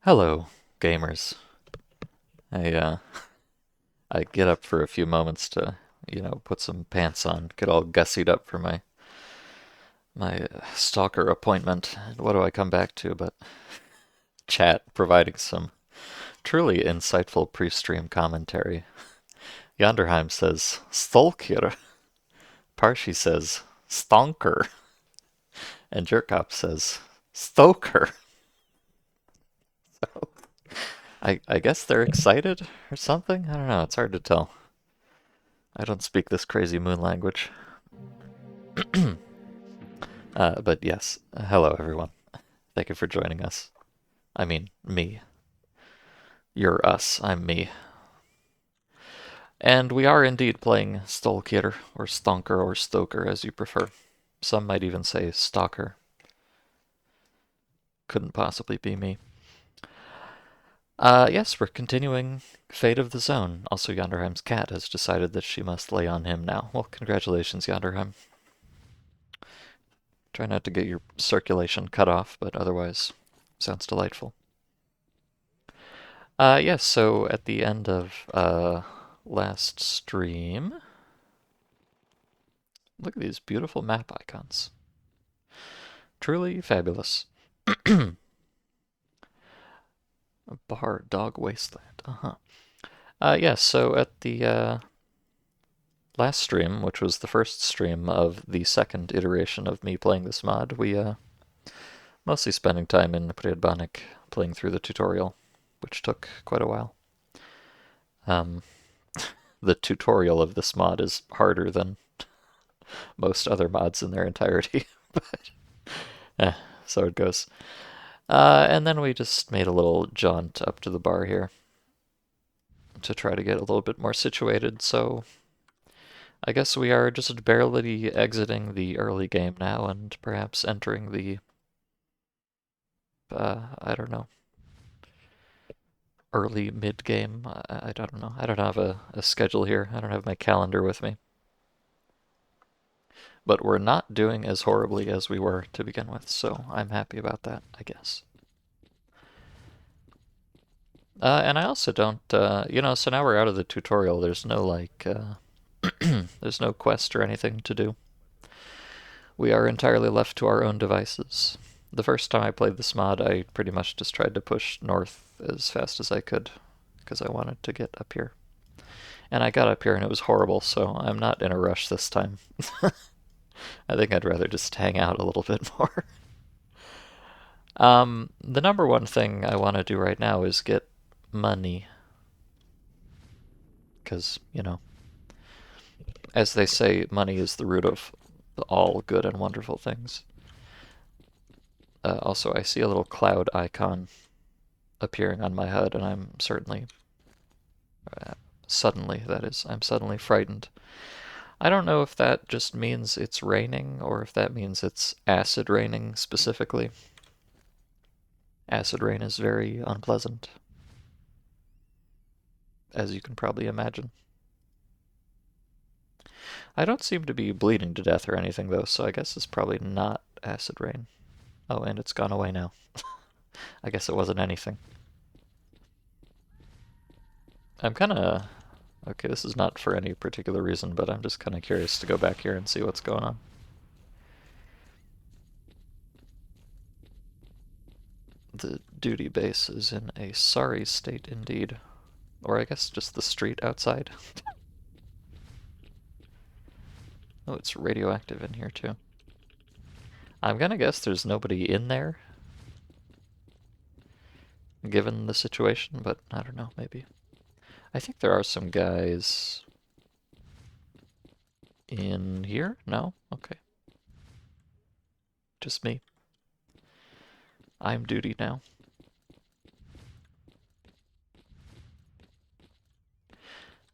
Hello, gamers. I uh I get up for a few moments to, put some pants on, get all gussied up for my stalker appointment. And what do I come back to but chat providing some truly insightful pre-stream commentary. Yonderheim says Stolkir, Parshi says Stonker, and Jerkop says Stoker. So I guess they're excited or something? I don't know, it's hard to tell. I don't speak this crazy moon language. But yes, hello everyone. Thank you for joining us. I mean, me. You're us, I'm me. And we are indeed playing Stolkir, or Stonker, or Stoker, as you prefer. Some might even say Stalker. Couldn't possibly be me. Yes, we're continuing Fate of the Zone. Also, Yonderheim's cat has decided that she must lay on him now. Well, congratulations, Yonderheim. Try not to get your circulation cut off, but otherwise, sounds delightful. Yes, so at the end of last stream, look at these beautiful map icons. Truly fabulous. Bar Dog Wasteland. Uh-huh. Yes, so at the last stream, which was the first stream of the second iteration of me playing this mod, we mostly spending time in Predbanic playing through the tutorial, which took quite a while. Um, the tutorial of this mod is harder than most other mods in their entirety, but so it goes. And then we just made a little jaunt up to the bar here to try to get a little bit more situated, so I guess we are just barely exiting the early game now and perhaps entering the, I don't know, early mid-game. I don't know. I don't have a schedule here. I don't have my calendar with me. But we're not doing as horribly as we were to begin with, so I'm happy about that, I guess. And I also don't, so now we're out of the tutorial. There's no, like, there's no quest or anything to do. We are entirely left to our own devices. The first time I played this mod, I pretty much just tried to push north as fast as I could, because I wanted to get up here. And I got up here and it was horrible, so I'm not in a rush this time. I think I'd rather just hang out a little bit more. The number one thing I want to do right now is get money. Because, as they say, money is the root of all good and wonderful things. Also, I see a little cloud icon appearing on my HUD, and I'm I'm suddenly frightened. I don't know if that just means it's raining, or if that means it's acid raining specifically. Acid rain is very unpleasant, as you can probably imagine. I don't seem to be bleeding to death or anything, though, so I guess it's probably not acid rain. Oh, and it's gone away now. I guess it wasn't anything. I'm kind of... Okay, this is not for any particular reason, but I'm just kind of curious to go back here and see what's going on. The duty base is in a sorry state indeed. Or I guess just the street outside. Oh, it's radioactive in here too. I'm gonna guess there's nobody in there, given the situation, but I don't know, maybe. I think there are some guys in here? No? Okay. Just me. I'm duty now.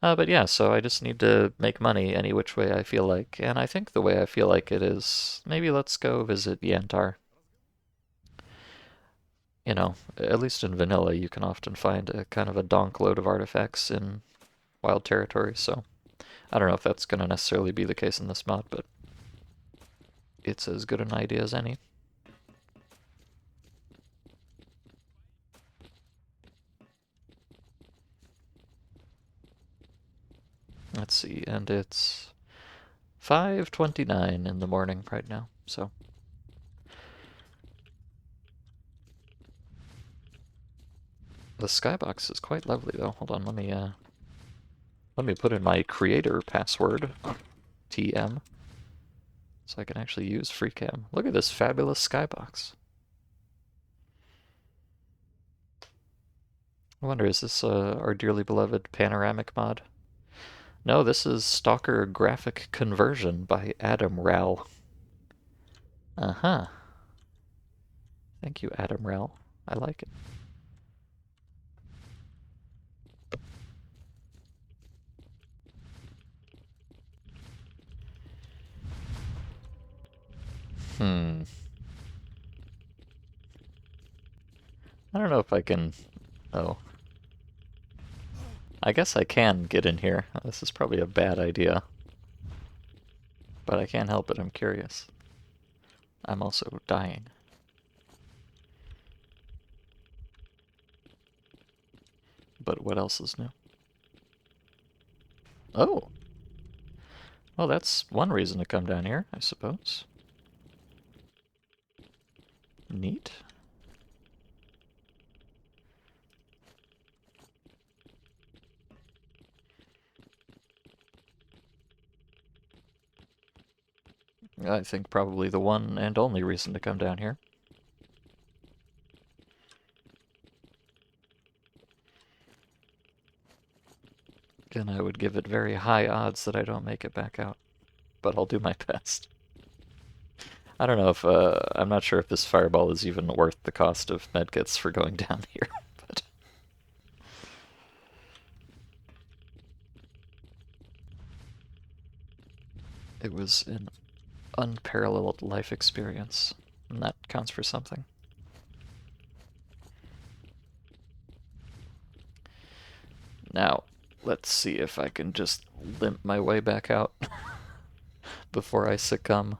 But yeah, so I just need to make money any which way I feel like, and I think the way I feel like it is, maybe let's go visit Yantar. At least in vanilla, you can often find a kind of a donk load of artifacts in wild territory, so I don't know if that's going to necessarily be the case in this mod, but it's as good an idea as any. Let's see, and it's 5:29 in the morning right now, so. The skybox is quite lovely though. Hold on, let me put in my creator password, TM, so I can actually use FreeCam. Look at this fabulous skybox. I wonder, is this our dearly beloved panoramic mod? No, this is Stalker Graphic Conversion by Adam Rao. Uh-huh. Thank you, Adam Rao. I like it. I don't know if I can... Oh. I guess I can get in here. This is probably a bad idea. But I can't help it, I'm curious. I'm also dying. But what else is new? Oh! Well, that's one reason to come down here, I suppose. Neat. I think probably the one and only reason to come down here. Again, I would give it very high odds that I don't make it back out, but I'll do my best. I don't know if, I'm not sure if this fireball is even worth the cost of medkits for going down here, but... It was an unparalleled life experience, and that counts for something. Now, let's see if I can just limp my way back out before I succumb.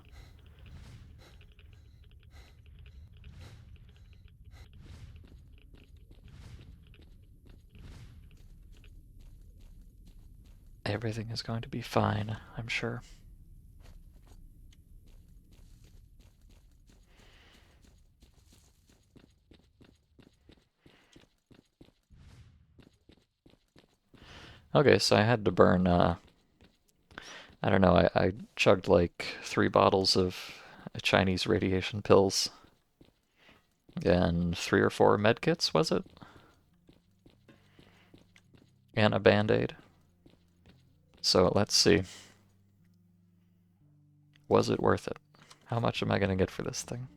Everything is going to be fine, I'm sure. Okay, so I had to burn, I don't know, I chugged like 3 bottles of Chinese radiation pills. And 3 or 4 medkits, was it? And a band-aid. So let's see. Was it worth it? How much am I going to get for this thing?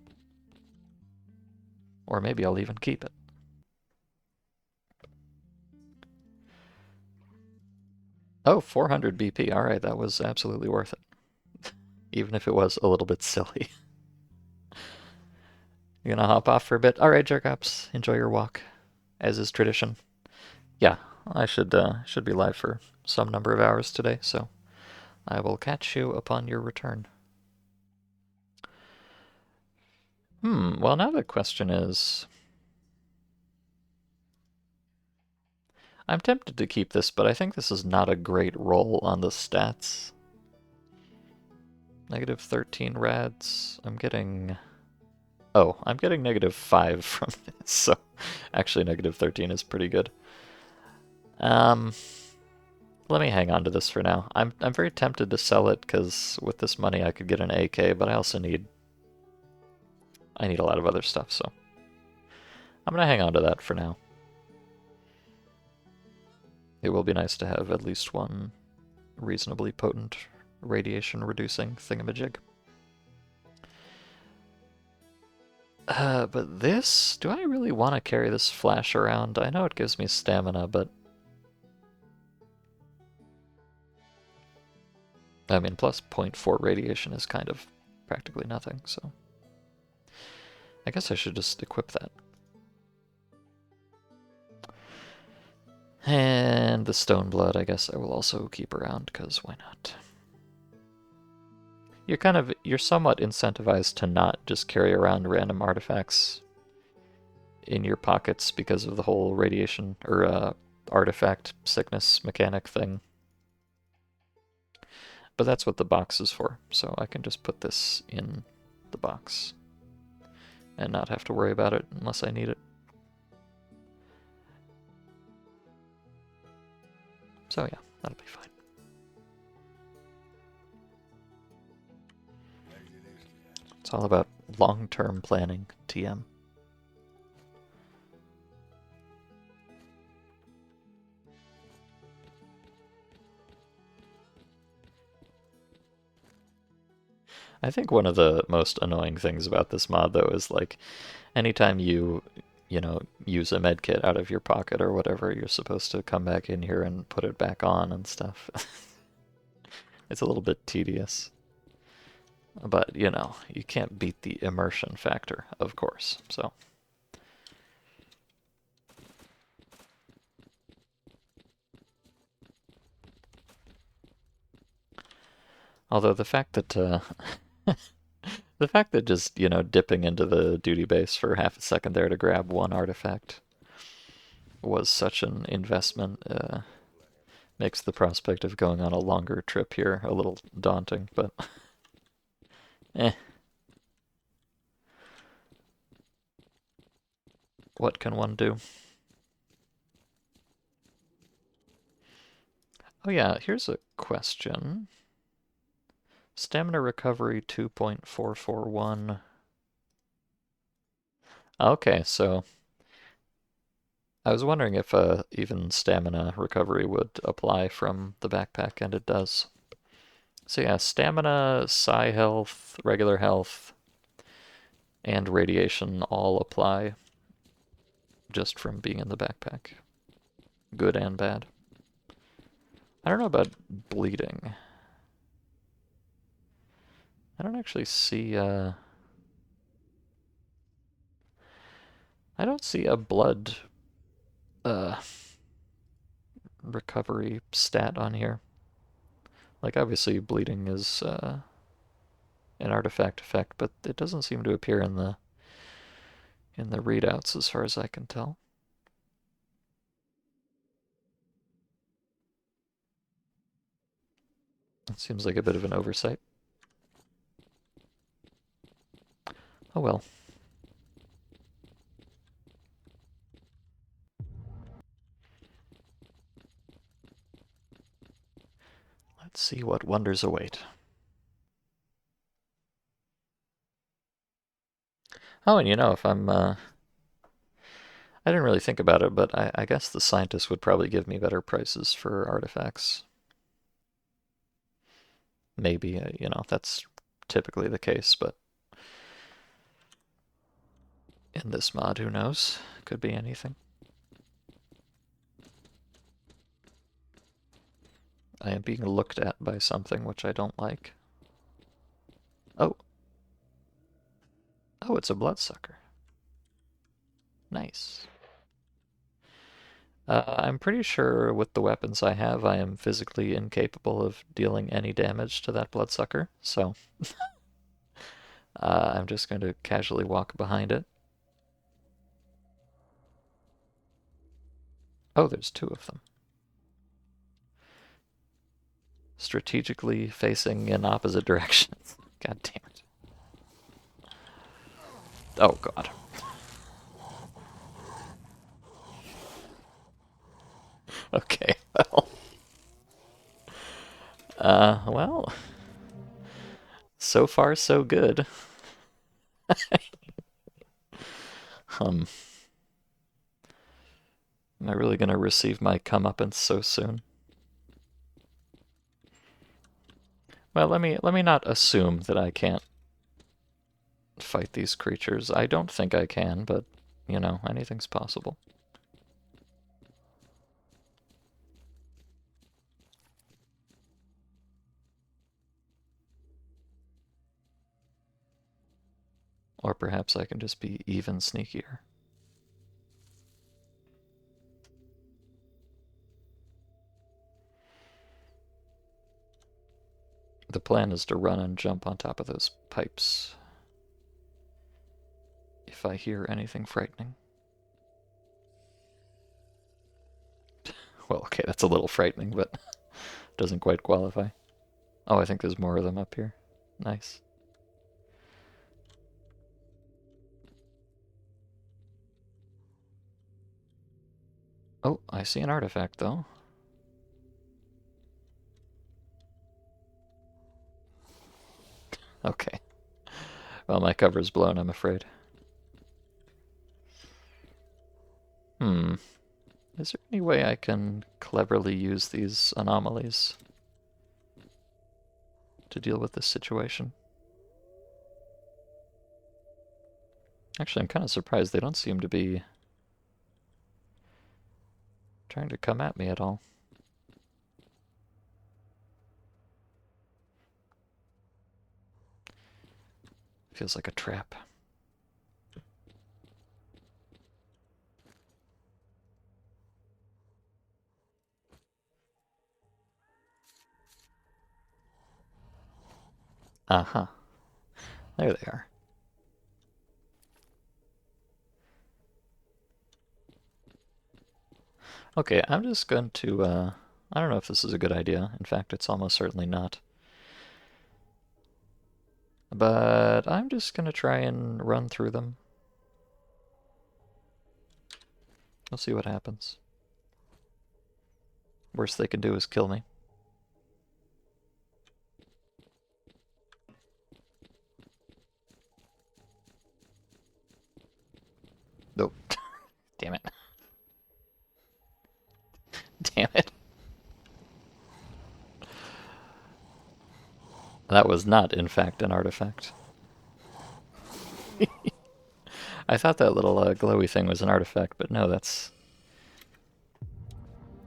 Or maybe I'll even keep it. Oh, 400 BP. Alright, that was absolutely worth it. Even if it was a little bit silly. You're gonna hop off for a bit? Alright, jerk-ups. Enjoy your walk, as is tradition. Yeah, I should be live for some number of hours today, so I will catch you upon your return. Well, now the question is... I'm tempted to keep this, but I think this is not a great roll on the stats. Negative 13 rads. I'm getting... Oh, I'm getting negative 5 from this, so actually negative 13 is pretty good. Let me hang on to this for now. I'm very tempted to sell it, because with this money I could get an AK, but I also need... I need a lot of other stuff, so... I'm gonna hang on to that for now. It will be nice to have at least one reasonably potent radiation-reducing thingamajig. But this... Do I really want to carry this flash around? I know it gives me stamina, but... I mean, plus 0.4 radiation is kind of practically nothing, so... I guess I should just equip that. And the stone blood, I guess I will also keep around, because why not? You're somewhat incentivized to not just carry around random artifacts in your pockets because of the whole radiation, or artifact sickness mechanic thing. But that's what the box is for, so I can just put this in the box and not have to worry about it unless I need it. So yeah, that'll be fine. It's all about long-term planning, TM. I think one of the most annoying things about this mod, though, is like anytime you know, use a med kit out of your pocket or whatever, you're supposed to come back in here and put it back on and stuff. It's a little bit tedious. But, you know, you can't beat the immersion factor, of course, so. Although the fact that, the fact that just, you know, dipping into the duty base for half a second there to grab one artifact was such an investment, makes the prospect of going on a longer trip here a little daunting, but eh. What can one do? Oh yeah, here's a question. Stamina recovery 2.441. Okay, so I was wondering if even stamina recovery would apply from the backpack, and it does. So yeah, stamina, psi health, regular health, and radiation all apply just from being in the backpack. Good and bad. I don't know about bleeding. I don't actually see, I don't see a blood, uh, recovery stat on here. Like, obviously, bleeding is, an artifact effect, but it doesn't seem to appear in the readouts as far as I can tell. It seems like a bit of an oversight. Oh well. Let's see what wonders await. Oh, and you know, if I didn't really think about it, but I guess the scientists would probably give me better prices for artifacts. Maybe, you know, that's typically the case, but in this mod, who knows? Could be anything. I am being looked at by something which I don't like. Oh. Oh, it's a bloodsucker. Nice. I'm pretty sure with the weapons I have, I am physically incapable of dealing any damage to that bloodsucker, so I'm just going to casually walk behind it. Oh, there's two of them. Strategically facing in opposite directions. God damn it. Oh, God. Okay, well. Well. So far, so good. Am I really gonna receive my comeuppance so soon? Well, let me not assume that I can't fight these creatures. I don't think I can, but, you know, anything's possible. Or perhaps I can just be even sneakier. The plan is to run and jump on top of those pipes if I hear anything frightening. Well, okay, that's a little frightening, but doesn't quite qualify. Oh, I think there's more of them up here. Nice. Oh, I see an artifact, though. Okay. Well, my cover's blown, I'm afraid. Hmm. Is there any way I can cleverly use these anomalies to deal with this situation? Actually, I'm kind of surprised they don't seem to be trying to come at me at all. Feels like a trap. Uh-huh. There they are. Okay, I'm just going to, I don't know if this is a good idea. In fact, it's almost certainly not. But I'm just gonna try and run through them. We'll see what happens. Worst they can do is kill me. Nope. Damn it. Damn it. That was not, in fact, an artifact. I thought that little glowy thing was an artifact, but no, that's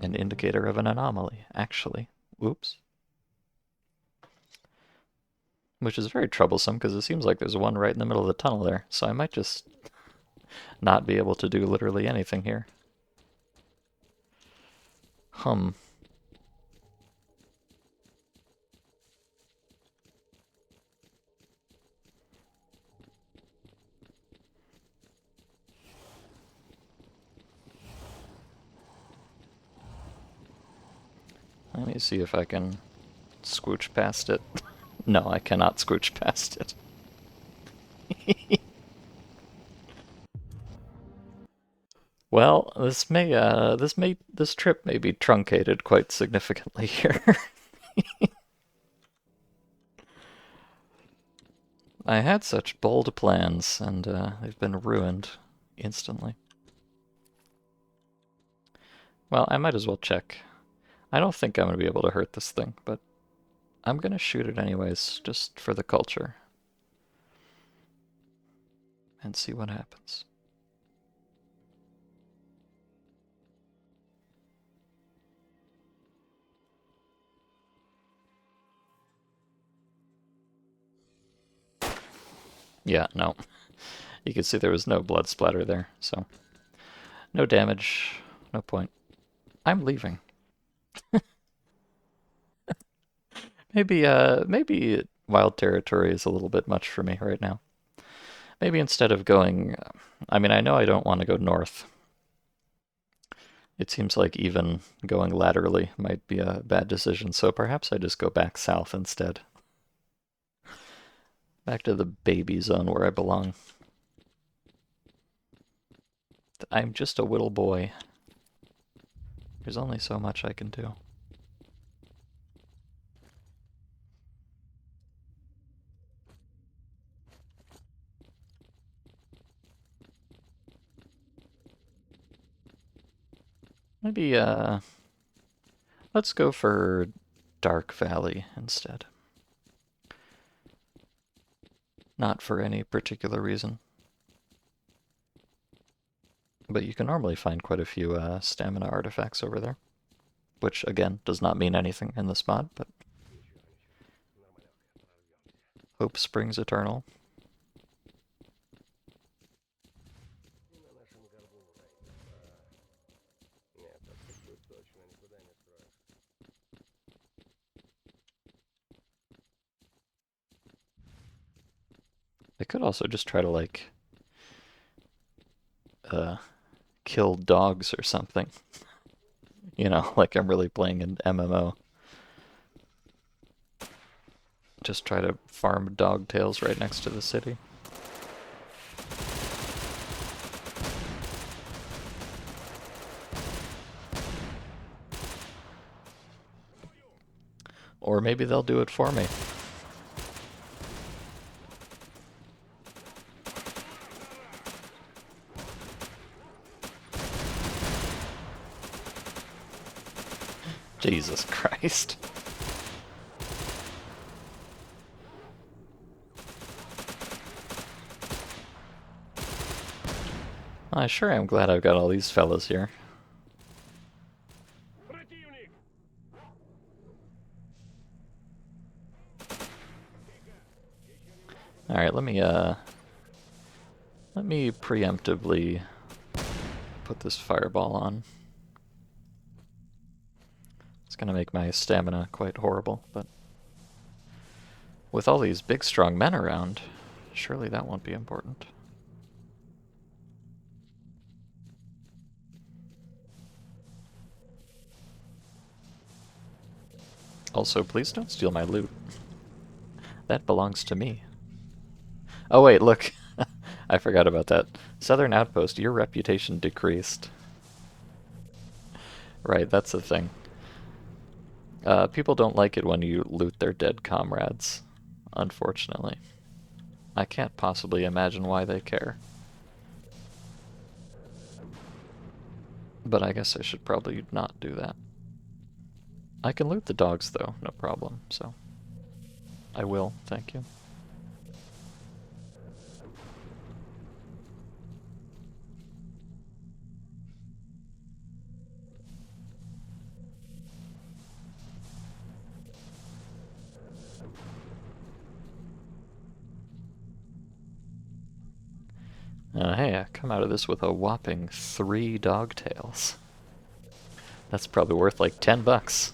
an indicator of an anomaly, actually. Oops. Which is very troublesome, because it seems like there's one right in the middle of the tunnel there, so I might just not be able to do literally anything here. Hum. Let me see if I can squooch past it. No, I cannot squooch past it. Well, this trip may be truncated quite significantly here. I had such bold plans, and they've been ruined instantly. Well, I might as well check. I don't think I'm going to be able to hurt this thing, but I'm going to shoot it anyways, just for the culture. And see what happens. Yeah, no. You can see there was no blood splatter there, so no damage, no point. I'm leaving. Maybe wild territory is a little bit much for me right now. Maybe instead of going, I mean, I know I don't want to go north. It seems like even going laterally might be a bad decision, so perhaps I just go back south instead. Back to the baby zone where I belong. I'm just a little boy. There's only so much I can do. Maybe, let's go for Dark Valley instead. Not for any particular reason. But you can normally find quite a few stamina artifacts over there. Which, again, does not mean anything in this mod, but hope springs eternal. They could also just try to, like, kill dogs or something. You know, like I'm really playing an MMO. just try to farm dog tails right next to the city. Or maybe they'll do it for me. Jesus Christ. I sure am glad I've got all these fellas here. Alright, let me preemptively put this fireball on. It's gonna make my stamina quite horrible, but with all these big strong men around, surely that won't be important. Also, please don't steal my loot. That belongs to me. Oh wait, look. I forgot about that. Southern Outpost, your reputation decreased. Right, that's the thing. People don't like it when you loot their dead comrades, unfortunately. I can't possibly imagine why they care. But I guess I should probably not do that. I can loot the dogs though, no problem, so I will, thank you. Hey, I come out of this with a whopping 3 dog tails. That's probably worth like $10.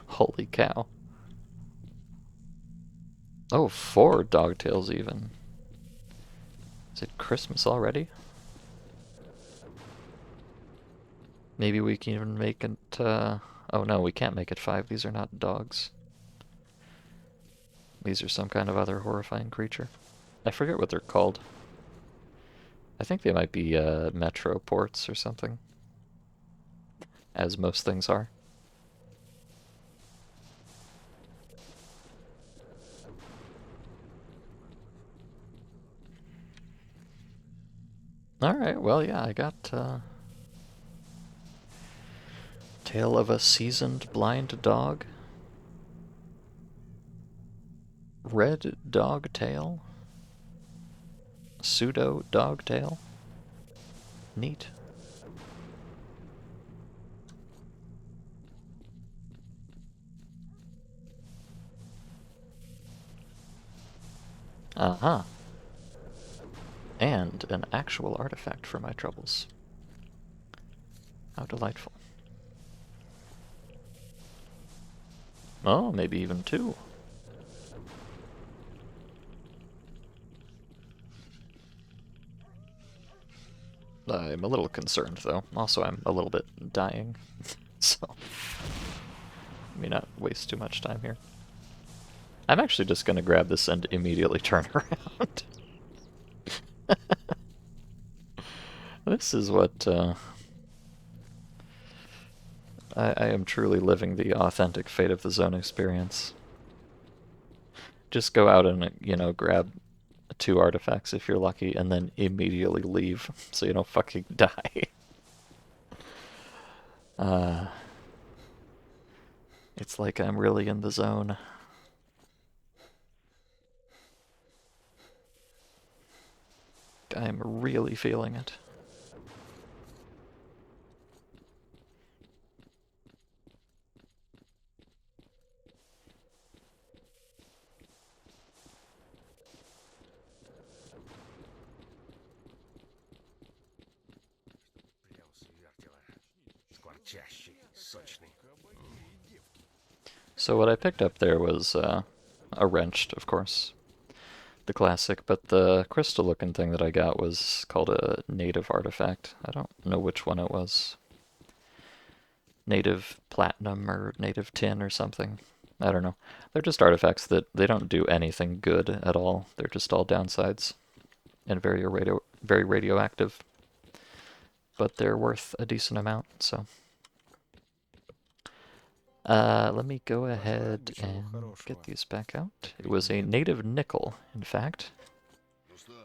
Holy cow. Oh, 4 dog tails even. Is it Christmas already? Maybe we can even make it, oh no, we can't make it 5. These are not dogs. These are some kind of other horrifying creature. I forget what they're called. I think they might be metro ports or something, as most things are. Alright, well yeah, I got Tale of a Seasoned Blind Dog. Red Dog Tail. Pseudo Dog Tail. Neat. Uh-huh. And an actual artifact for my troubles. How delightful. Oh, maybe even 2. I'm a little concerned, though. Also, I'm a little bit dying, so let me not waste too much time here. I'm actually just going to grab this and immediately turn around. This is what I am truly living the authentic Fate of the Zone experience. Just go out and, you know, grab 2 artifacts if you're lucky, and then immediately leave so you don't fucking die. It's like I'm really in the zone. I'm really feeling it. So what I picked up there was a wrench, of course. The classic, but the crystal-looking thing that I got was called a native artifact. I don't know which one it was. Native platinum or native tin or something. I don't know. They're just artifacts that they don't do anything good at all. They're just all downsides and very radioactive. But they're worth a decent amount, so. Let me go ahead and get these back out. It was a native nickel, in fact.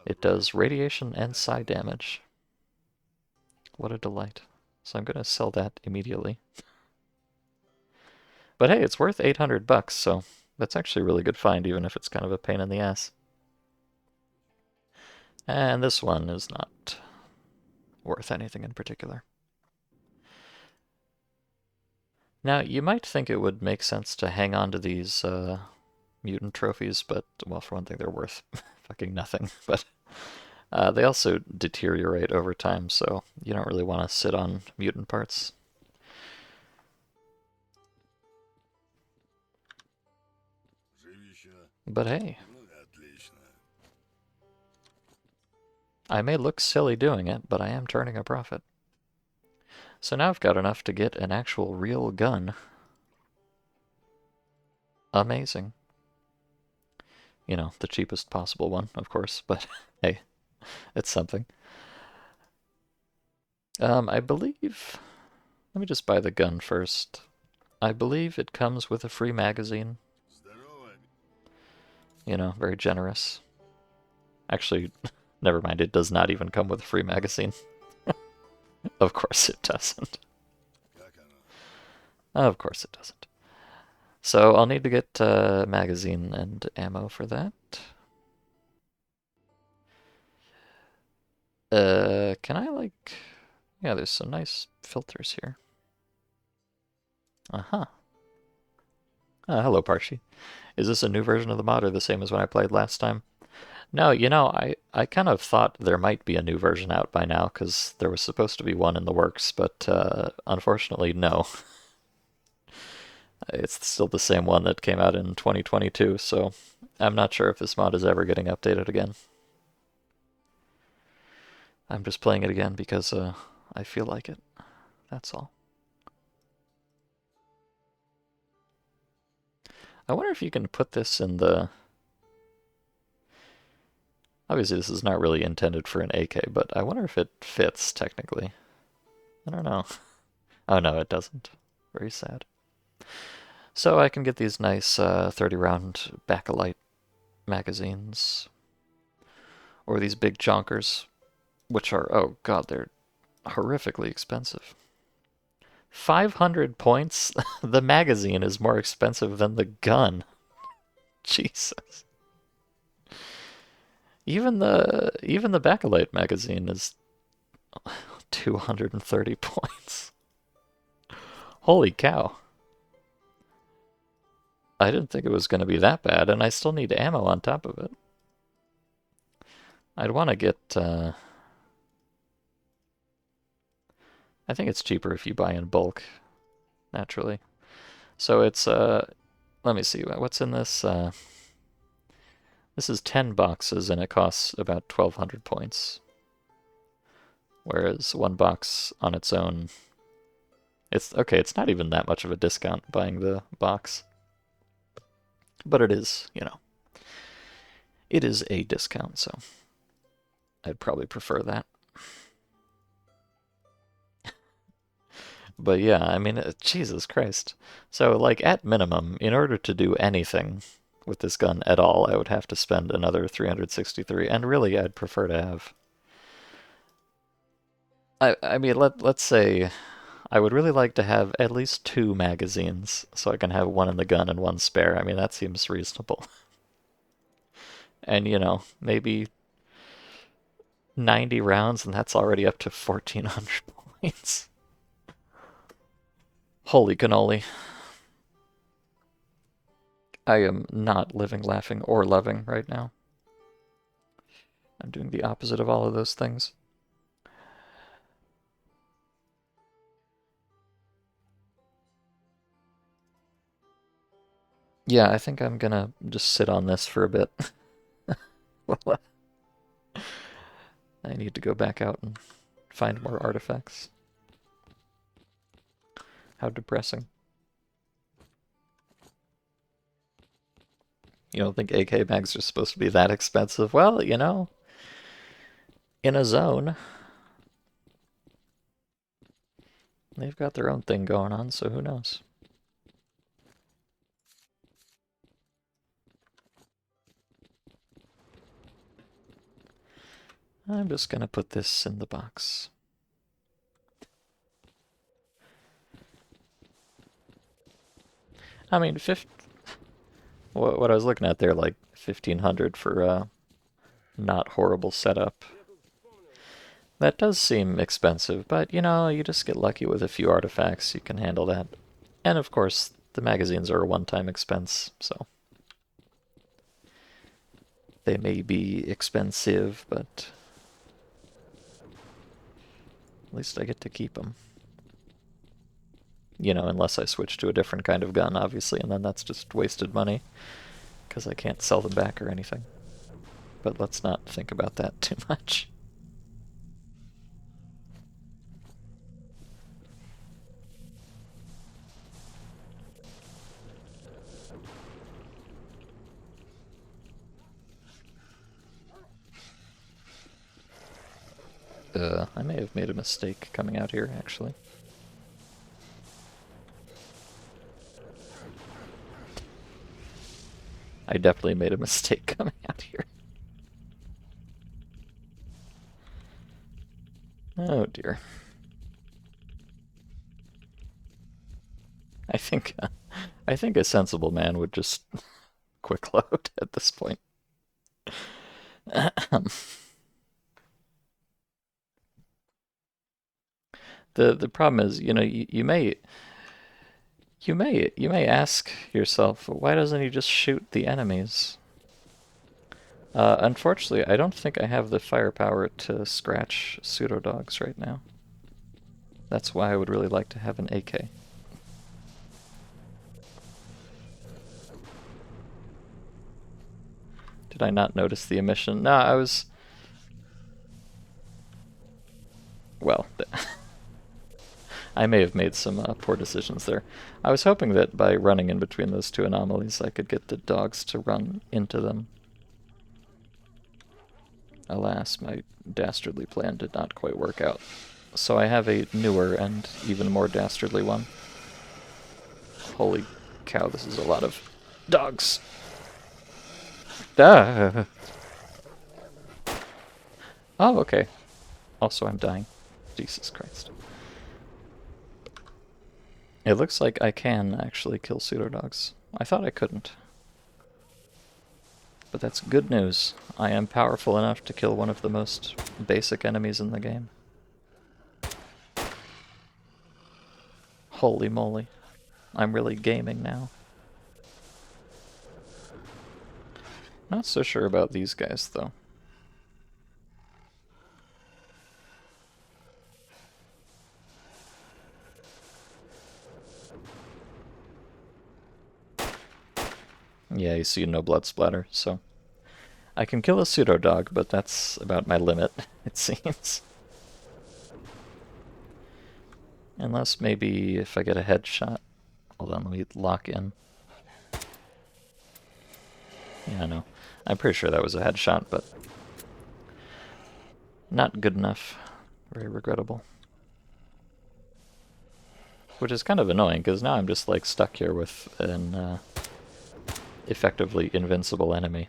It does radiation and psi damage. What a delight. So I'm gonna sell that immediately. But hey, it's worth 800 bucks, so that's actually a really good find, even if it's kind of a pain in the ass. And this one is not worth anything in particular. Now, you might think it would make sense to hang on to these mutant trophies, but, well, for one thing, they're worth fucking nothing. But they also deteriorate over time, so you don't really want to sit on mutant parts. But hey, I may look silly doing it, but I am turning a profit. So now I've got enough to get an actual real gun. Amazing. You know, the cheapest possible one, of course, but hey, it's something. I believe... Let me just buy the gun first. I believe it comes with a free magazine. You know, very generous. Actually, never mind, it does not even come with a free magazine. Of course it doesn't. Of course it doesn't. So I'll need to get magazine and ammo for that. Can I like... Yeah, there's some nice filters here. Uh-huh. Hello, Parshi. Is this a new version of the mod or the same as when I played last time? No, you know, I kind of thought there might be a new version out by now, because there was supposed to be one in the works, but unfortunately, no. It's still the same one that came out in 2022, so I'm not sure if this mod is ever getting updated again. I'm just playing it again because I feel like it. That's all. I wonder if you can put this in the... Obviously, this is not really intended for an AK, but I wonder if it fits, technically. I don't know. Oh, no, it doesn't. Very sad. So I can get these nice 30-round Bakelite magazines. Or these big chonkers, which are, oh god, they're horrifically expensive. 500 points? The magazine is more expensive than the gun. Jesus. Even the Bakelite magazine is 230 points. Holy cow. I didn't think it was going to be that bad, and I still need ammo on top of it. I'd want to get... I think it's cheaper if you buy in bulk, naturally. So it's... let me see, what's in this? This is 10 boxes, and it costs about 1,200 points. Whereas one box on its own... It's not even that much of a discount buying the box. But it is, you know, it is a discount, so I'd probably prefer that. But yeah, I mean, Jesus Christ. So, like, at minimum, in order to do anything with this gun at all, I would have to spend another 363, and really, I'd prefer to have... I mean, let's say I would really like to have at least 2 magazines, so I can have one in the gun and one spare. I mean, that seems reasonable. And, you know, maybe 90 rounds, and that's already up to 1,400 points. Holy cannoli. I am not living, laughing, or loving right now. I'm doing the opposite of all of those things. Yeah, I think I'm gonna just sit on this for a bit. I need to go back out and find more artifacts. How depressing. You don't think AK mags are supposed to be that expensive? Well, you know, in a zone, they've got their own thing going on, so who knows? I'm just gonna put this in the box. I mean, what I was looking at there, like 1500 for a not horrible setup. That does seem expensive, but you know, you just get lucky with a few artifacts, you can handle that. And of course, the magazines are a one-time expense, so they may be expensive, but at least I get to keep them. You know, unless I switch to a different kind of gun, obviously, and then that's just wasted money, because I can't sell them back or anything. But let's not think about that too much. I may have made a mistake coming out here, actually. I definitely made a mistake coming out here. Oh dear. I think I think a sensible man would just quick load at this point. The problem is, you know, you may ask yourself, why doesn't he just shoot the enemies? Unfortunately, I don't think I have the firepower to scratch pseudo dogs right now. That's why I would really like to have an AK. Did I not notice the emission? No, I was... Well, I may have made some poor decisions there. I was hoping that by running in between those two anomalies I could get the dogs to run into them. Alas, my dastardly plan did not quite work out. So I have a newer and even more dastardly one. Holy cow, this is a lot of dogs. Ah. Oh, okay. Also, I'm dying. Jesus Christ. It looks like I can actually kill pseudo-dogs. I thought I couldn't. But that's good news. I am powerful enough to kill one of the most basic enemies in the game. Holy moly. I'm really gaming now. Not so sure about these guys, though. Yeah, you see no blood splatter, so... I can kill a pseudo-dog, but that's about my limit, it seems. Unless maybe if I get a headshot. Hold on, let me lock in. Yeah, I know. I'm pretty sure that was a headshot, but... not good enough. Very regrettable. Which is kind of annoying, because now I'm just, like, stuck here with an, effectively invincible enemy.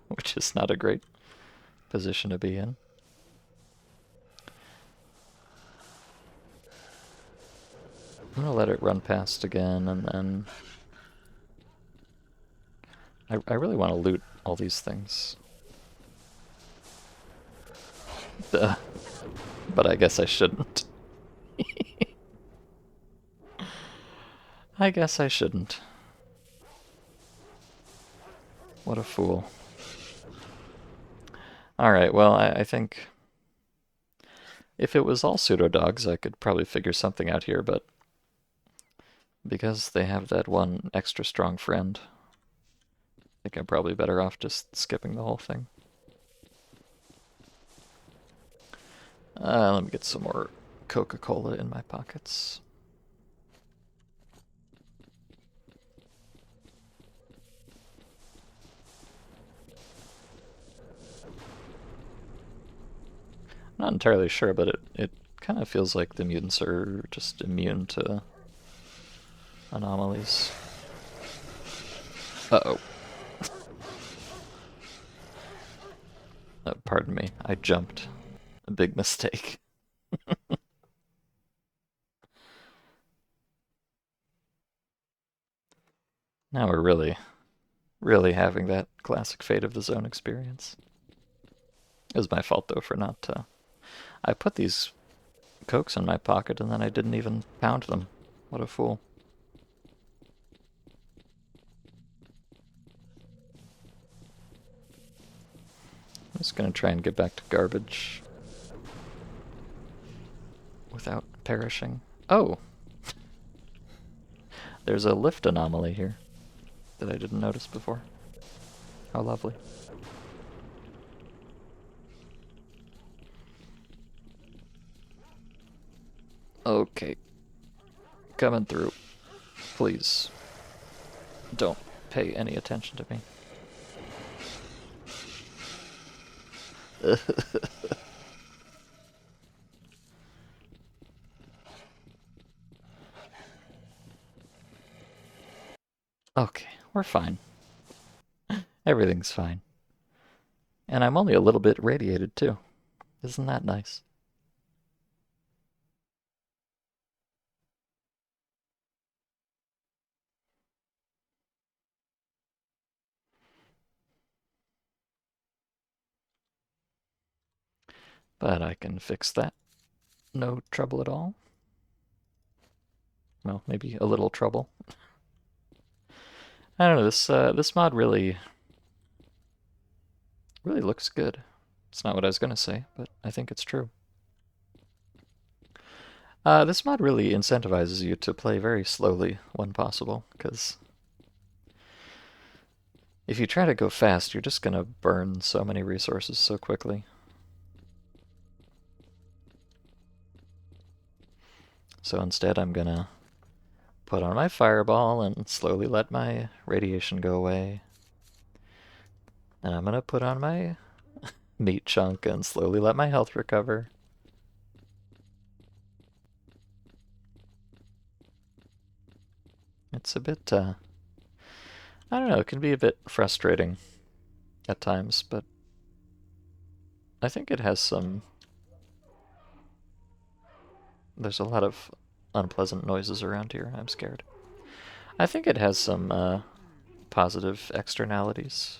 Which is not a great position to be in. I'm gonna let it run past again, and then... I really want to loot all these things. Duh. But I guess I shouldn't. I guess I shouldn't. What a fool. Alright, well, I think... if it was all pseudo-dogs, I could probably figure something out here, but... because they have that one extra strong friend, I think I'm probably better off just skipping the whole thing. Let me get some more Coca-Cola in my pockets. Not entirely sure, but it kind of feels like the mutants are just immune to anomalies. Uh-oh. Pardon me, I jumped. A big mistake. Now we're really having that classic Fate of the Zone experience. It was my fault, though, for not... I put these cokes in my pocket and then I didn't even pound them. What a fool. I'm just gonna try and get back to garbage without perishing. Oh! There's a lift anomaly here that I didn't notice before. How lovely. Okay. Coming through. Please. Don't pay any attention to me. Okay, we're fine. Everything's fine. And I'm only a little bit radiated, too. Isn't that nice? But I can fix that. No trouble at all. Well, maybe a little trouble. I don't know, this mod really looks good. It's not what I was gonna say, but I think it's true. This mod really incentivizes you to play very slowly when possible, because if you try to go fast, you're just gonna burn so many resources so quickly. So instead I'm gonna put on my fireball and slowly let my radiation go away. And I'm gonna put on my meat chunk and slowly let my health recover. It's a bit, I don't know, it can be a bit frustrating at times, but I think it has some... There's a lot of unpleasant noises around here. I'm scared. I think it has some positive externalities,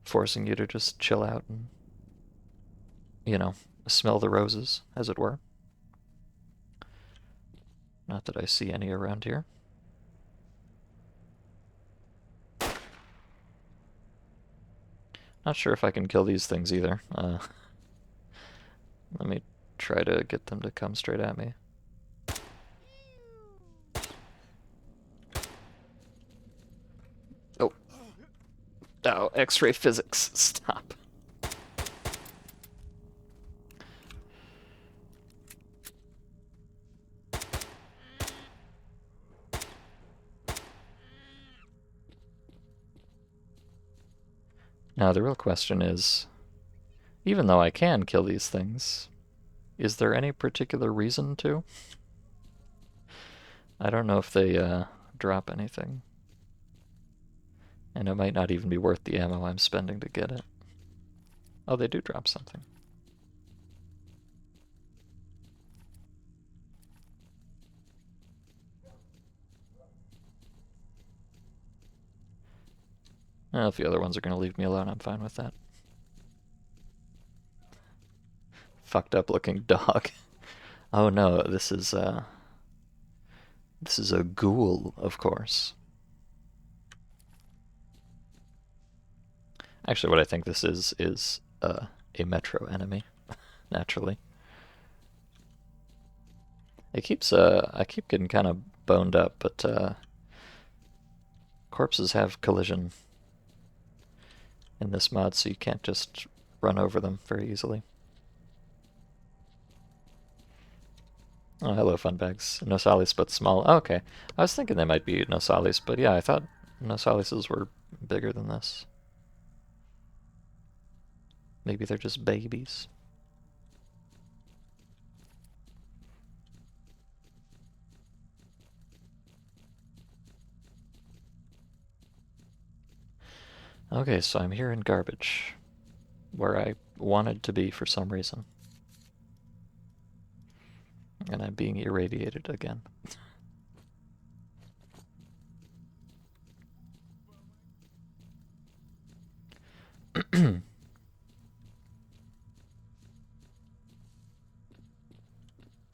forcing you to just chill out and, you know, smell the roses, as it were. Not that I see any around here. Not sure if I can kill these things either. Let me try to get them to come straight at me. Oh. Oh, X-ray physics. Stop. Now the real question is, even though I can kill these things, is there any particular reason to? I don't know if they drop anything. And it might not even be worth the ammo I'm spending to get it. Oh, they do drop something. If the other ones are going to leave me alone, I'm fine with that. Fucked up looking dog. Oh no, this is a ghoul, of course. Actually, what I think this is a metro enemy, naturally. It keeps I keep getting kind of boned up, but corpses have collision in this mod, so you can't just run over them very easily. Oh, hello, funbags. Nosalis, but small. Oh, okay. I was thinking they might be Nosalis, but yeah, I thought Nosalises were bigger than this. Maybe they're just babies. Okay, so I'm here in garbage, where I wanted to be for some reason. And I'm being irradiated again.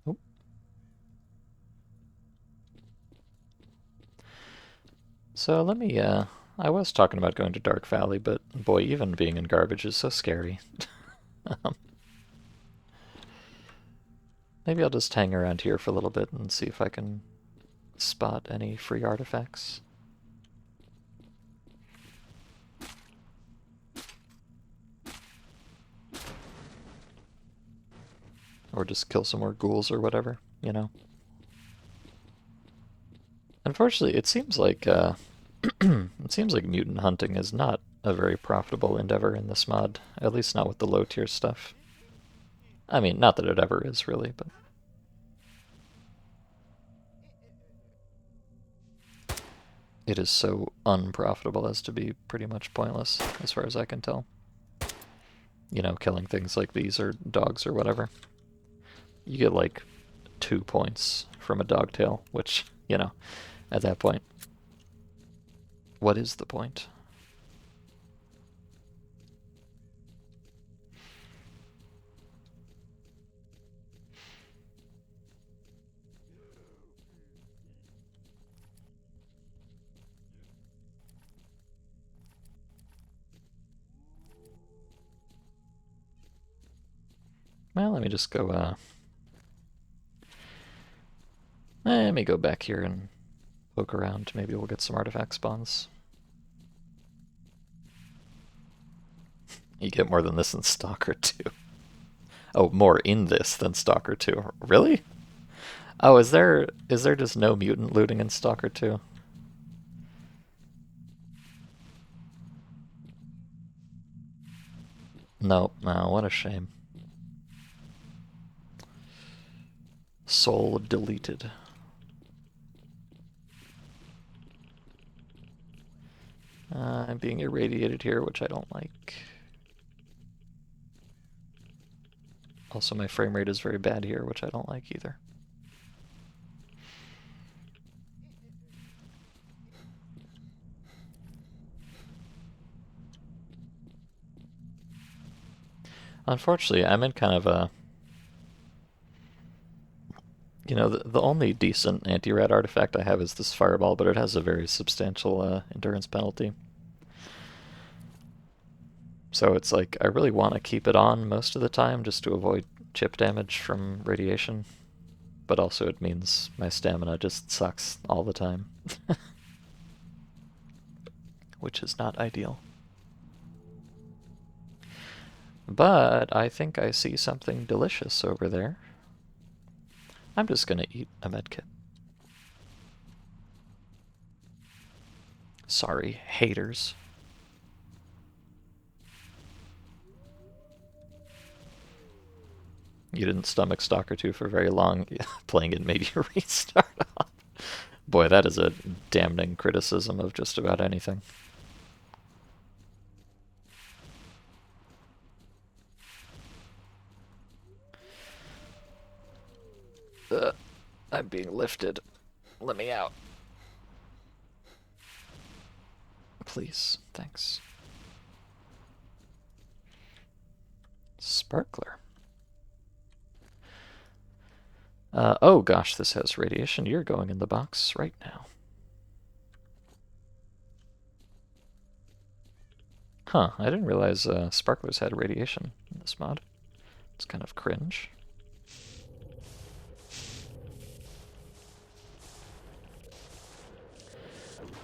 Oh. So let me, I was talking about going to Dark Valley, but boy, even being in garbage is so scary. Maybe I'll just hang around here for a little bit and see if I can spot any free artifacts. Or just kill some more ghouls or whatever, you know? Unfortunately, it seems like it seems like mutant hunting is not a very profitable endeavor in this mod, at least not with the low tier stuff. I mean, not that it ever is really, but it is so unprofitable as to be pretty much pointless, as far as I can tell. You know, killing things like these or dogs or whatever. You get like 2 points from a dog tail, which, you know, at that point, what is the point? Well, let me just go, let me go back here and poke around. Maybe we'll get some artifact spawns. You get more than this in Stalker 2. Oh, more in this than Stalker 2. Really? Oh, is there just no mutant looting in Stalker 2? Nope. No, what a shame. Soul deleted. I'm being irradiated here, which I don't like. Also, my frame rate is very bad here, which I don't like either. Unfortunately, I'm in kind of a... You know, the only decent anti-rat artifact I have is this fireball, but it has a very substantial endurance penalty. So it's like, I really want to keep it on most of the time just to avoid chip damage from radiation. But also it means my stamina just sucks all the time. Which is not ideal. But I think I see something delicious over there. I'm just gonna eat a medkit. Sorry, haters. You didn't stomach Stalker 2 for very long. Playing it made you restart off. Boy, that is a damning criticism of just about anything. I'm being lifted. Let me out. Please, thanks. Sparkler. Oh gosh, this has radiation. You're going in the box right now. Huh, I didn't realize sparklers had radiation in this mod. It's kind of cringe.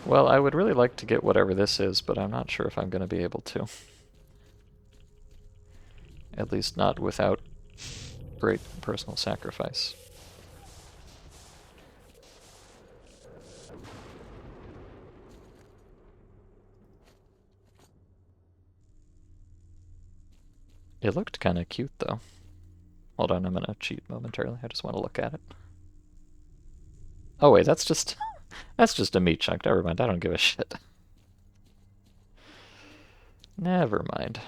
Well, I would really like to get whatever this is, but I'm not sure if I'm going to be able to. At least not without great personal sacrifice. It looked kind of cute, though. Hold on, I'm going to cheat momentarily. I just want to look at it. Oh wait, that's just that's just a meat chunk. Never mind, I don't give a shit. Never mind.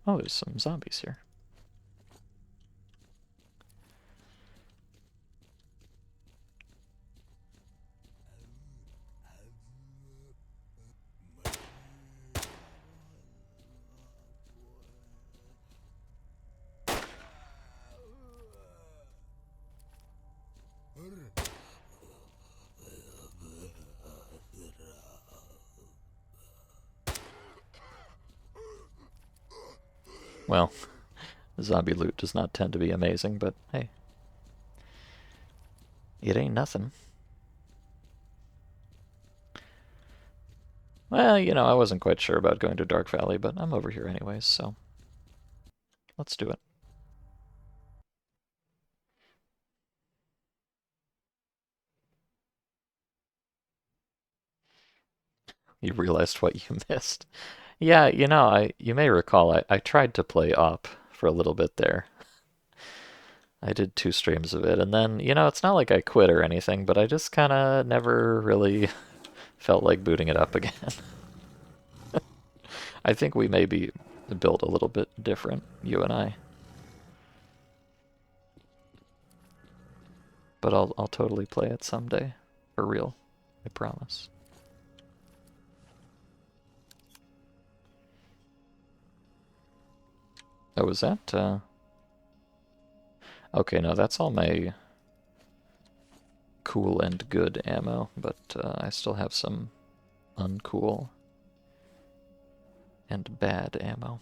Oh, there's some zombies here. Well, zombie loot does not tend to be amazing, but hey, it ain't nothing. Well, you know, I wasn't quite sure about going to Dark Valley, but I'm over here anyways, so let's do it. You realized what you missed. Yeah, you know, you may recall I tried to play up for a little bit there. I did 2 streams of it, and then, you know, it's not like I quit or anything, but I just kind of never really felt like booting it up again. I think we may be built a little bit different, you and I. But I'll totally play it someday. For real. I promise. Oh, was that, Okay, no, that's all my cool and good ammo, but I still have some uncool and bad ammo.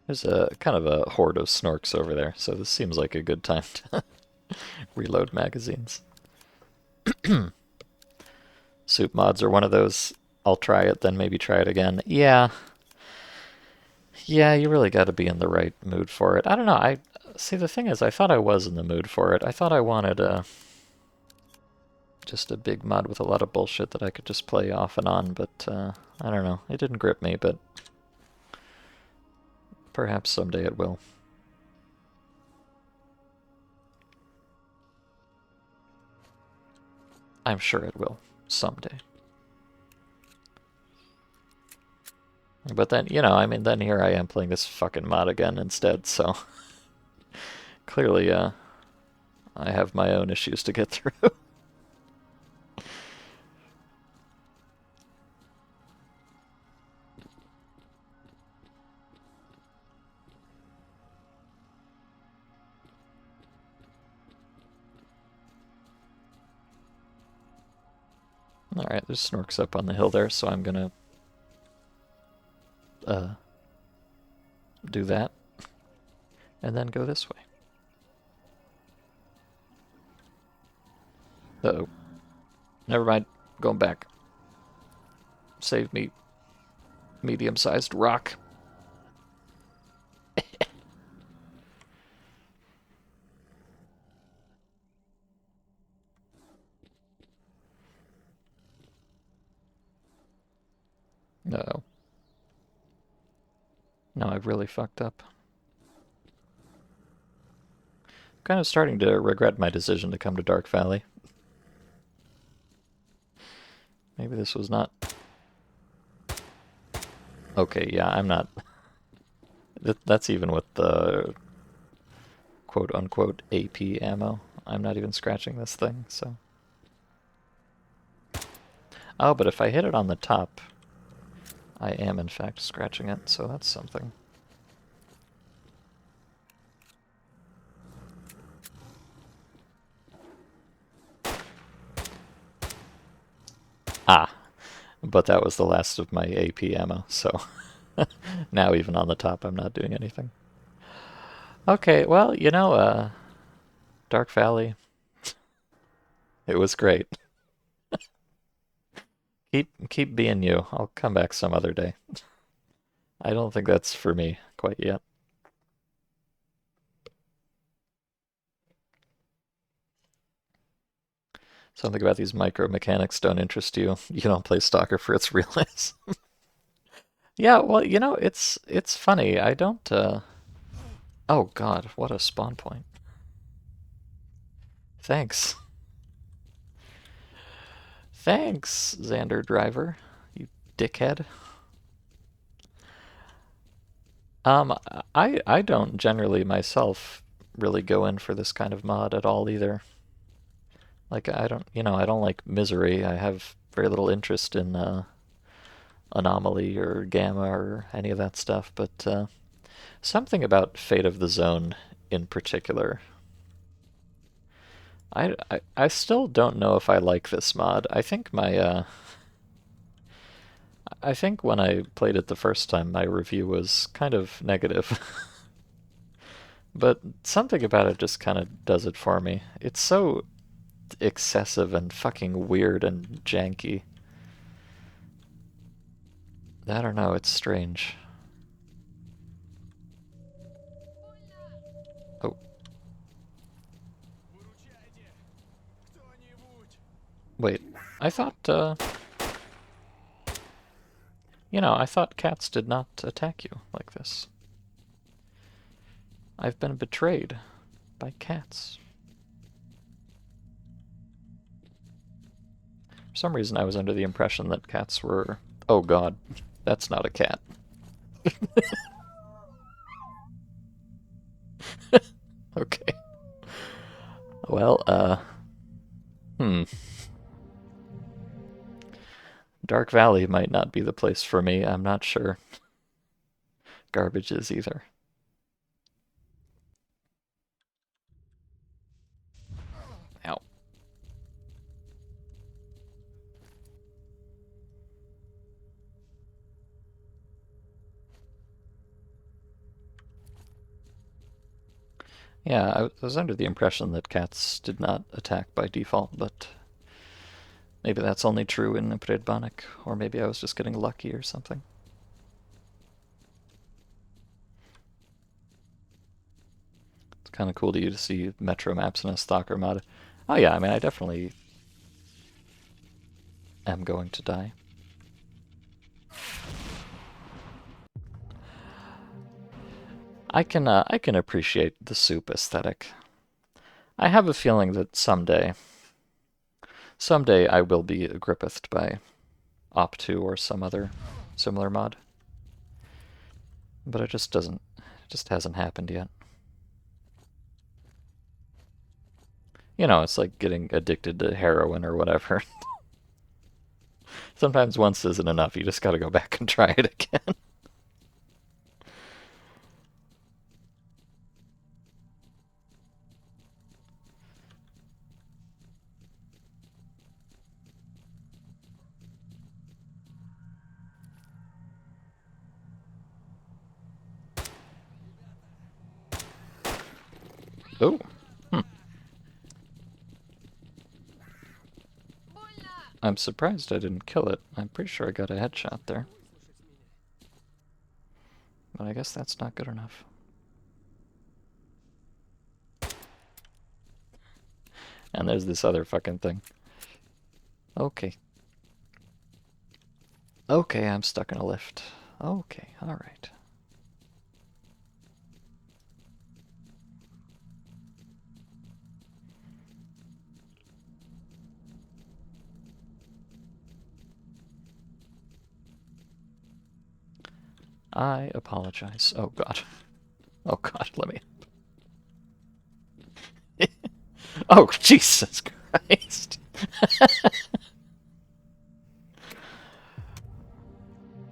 There's a kind of a horde of snorks over there, so this seems like a good time to reload magazines. Soup mods are one of those, I'll try it, then maybe try it again. Yeah, you really got to be in the right mood for it. I don't know, see, the thing is, I thought I was in the mood for it. I thought I wanted just a big mod with a lot of bullshit that I could just play off and on, but I don't know. It didn't grip me, but perhaps someday it will. I'm sure it will. Someday. But then, you know, I mean, then here I am playing this fucking mod again instead, so clearly, I have my own issues to get through. Alright, there's snorks up on the hill there, so I'm gonna do that and then go this way. Uh-oh. Never mind. Going back. Save me. Medium-sized rock. Uh-oh. No, I've really fucked up. Kind of starting to regret my decision to come to Dark Valley. Maybe this was not... Okay, yeah, I'm not... That's even with the quote-unquote AP ammo. I'm not even scratching this thing, so... Oh, but if I hit it on the top, I am in fact scratching it, so that's something. Ah, but that was the last of my AP ammo, so now even on the top I'm not doing anything. Okay, well, you know, Dark Valley, it was great. Keep being you. I'll come back some other day. I don't think that's for me quite yet. Something about these micro mechanics don't interest you. You don't play Stalker for its realness. Yeah, well, it's funny. I don't Oh god, what a spawn point. Thanks. Thanks, Xander Driver. You dickhead. Um, I don't generally myself really go in for this kind of mod at all either. Like I don't like Misery. I have very little interest in Anomaly or Gamma or any of that stuff, but something about Fate of the Zone in particular. I still don't know if I like this mod. I think when I played it the first time my review was kind of negative. But something about it just kind of does it for me. It's so excessive and fucking weird and janky. I don't know, it's strange. Oh, wait. I thought, I thought cats did not attack you like this. I've been betrayed by cats. For some reason I was under the impression that cats were... Oh god, that's not a cat. Okay. Well, hmm. Dark Valley might not be the place for me, I'm not sure. Garbage is either. Ow. Yeah, I was under the impression that cats did not attack by default, but maybe that's only true in Predbonic, or maybe I was just getting lucky or something. It's kind of cool to you to see Metro maps in a Stalker mod. Oh yeah, I mean, I definitely am going to die. I can appreciate the soup aesthetic. I have a feeling that someday I will be grippethed by Op2 or some other similar mod. But it just hasn't happened yet. It's like getting addicted to heroin or whatever. Sometimes once isn't enough, you just gotta go back and try it again. Oh. Hmm. I'm surprised I didn't kill it. I'm pretty sure I got a headshot there. But I guess that's not good enough. And there's this other fucking thing. Okay. Okay, I'm stuck in a lift. Okay, alright. I apologize. Oh god. Oh god, let me... Oh, Jesus Christ.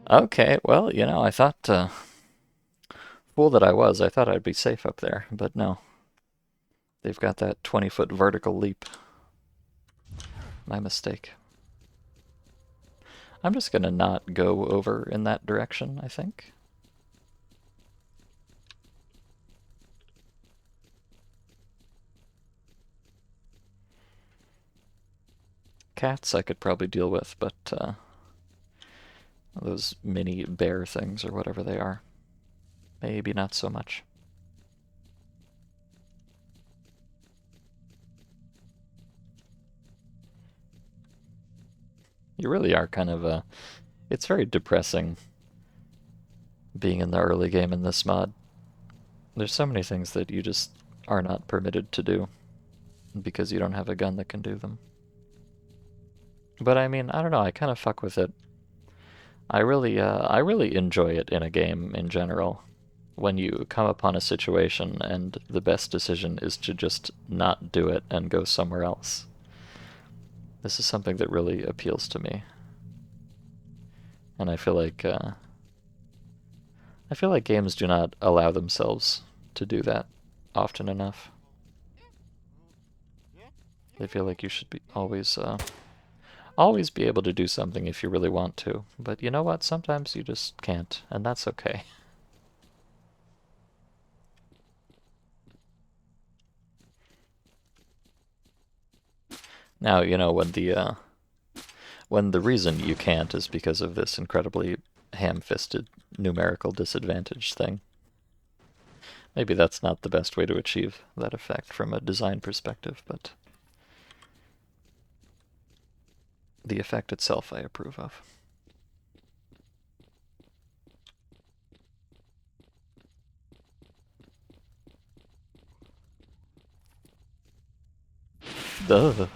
Okay, well, I thought, fool that I was, I thought I'd be safe up there, but no. They've got that 20-foot vertical leap. My mistake. I'm just gonna not go over in that direction, I think. Cats I could probably deal with, but those mini bear things or whatever they are, maybe not so much. You really are kind of a... It's very depressing being in the early game in this mod. There's so many things that you just are not permitted to do because you don't have a gun that can do them. But I mean, I don't know, I kind of fuck with it. I really enjoy it in a game in general. When you come upon a situation and the best decision is to just not do it and go somewhere else. This is something that really appeals to me. And I feel like games do not allow themselves to do that often enough. They feel like you should be always be able to do something if you really want to. But you know what? Sometimes you just can't, and that's okay. Now, you know, when the reason you can't is because of this incredibly ham-fisted numerical disadvantage thing. Maybe that's not the best way to achieve that effect from a design perspective, but the effect itself I approve of. Duh.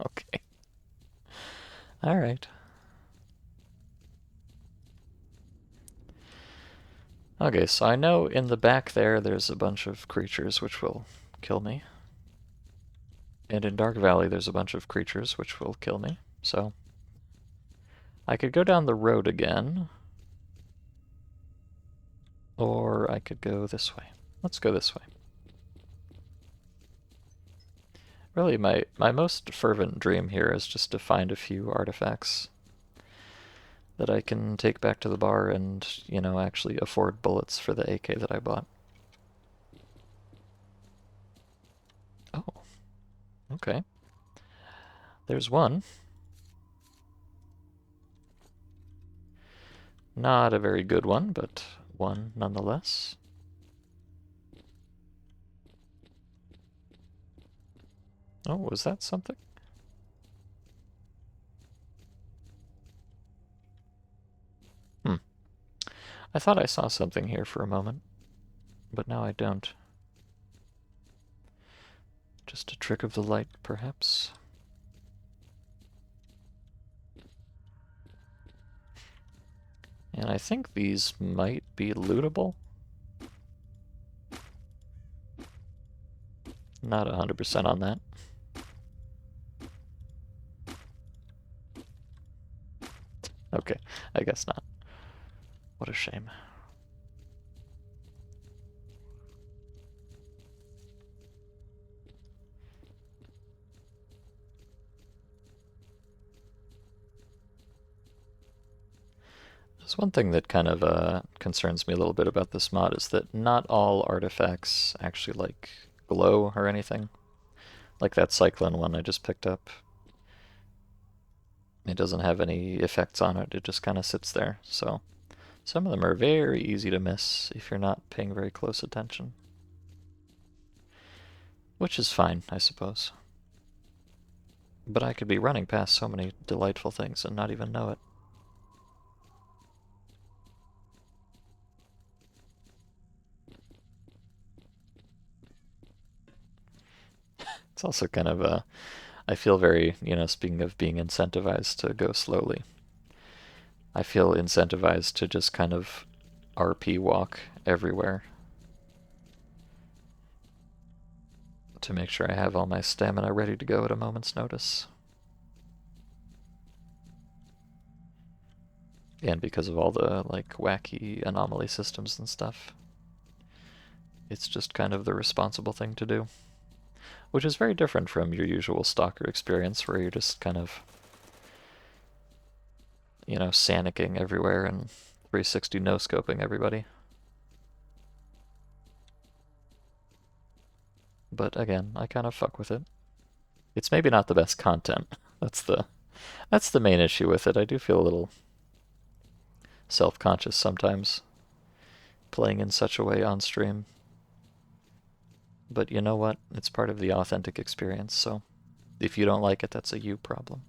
Okay. Alright. Okay, so I know in the back there's a bunch of creatures which will kill me. And in Dark Valley there's a bunch of creatures which will kill me. So I could go down the road again. Or I could go this way. Let's go this way. Really, my most fervent dream here is just to find a few artifacts that I can take back to the bar and, you know, actually afford bullets for the AK that I bought. Oh, okay. There's one. Not a very good one, but one nonetheless. Oh, was that something? Hmm. I thought I saw something here for a moment, but now I don't. Just a trick of the light, perhaps? And I think these might be lootable. Not 100% on that. Okay, I guess not. What a shame. There's one thing that kind of concerns me a little bit about this mod is that not all artifacts actually, like, glow or anything. Like that cyclone one I just picked up. It doesn't have any effects on it, it just kind of sits there. So some of them are very easy to miss if you're not paying very close attention. Which is fine, I suppose. But I could be running past so many delightful things and not even know it. It's also kind of I feel very, you know, speaking of being incentivized to go slowly, I feel incentivized to just kind of RP walk everywhere to make sure I have all my stamina ready to go at a moment's notice. And because of all the, like, wacky anomaly systems and stuff, it's just kind of the responsible thing to do. Which is very different from your usual stalker experience where you're just kind of, you know, sanicking everywhere and 360 no-scoping everybody. But again, I kind of fuck with it. It's maybe not the best content. That's the main issue with it. I do feel a little self-conscious sometimes playing in such a way on stream. But you know what? It's part of the authentic experience, so If you don't like it, that's a you problem.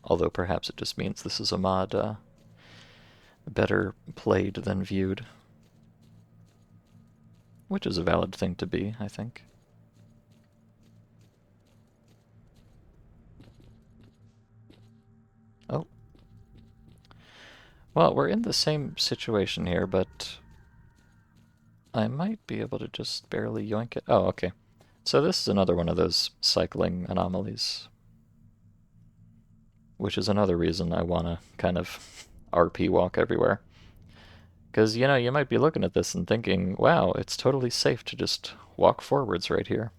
Although perhaps it just means this is a mod better played than viewed. Which is a valid thing to be, I think. Oh. Well, we're in the same situation here, but I might be able to just barely yoink it. Oh, okay. So this is another one of those cycling anomalies. Which is another reason I want to kind of RP walk everywhere. Because, you know, you might be looking at this and thinking, wow, it's totally safe to just walk forwards right here.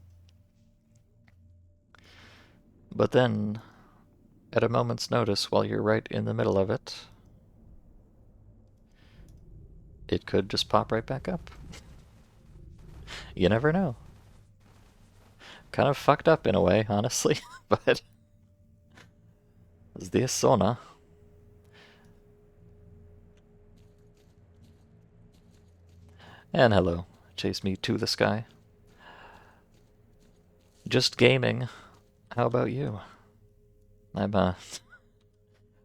But then, at a moment's notice, while you're right in the middle of it, it could just pop right back up. You never know. Kind of fucked up in a way, honestly, but it's the sauna. And hello, chase me to the sky. Just gaming. How about you? I'm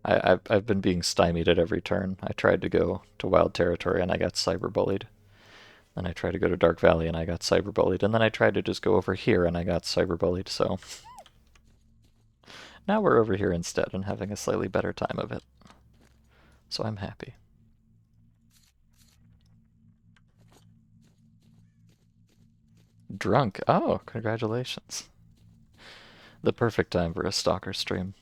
I've been being stymied at every turn. I tried to go to Wild Territory and I got cyberbullied. Then I tried to go to Dark Valley and I got cyberbullied. And then I tried to just go over here and I got cyberbullied, so now we're over here instead and having a slightly better time of it. So I'm happy. Drunk. Oh, congratulations. The perfect time for a stalker stream.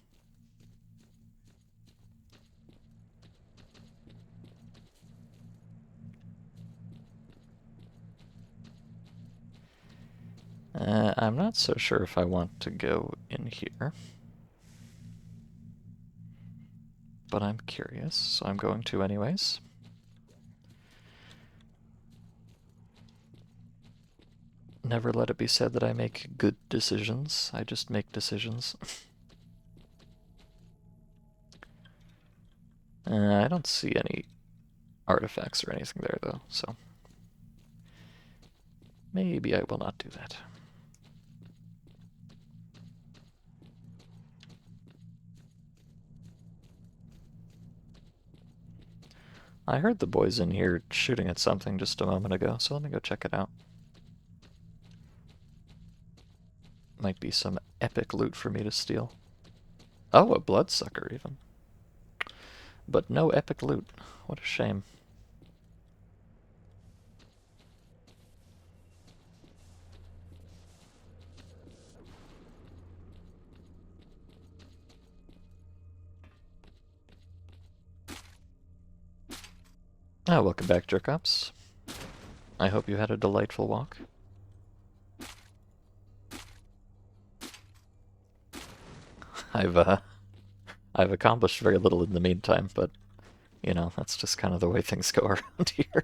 I'm not so sure if I want to go in here. But I'm curious, so I'm going to anyways. Never let it be said that I make good decisions. I just make decisions. I don't see any artifacts or anything there, though, so maybe I will not do that. I heard the boys in here shooting at something just a moment ago, so let me go check it out. Might be some epic loot for me to steal. Oh, a bloodsucker even. But no epic loot. What a shame. Oh, welcome back, Jerkops. I hope you had a delightful walk. I've accomplished very little in the meantime, but, you know, that's just kind of the way things go around here.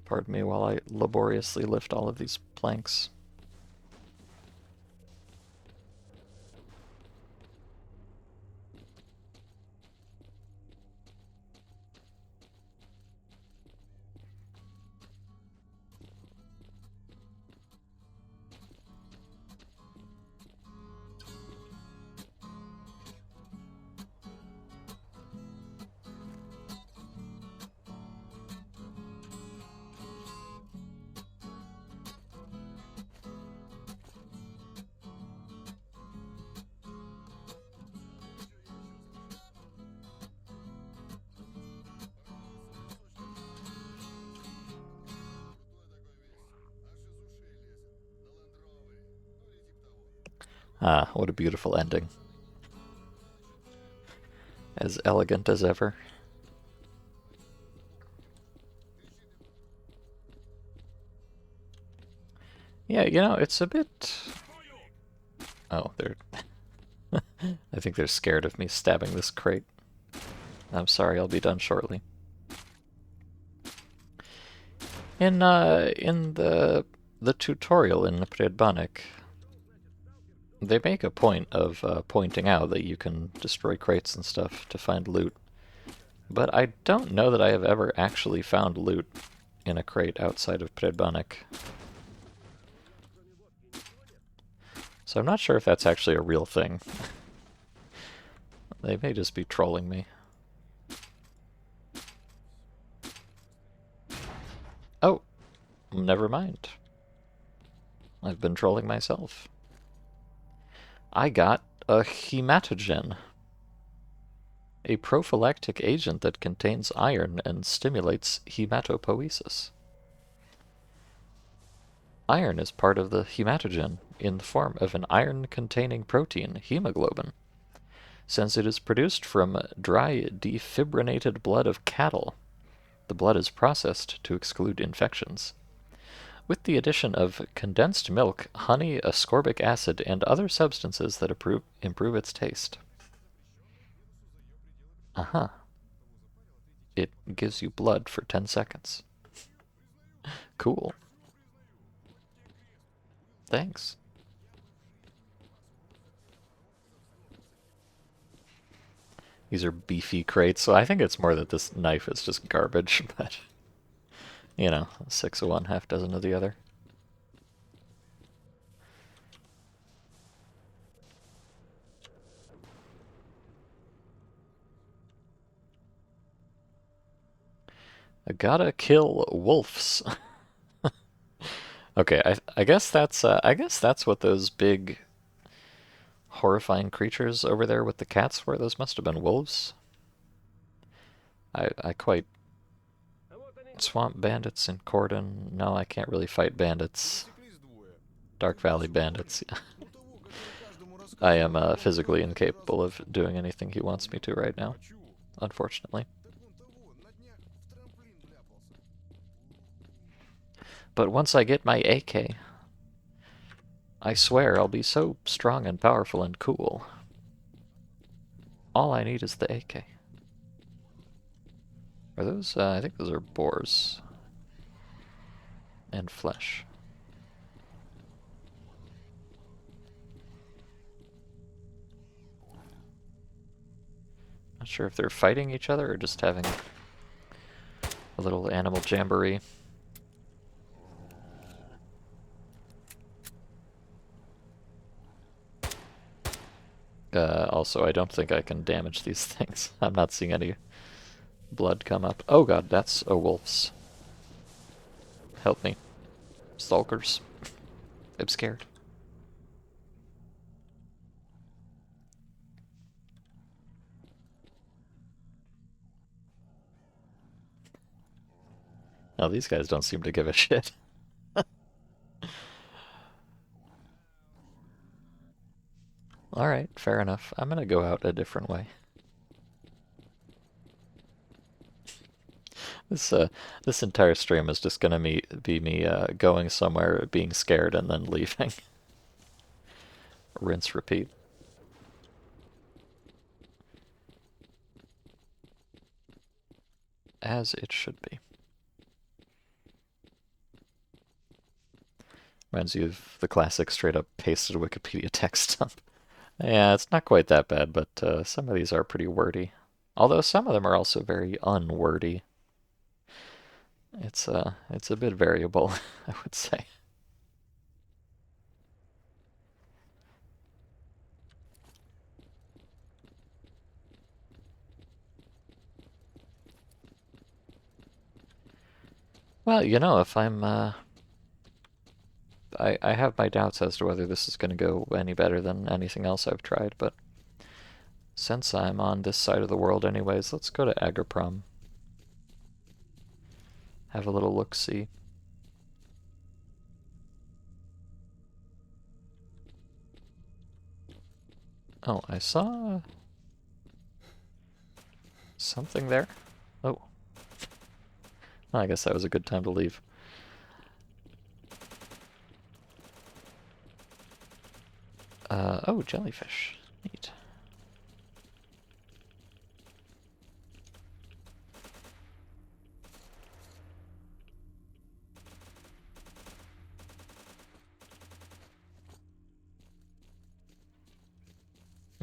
Pardon me while I laboriously lift all of these planks. Ah, what a beautiful ending. As elegant as ever. Yeah, you know, it's a bit... Oh, they're... I think they're scared of me stabbing this crate. I'm sorry, I'll be done shortly. In the tutorial in Predbanik, They make a point of pointing out that you can destroy crates and stuff to find loot, but I don't know that I have ever actually found loot in a crate outside of Predbanek. So I'm not sure if that's actually a real thing. They may just be trolling me. Oh, never mind. I've been trolling myself. I got a hematogen, a prophylactic agent that contains iron and stimulates hematopoiesis. Iron is part of the hematogen in the form of an iron-containing protein, hemoglobin, since it is produced from dry defibrinated blood of cattle. The blood is processed to exclude infections. With the addition of condensed milk, honey, ascorbic acid, and other substances that improve its taste. Uh-huh. It gives you blood for 10 seconds. Cool. Thanks. These are beefy crates, so I think it's more that this knife is just garbage, but, you know, 6 of one, half dozen of the other. I gotta kill wolves. Okay, I guess that's what those big horrifying creatures over there with the cats were. Those must have been wolves. I quite swamp bandits in Cordon. No, I can't really fight bandits. Dark Valley bandits. Yeah. I am physically incapable of doing anything he wants me to right now, unfortunately. But once I get my AK, I swear I'll be so strong and powerful and cool. All I need is the AK. Are those, I think those are boars. And flesh. Not sure if they're fighting each other or just having a little animal jamboree. Also, I don't think I can damage these things. I'm not seeing any blood come up. Oh god, that's a wolf's. Help me. Stalkers. I'm scared. No, these guys don't seem to give a shit. Alright, fair enough. I'm gonna go out a different way. This entire stream is just gonna be me going somewhere, being scared, and then leaving. Rinse, repeat. As it should be. Reminds you of the classic straight up pasted Wikipedia text dump. Yeah, it's not quite that bad, but some of these are pretty wordy. Although some of them are also very unwordy. It's a bit variable, I would say. Well, you know, if I have my doubts as to whether this is going to go any better than anything else I've tried, but since I'm on this side of the world anyways, let's go to Agroprom. Have a little look-see. Oh, I saw something there. Oh. Well, I guess that was a good time to leave. Oh, jellyfish. Neat.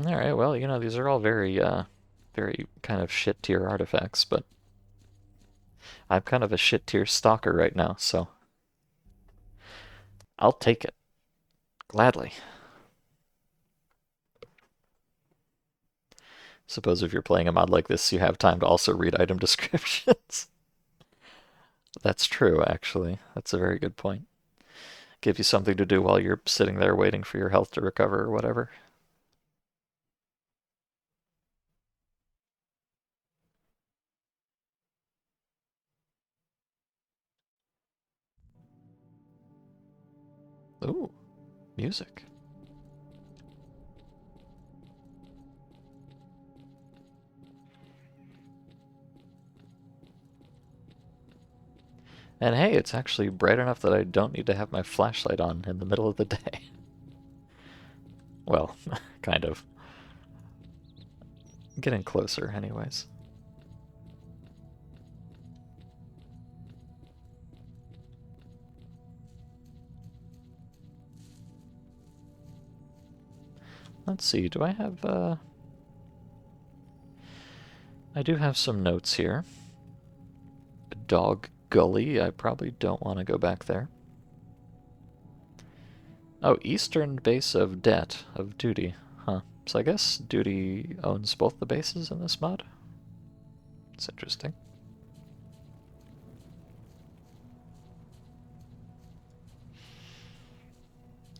Alright, well, you know, these are all very kind of shit tier artifacts, but I'm kind of a shit tier stalker right now, so I'll take it. Gladly. Suppose if you're playing a mod like this, you have time to also read item descriptions. That's true, actually. That's a very good point. Give you something to do while you're sitting there waiting for your health to recover or whatever. Ooh, music. And hey, it's actually bright enough that I don't need to have my flashlight on in the middle of the day. Well, kind of. Getting closer, anyways. Let's see, do I have, I do have some notes here. Dog Gully, I probably don't want to go back there. Oh, eastern base of debt, of duty. Huh. So I guess duty owns both the bases in this mod? It's interesting.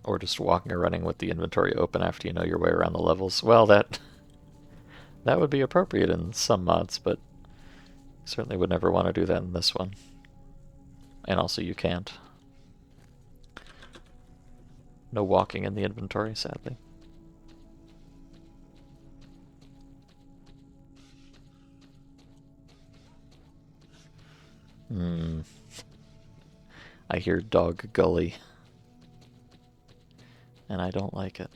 Or just walking or running with the inventory open after you know your way around the levels. Well, that would be appropriate in some mods, but certainly would never want to do that in this one. And also you can't. No walking in the inventory, sadly. Hmm. I hear Dog Gully. And I don't like it.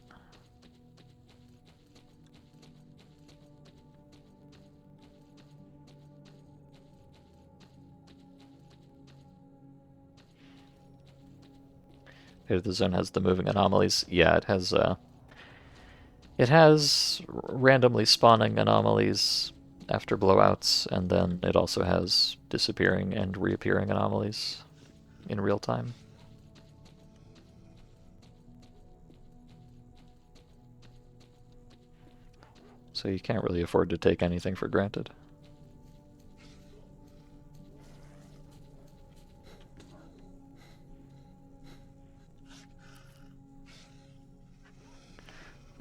Here the zone has the moving anomalies. Yeah, it has randomly spawning anomalies after blowouts, and then it also has disappearing and reappearing anomalies in real time. So you can't really afford to take anything for granted.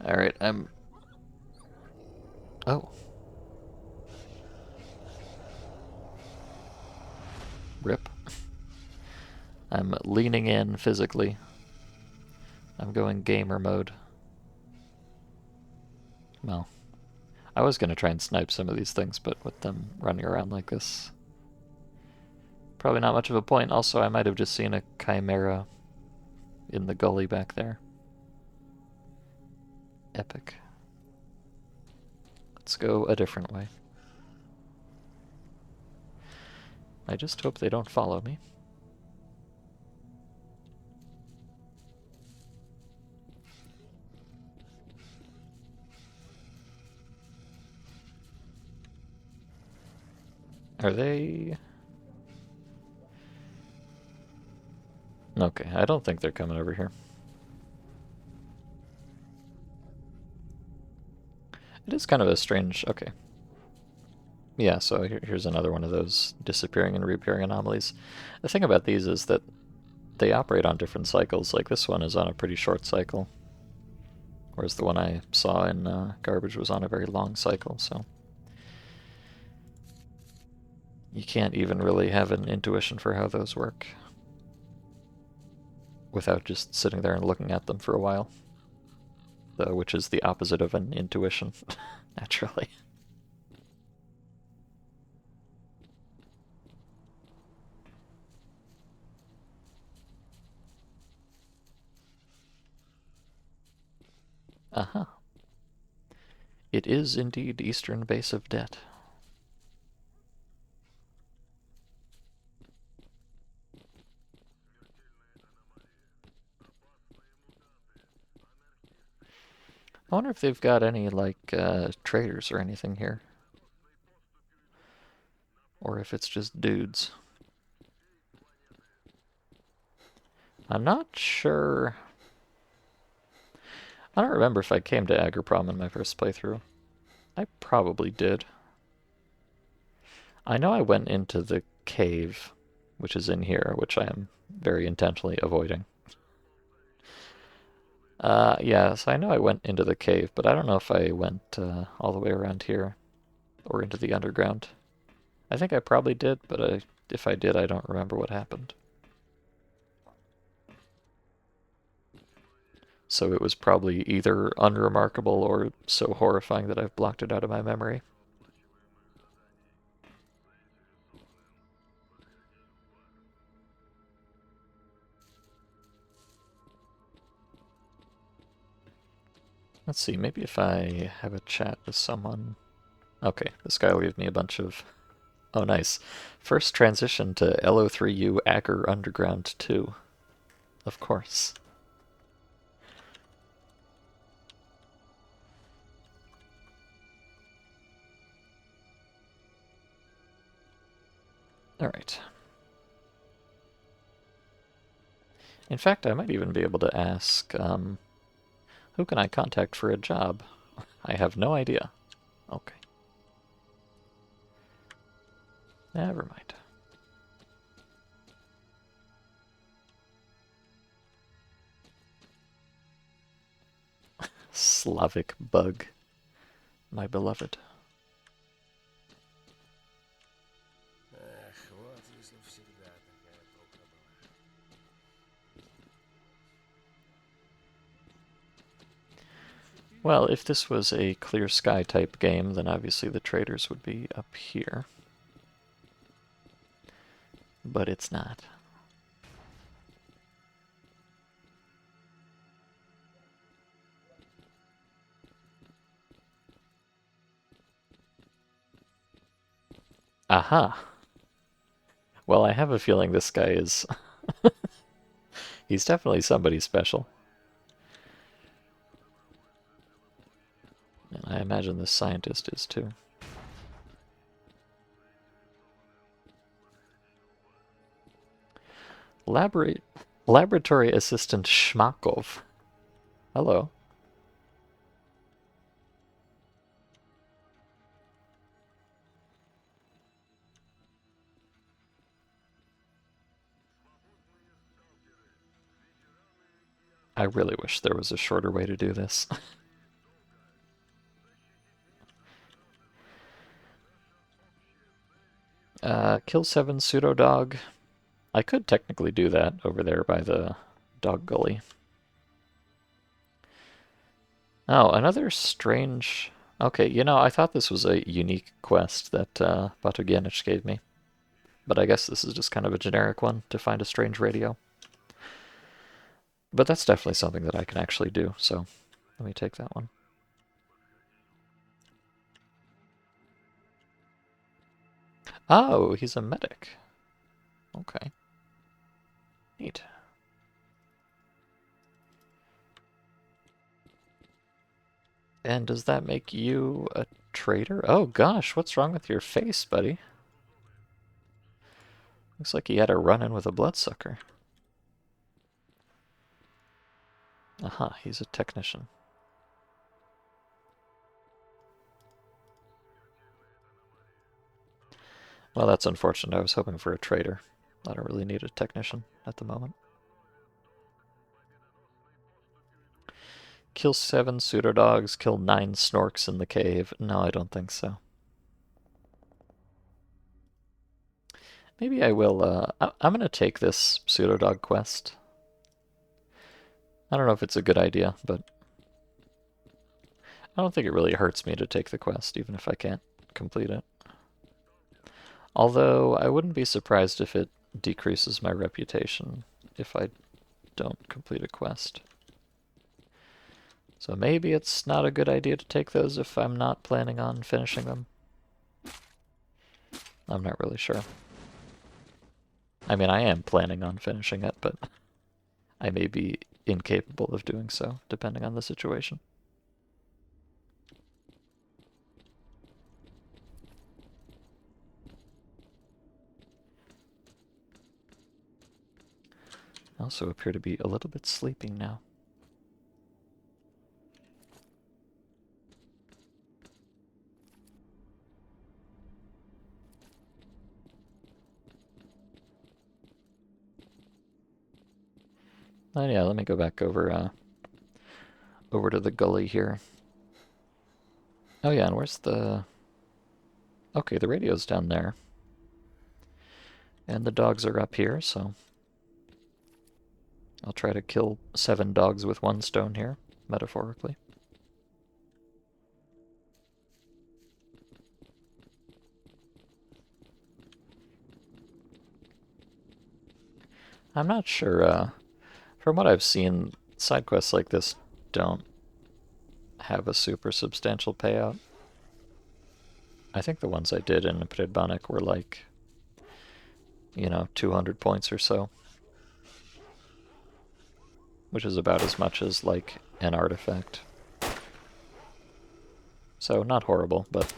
Alright, I'm... Oh. Rip. I'm leaning in physically. I'm going gamer mode. Well, I was going to try and snipe some of these things, but with them running around like this, probably not much of a point. Also, I might have just seen a chimera in the gully back there. Epic. Let's go a different way. I just hope they don't follow me. Are they... Okay, I don't think they're coming over here. It is kind of a strange... Okay. Yeah, so here's another one of those disappearing and reappearing anomalies. The thing about these is that they operate on different cycles. Like this one is on a pretty short cycle, whereas the one I saw in Garbage was on a very long cycle, so... You can't even really have an intuition for how those work without just sitting there and looking at them for a while. Which is the opposite of an intuition, naturally. Uh-huh. It is indeed eastern base of debt. I wonder if they've got any, like, traders or anything here. Or if it's just dudes. I'm not sure. I don't remember if I came to Agroprom in my first playthrough. I probably did. I know I went into the cave, which is in here, which I am very intentionally avoiding. Yeah, so I know I went into the cave, but I don't know if I went all the way around here or into the underground. I think I probably did, but if I did, I don't remember what happened. So it was probably either unremarkable or so horrifying that I've blocked it out of my memory. Let's see, maybe if I have a chat with someone. Okay, this guy will give me a bunch of... Oh, nice. First transition to LO3U Agger Underground 2. Of course. Alright. In fact, I might even be able to ask, who can I contact for a job? I have no idea. Okay. Never mind. Slavic bug, my beloved. Well, if this was a clear sky type game, then obviously the traders would be up here. But it's not. Aha! Well, I have a feeling this guy is... He's definitely somebody special. And I imagine this scientist is too. Laboratory assistant Shmakov. Hello. I really wish there was a shorter way to do this. Kill 7 pseudo dog. I could technically do that over there by the dog gully. Oh, another strange... Okay, you know, I thought this was a unique quest that Batogenich gave me. But I guess this is just kind of a generic one, to find a strange radio. But that's definitely something that I can actually do, so let me take that one. Oh, he's a medic. Okay. Neat. And does that make you a traitor? Oh gosh, what's wrong with your face, buddy? Looks like he had a run-in with a bloodsucker. Aha, he's a technician. Well, that's unfortunate. I was hoping for a traitor. I don't really need a technician at the moment. Kill 7 pseudo-dogs, kill 9 snorks in the cave. No, I don't think so. Maybe I will, I'm gonna take this pseudo-dog quest. I don't know if it's a good idea, but I don't think it really hurts me to take the quest, even if I can't complete it. Although, I wouldn't be surprised if it decreases my reputation if I don't complete a quest. So maybe it's not a good idea to take those if I'm not planning on finishing them. I'm not really sure. I mean, I am planning on finishing it, but I may be incapable of doing so, depending on the situation. also appear to be a little bit sleeping now. Oh yeah, let me go back over over to the gully here. Oh yeah, and where's the... Okay, the radio's down there. And the dogs are up here, so... I'll try to kill 7 dogs with 1 stone here, metaphorically. I'm not sure, from what I've seen, side quests like this don't have a super substantial payout. I think the ones I did in Pridbanic were like, you know, 200 points or so. Which is about as much as, like, an artifact. So, not horrible, but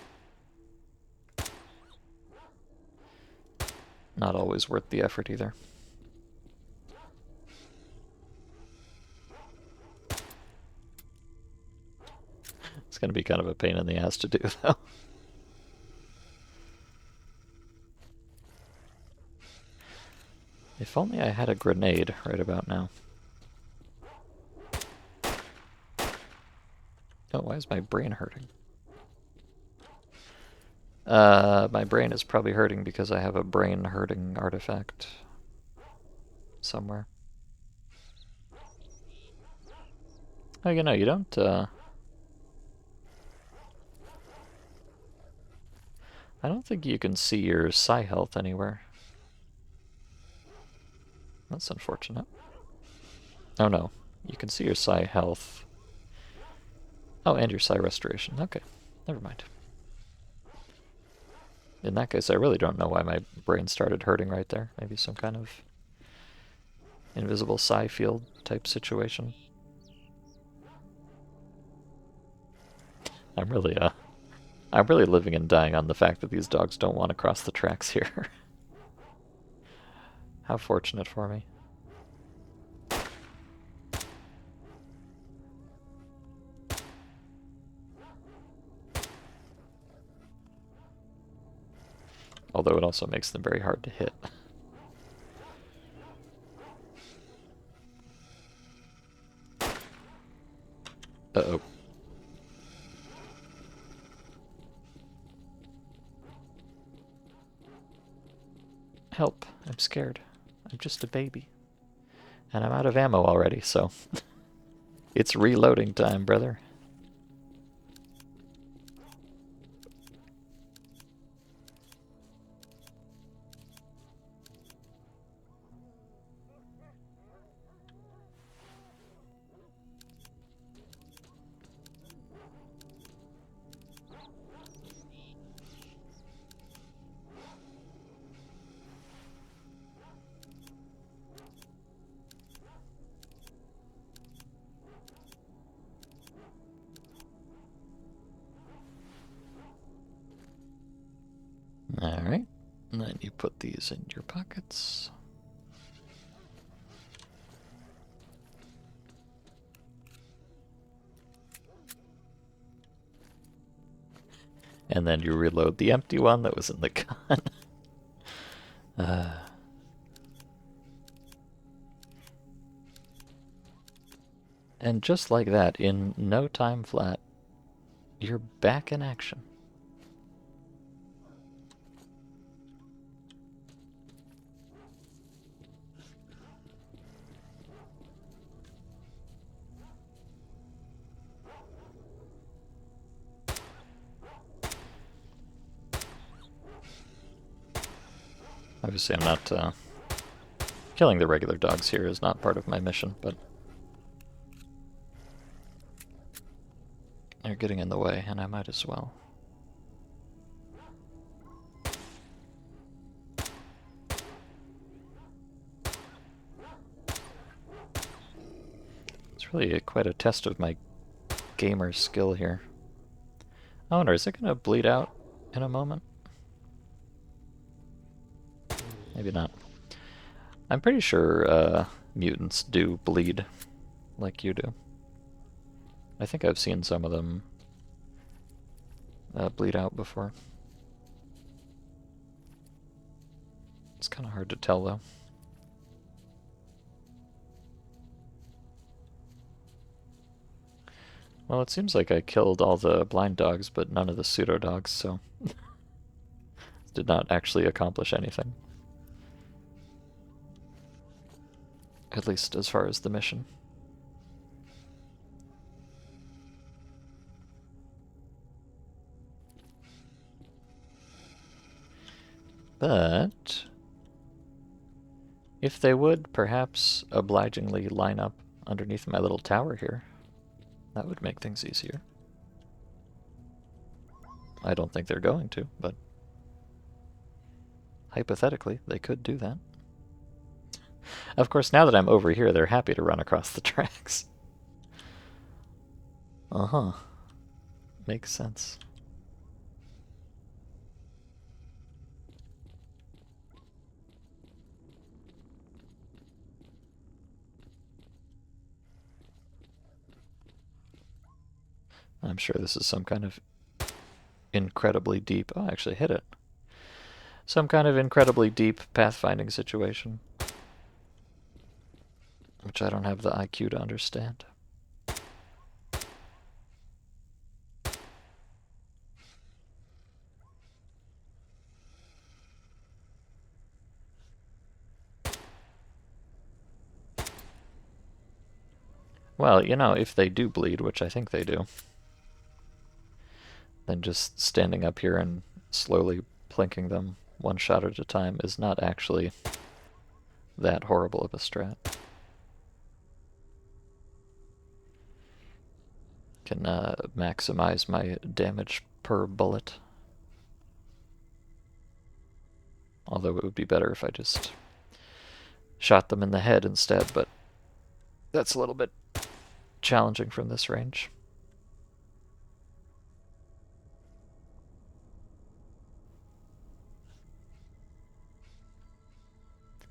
not always worth the effort either. It's going to be kind of a pain in the ass to do, though. If only I had a grenade right about now. Oh, why is my brain hurting? My brain is probably hurting because I have a brain-hurting artifact somewhere. Oh, you know, you don't, I don't think you can see your psi health anywhere. That's unfortunate. Oh no, you can see your psi health. Oh, and your psi restoration. Okay, never mind. In that case, I really don't know why my brain started hurting right there. Maybe some kind of invisible psi field type situation. I'm really living and dying on the fact that these dogs don't want to cross the tracks here. How fortunate for me. Although it also makes them very hard to hit. Uh-oh. Help, I'm scared. I'm just a baby. And I'm out of ammo already, so... It's reloading time, brother. Alright, and then you put these in your pockets. And then you reload the empty one that was in the gun. And just like that, in no time flat, you're back in action. Obviously, I'm not, killing the regular dogs here is not part of my mission, but they're getting in the way, and I might as well. It's really quite a test of my gamer skill here. I wonder, is it going to bleed out in a moment? Maybe not. I'm pretty sure mutants do bleed like you do. I think I've seen some of them bleed out before. It's kind of hard to tell, though. Well, it seems like I killed all the blind dogs, but none of the pseudo dogs, so did not actually accomplish anything. At least as far as the mission. But if they would perhaps obligingly line up underneath my little tower here, that would make things easier. I don't think they're going to, but hypothetically, they could do that. Of course, now that I'm over here, they're happy to run across the tracks. Uh-huh. Makes sense. I'm sure this is some kind of incredibly deep... Oh, I actually hit it. Some kind of incredibly deep pathfinding situation, which I don't have the IQ to understand. Well, you know, if they do bleed, which I think they do, then just standing up here and slowly plinking them one shot at a time is not actually that horrible of a strat. Can maximize my damage per bullet. Although it would be better if I just shot them in the head instead, but that's a little bit challenging from this range.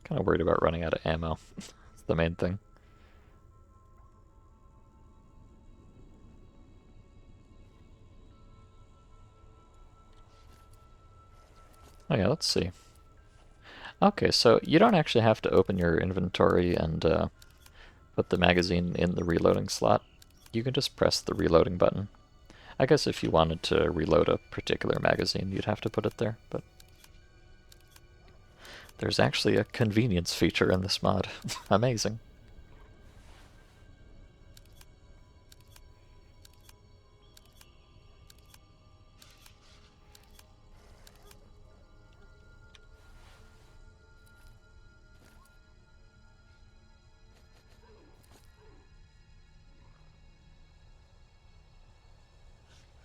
Kind of worried about running out of ammo. That's the main thing. Oh yeah, let's see. Okay, so you don't actually have to open your inventory and put the magazine in the reloading slot. You can just press the reloading button. I guess if you wanted to reload a particular magazine, you'd have to put it there, but there's actually a convenience feature in this mod. Amazing.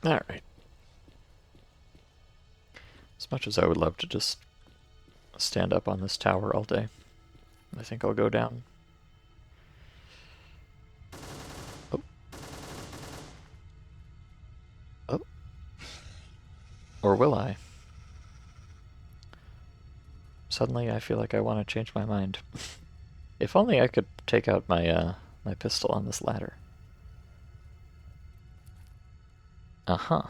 Alright. As much as I would love to just stand up on this tower all day, I think I'll go down. Oh. Oh. Or will I? Suddenly I feel like I want to change my mind. If only I could take out my my pistol on this ladder. Uh-huh.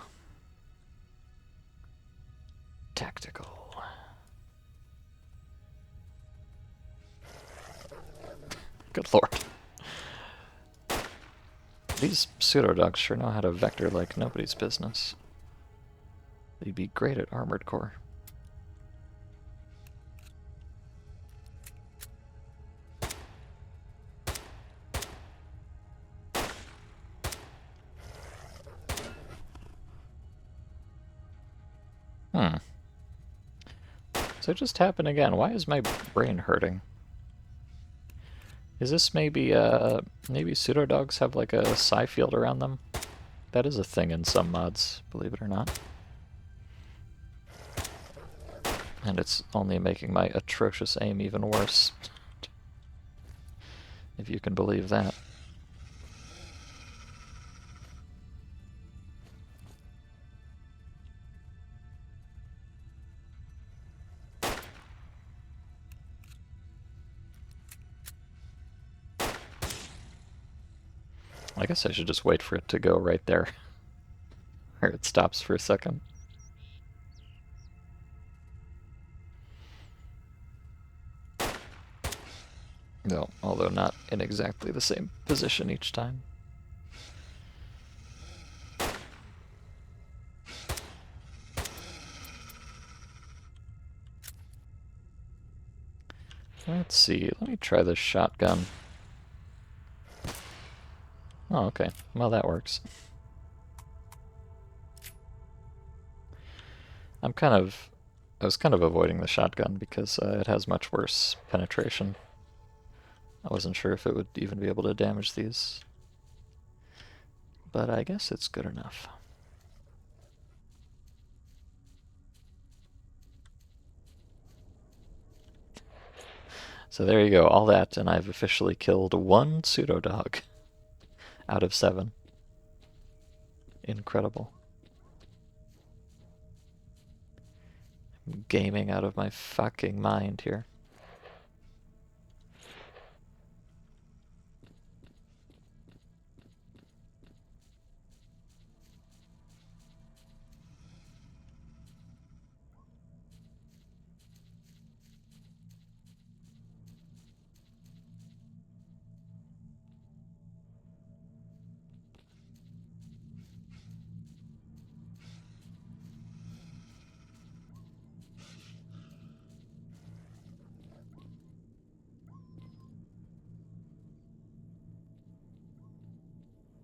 Tactical. Good lord. These pseudo-dogs sure know how to vector like nobody's business. They'd be great at armored core. So it just happened again. Why is my brain hurting? Is this maybe pseudo dogs have like a psi field around them? That is a thing in some mods, believe it or not. And it's only making my atrocious aim even worse. If you can believe that. I guess I should just wait for it to go right there, where it stops for a second. No, although not in exactly the same position each time. Let's see, let me try this shotgun. Oh, okay. Well, that works. I was kind of avoiding the shotgun because it has much worse penetration. I wasn't sure if it would even be able to damage these, but I guess it's good enough. So there you go, all that, and I've officially killed one pseudo-dog out of 7. Incredible. I'm gaming out of my fucking mind here.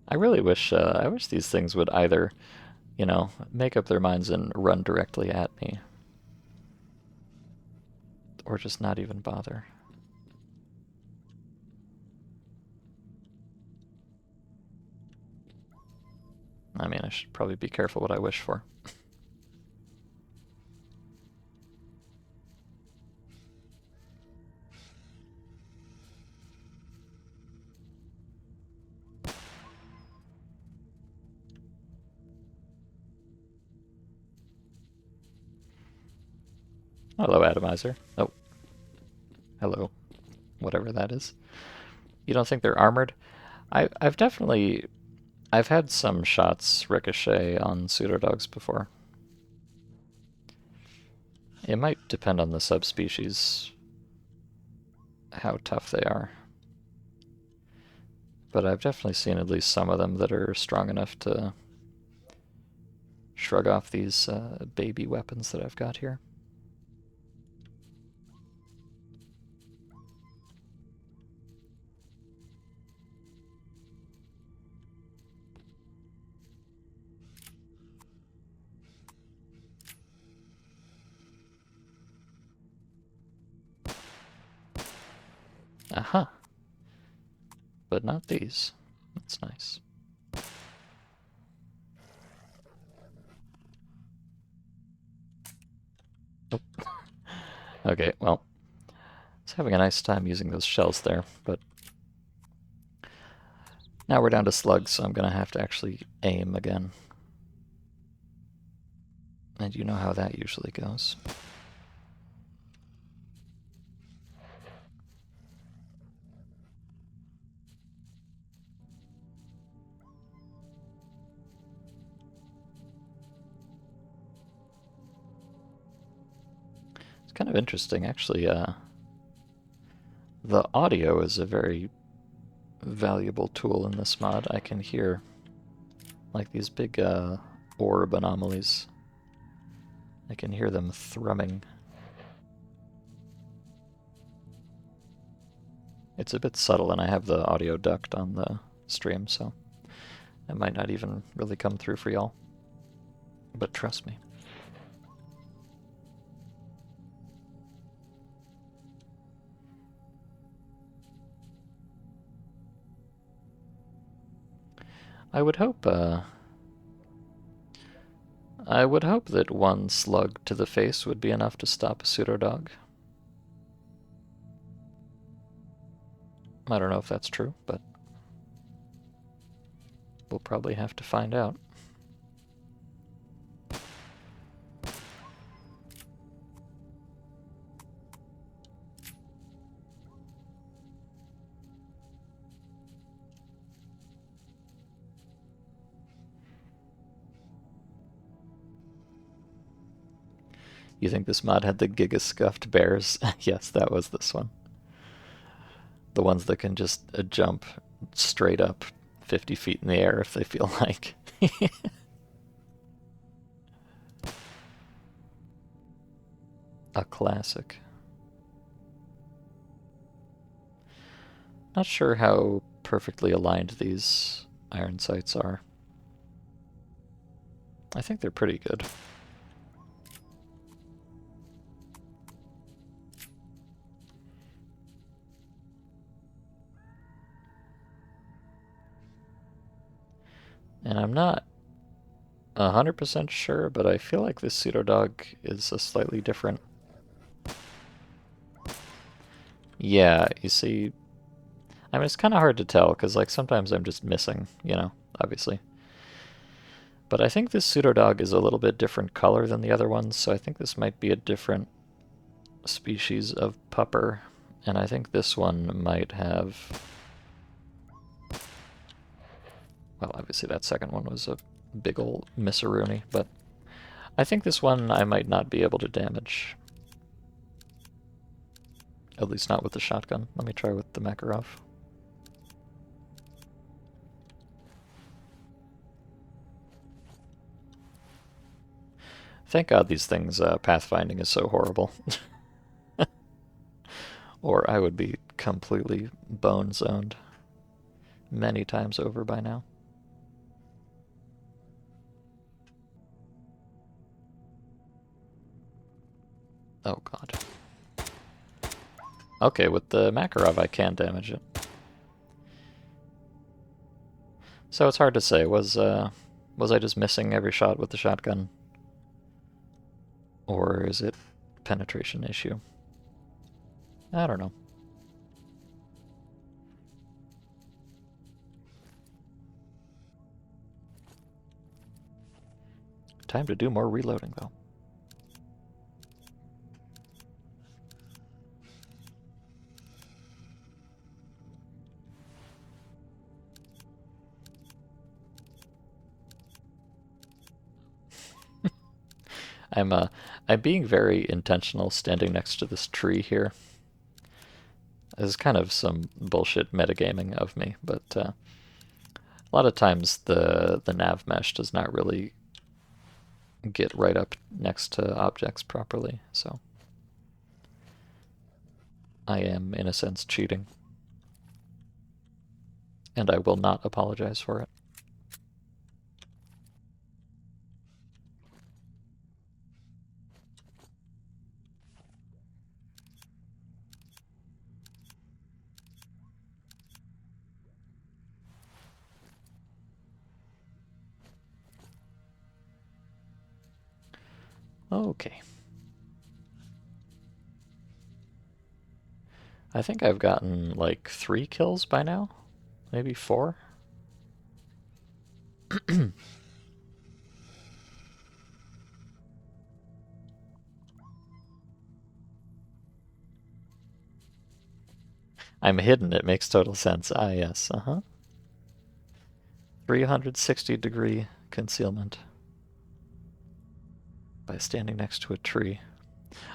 I really wish, I wish these things would either, you know, make up their minds and run directly at me, or just not even bother. I mean, I should probably be careful what I wish for. Hello, Atomizer. Oh. Hello. Whatever that is. You don't think they're armored? I've definitely... I've had some shots ricochet on pseudodogs before. It might depend on the subspecies, how tough they are. But I've definitely seen at least some of them that are strong enough to shrug off these baby weapons that I've got here. Aha! But not these. That's nice. Oh. Okay, well, I was having a nice time using those shells there, but now we're down to slugs, so I'm gonna have to actually aim again. And you know how that usually goes. It's kind of interesting, actually. The audio is a very valuable tool in this mod. I can hear like these big orb anomalies. I can hear them thrumming. It's a bit subtle, and I have the audio ducked on the stream, so it might not even really come through for y'all. But trust me. I would hope that one slug to the face would be enough to stop a pseudodog. I don't know if that's true, but we'll probably have to find out. You think this mod had the Giga Scuffed bears? Yes, that was this one. The ones that can just jump straight up 50 feet in the air if they feel like. A classic. Not sure how perfectly aligned these iron sights are. I think they're pretty good. And I'm not 100% sure, but I feel like this pseudo-dog is a slightly different... Yeah, you see... I mean, it's kind of hard to tell, because like sometimes I'm just missing, you know, obviously. But I think this pseudo-dog is a little bit different color than the other ones, so I think this might be a different species of pupper. And I think this one might have... Well, obviously that second one was a big ol' misaroonie, but I think this one I might not be able to damage. At least not with the shotgun. Let me try with the Makarov. Thank God these things, pathfinding is so horrible. Or I would be completely bone zoned many times over by now. Oh god. Okay, with the Makarov I can damage it. So it's hard to say, was I just missing every shot with the shotgun? Or is it penetration issue? I don't know. Time to do more reloading, though. I'm being very intentional standing next to this tree here. This is kind of some bullshit metagaming of me, but a lot of times the nav mesh does not really get right up next to objects properly, so I am, in a sense, cheating. And I will not apologize for it. Okay. I think I've gotten like 3 kills by now? Maybe 4? I'm hidden, it makes total sense. Ah, yes, 360-degree concealment by standing next to a tree.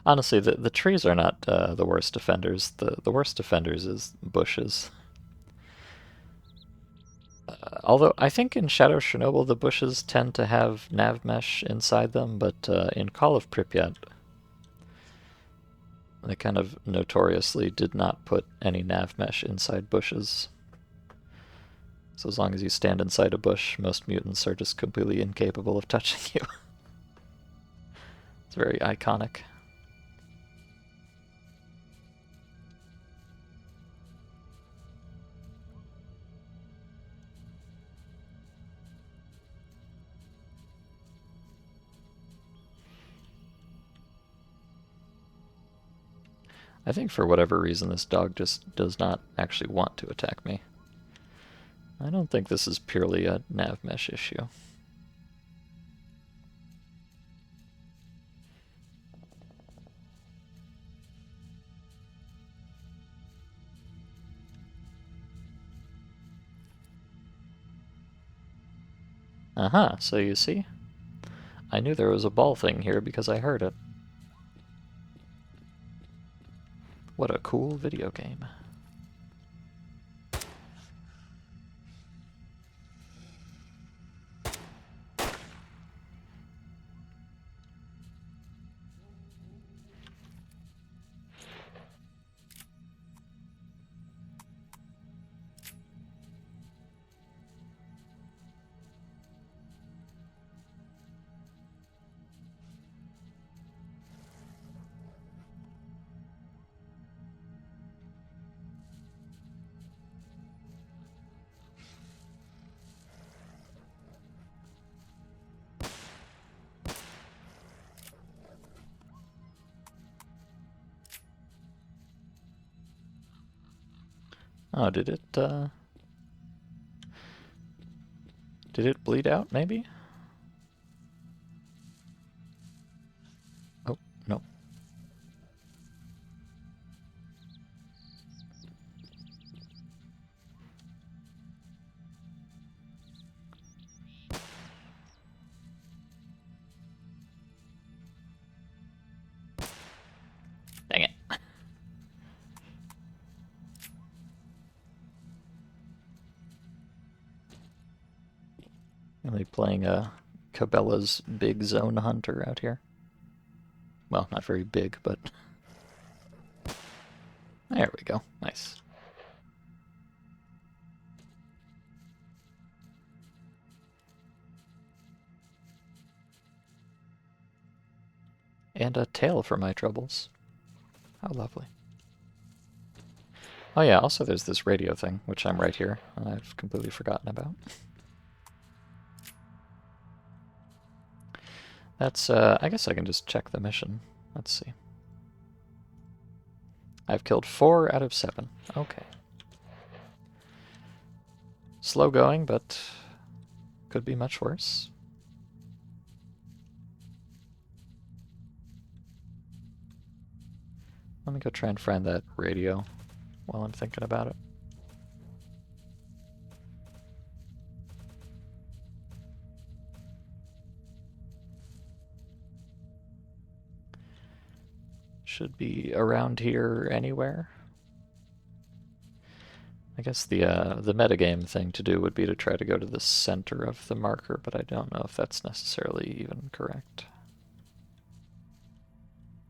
Honestly, the trees are not the worst offenders. The worst offenders is bushes. Although I think in Shadow Chernobyl the bushes tend to have nav mesh inside them, but in Call of Pripyat they kind of notoriously did not put any nav mesh inside bushes. So as long as you stand inside a bush, most mutants are just completely incapable of touching you. It's very iconic. I think for whatever reason this dog just does not actually want to attack me. I don't think this is purely a nav mesh issue. So you see? I knew there was a ball thing here because I heard it. What a cool video game. Oh, did it bleed out, maybe? Oh, no. Dang it. Really playing Cabela's big zone hunter out here. Well, not very big, but there we go. Nice. And a tail for my troubles. How lovely. Oh yeah, also there's this radio thing, which I'm right here, and I've completely forgotten about. That's, I guess I can just check the mission. Let's see. I've killed 4 out of 7. Okay. Slow going, but could be much worse. Let me go try and find that radio while I'm thinking about it. Should be around here anywhere. I guess the metagame thing to do would be to try to go to the center of the marker, but I don't know if that's necessarily even correct.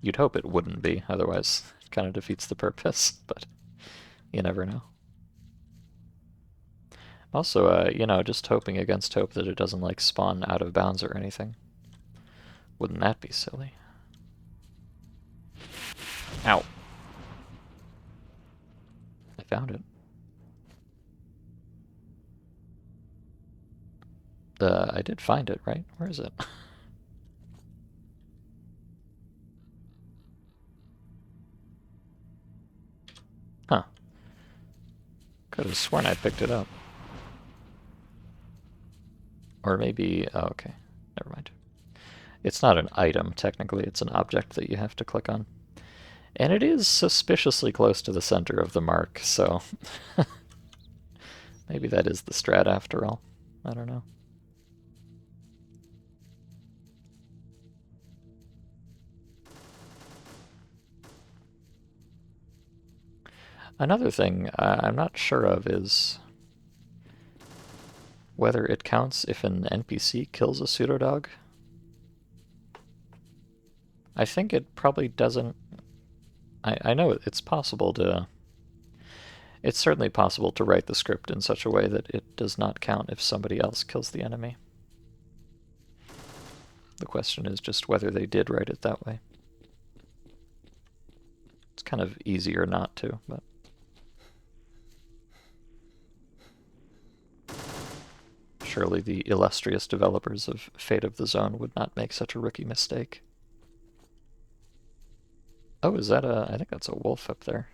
You'd hope it wouldn't be, otherwise it kind of defeats the purpose, but you never know. Also, you know, just hoping against hope that it doesn't, like, spawn out of bounds or anything. Wouldn't that be silly? Ow. I found it. I did find it, right? Where is it? Huh. Could have sworn I picked it up. Or maybe... oh, okay. Never mind. It's not an item, technically. It's an object that you have to click on. And it is suspiciously close to the center of the mark, so... maybe that is the strat after all. I don't know. Another thing I'm not sure of is whether it counts if an NPC kills a pseudodog. I think it probably doesn't... I know it's possible to... It's certainly possible to write the script in such a way that it does not count if somebody else kills the enemy. The question is just whether they did write it that way. It's kind of easier not to, but... surely the illustrious developers of Fate of the Zone would not make such a rookie mistake. Oh, is that a... I think that's a wolf up there.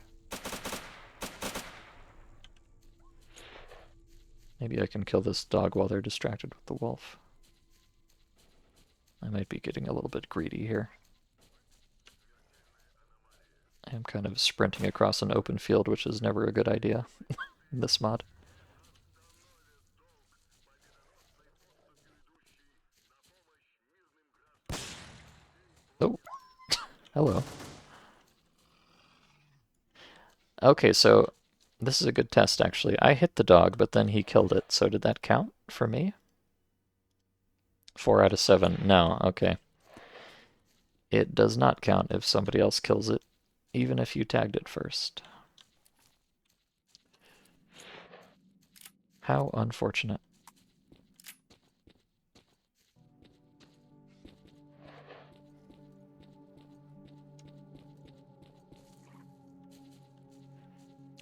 Maybe I can kill this dog while they're distracted with the wolf. I might be getting a little bit greedy here. I am kind of sprinting across an open field, which is never a good idea in this mod. Oh, hello. Okay, so this is a good test, actually. I hit the dog, but then he killed it. So did that count for me? 4 out of 7. No, okay. It does not count if somebody else kills it, even if you tagged it first. How unfortunate.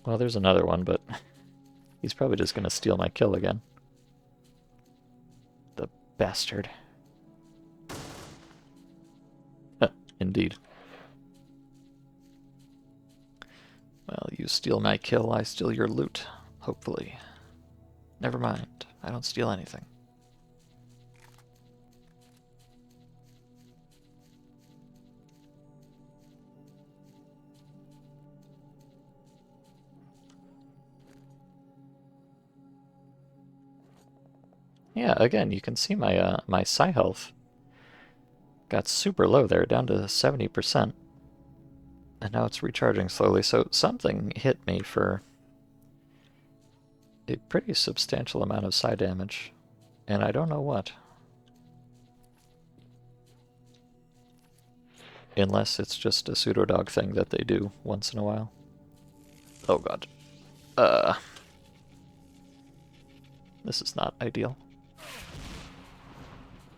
Well, there's another one, but he's probably just gonna steal my kill again. The bastard. Indeed. Well, you steal my kill, I steal your loot. Hopefully. Never mind. I don't steal anything. Yeah, again, you can see my my psi health got super low there, down to 70%. And now it's recharging slowly, so something hit me for a pretty substantial amount of psi damage. And I don't know what. Unless it's just a pseudodog thing that they do once in a while. Oh god. This is not ideal.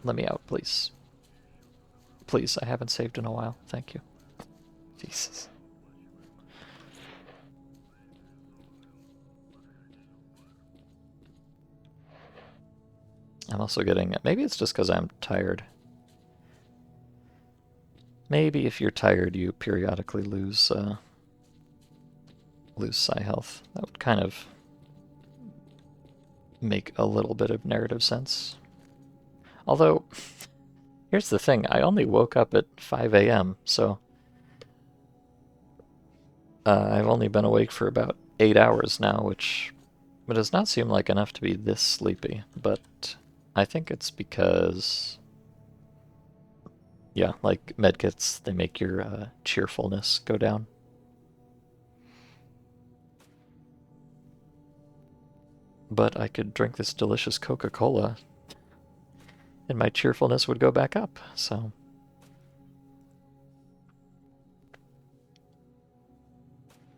Let me out, please. Please, I haven't saved in a while. Thank you. Jesus. I'm also getting... Maybe it's just because I'm tired. Maybe if you're tired, you periodically lose psi health. That would kind of make a little bit of narrative sense. Although, here's the thing, I only woke up at 5 a.m., so I've only been awake for about 8 hours now, which does not seem like enough to be this sleepy, but I think it's because, yeah, like medkits, they make your cheerfulness go down. But I could drink this delicious Coca-Cola and my cheerfulness would go back up, so...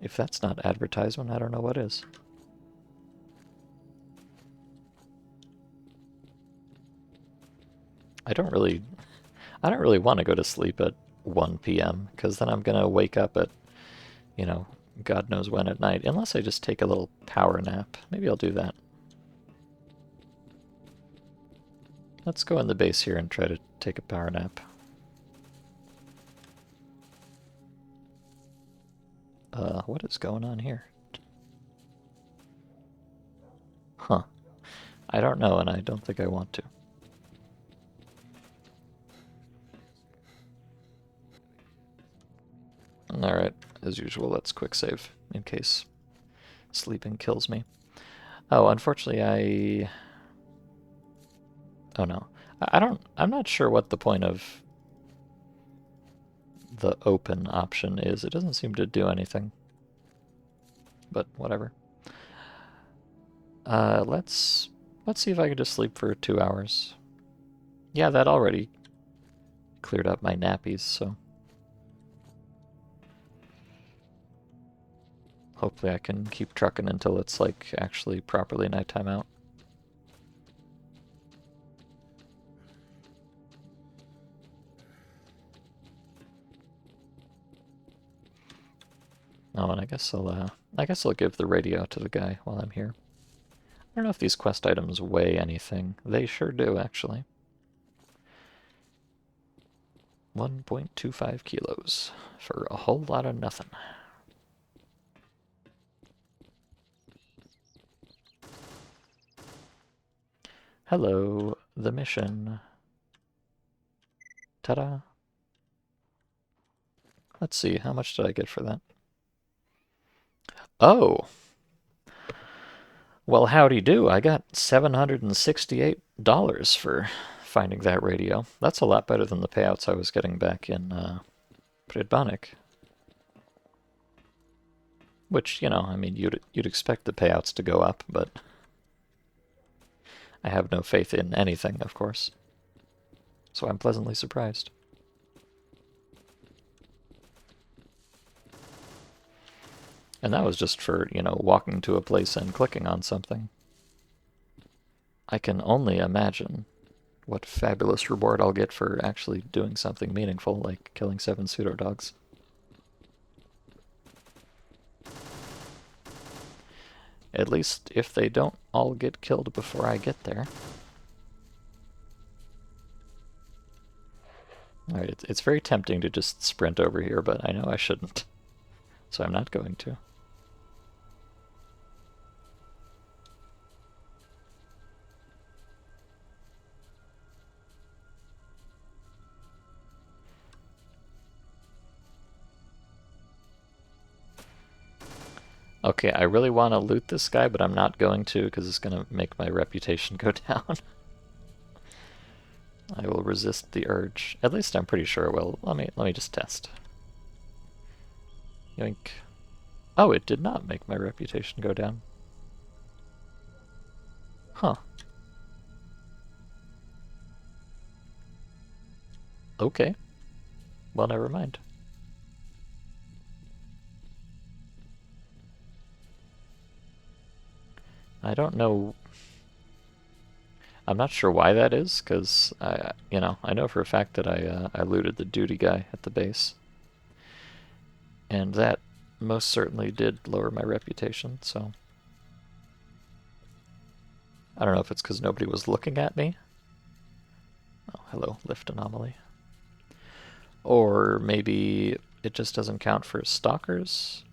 If that's not advertisement, I don't know what is. I don't really want to go to sleep at 1 p.m. because then I'm gonna wake up at, you know, God knows when at night, unless I just take a little power nap. Maybe I'll do that. Let's go in the base here and try to take a power nap. What is going on here? Huh. I don't know, and I don't think I want to. Alright, as usual, let's quick save in case sleeping kills me. Oh, unfortunately I... Oh no. I'm not sure what the point of the open option is. It doesn't seem to do anything. But whatever. Let's see if I can just sleep for 2 hours. Yeah, that already cleared up my nappies, so... Hopefully I can keep trucking until it's, like, actually properly nighttime out. Oh, and I guess I'll give the radio to the guy while I'm here. I don't know if these quest items weigh anything. They sure do, actually. 1.25 kilos for a whole lot of nothing. Hello, the mission. Ta-da. Let's see, how much did I get for that? Oh! Well, howdy do. I got $768 for finding that radio. That's a lot better than the payouts I was getting back in Predbonic. Which, I mean, you'd expect the payouts to go up, but I have no faith in anything, of course. So I'm pleasantly surprised. And that was just for, walking to a place and clicking on something. I can only imagine what fabulous reward I'll get for actually doing something meaningful, like killing 7 pseudo-dogs. At least if they don't all get killed before I get there. Alright, it's very tempting to just sprint over here, but I know I shouldn't. So I'm not going to. Okay, I really want to loot this guy, but I'm not going to because it's going to make my reputation go down. I will resist the urge. At least I'm pretty sure it will. Let me just test. Yoink. Oh, it did not make my reputation go down. Huh. Okay. Well, never mind. I don't know. I'm not sure why that is, because I know for a fact that I looted the duty guy at the base, and that most certainly did lower my reputation. So I don't know if it's because nobody was looking at me. Oh, hello, lift anomaly. Or maybe it just doesn't count for stalkers.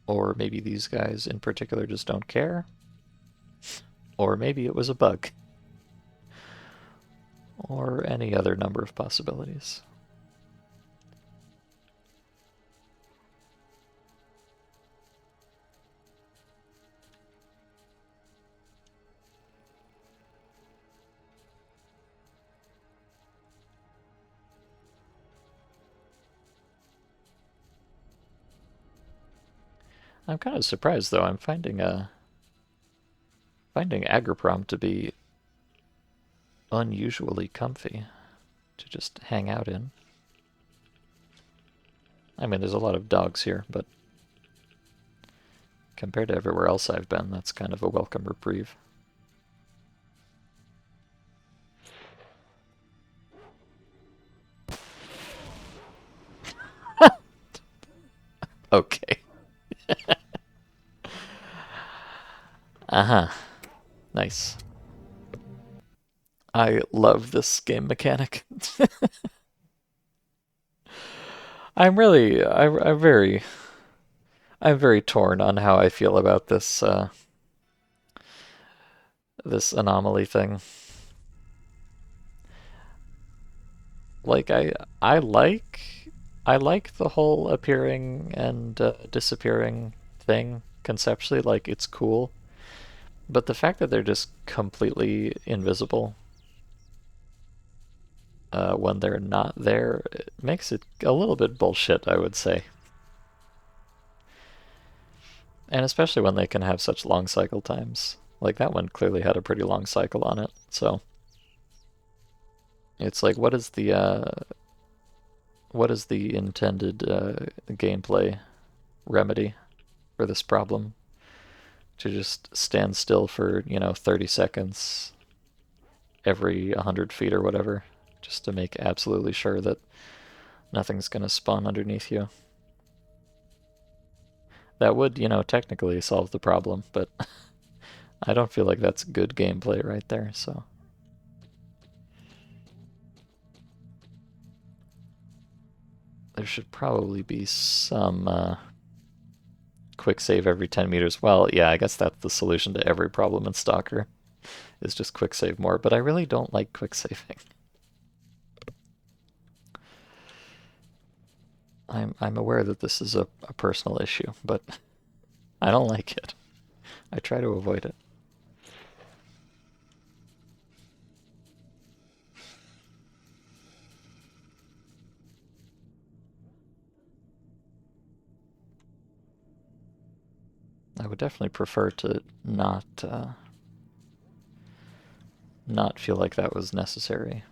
Or maybe these guys in particular just don't care. Or maybe it was a bug. Or any other number of possibilities. I'm kind of surprised though. I'm finding Agroprom to be unusually comfy to just hang out in. I mean, there's a lot of dogs here, but compared to everywhere else I've been, that's kind of a welcome reprieve. Okay. Uh-huh. Nice. I love this game mechanic. I'm very torn on how I feel about this anomaly thing. Like I like I like the whole appearing and disappearing thing conceptually. Like it's cool, but the fact that they're just completely invisible when they're not there, it makes it a little bit bullshit, I would say. And especially when they can have such long cycle times. Like that one clearly had a pretty long cycle on it, so it's like what is the intended gameplay remedy for this problem? To just stand still for, 30 seconds every 100 feet or whatever, just to make absolutely sure that nothing's going to spawn underneath you. That would, technically solve the problem, but I don't feel like that's good gameplay right there, so. There should probably be some quick save every 10 meters. Well, yeah, I guess that's the solution to every problem in Stalker, is just quick save more, but I really don't like quick saving. I'm aware that this is a personal issue, but I don't like it. I try to avoid it. would definitely prefer to not feel like that was necessary,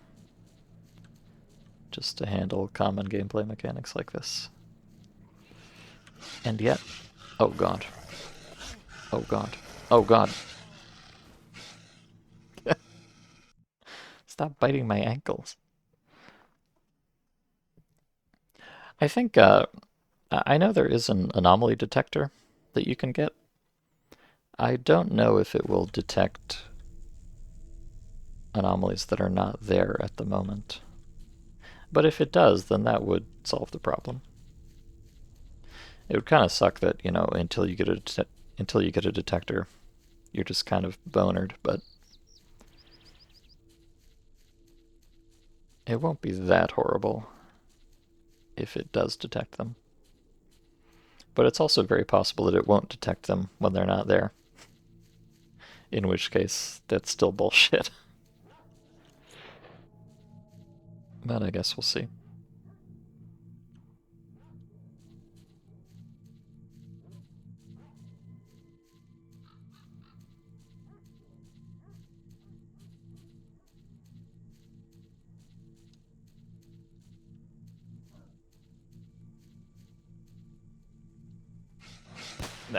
just to handle common gameplay mechanics like this. And yet, oh god, oh god, oh god. Stop biting my ankles. I think, I know there is an anomaly detector that you can get. I don't know if it will detect anomalies that are not there at the moment. But if it does, then that would solve the problem. It would kind of suck that, you know, until you get a detector, you're just kind of bonered, but it won't be that horrible if it does detect them. But it's also very possible that it won't detect them when they're not there. In which case, that's still bullshit. But I guess we'll see.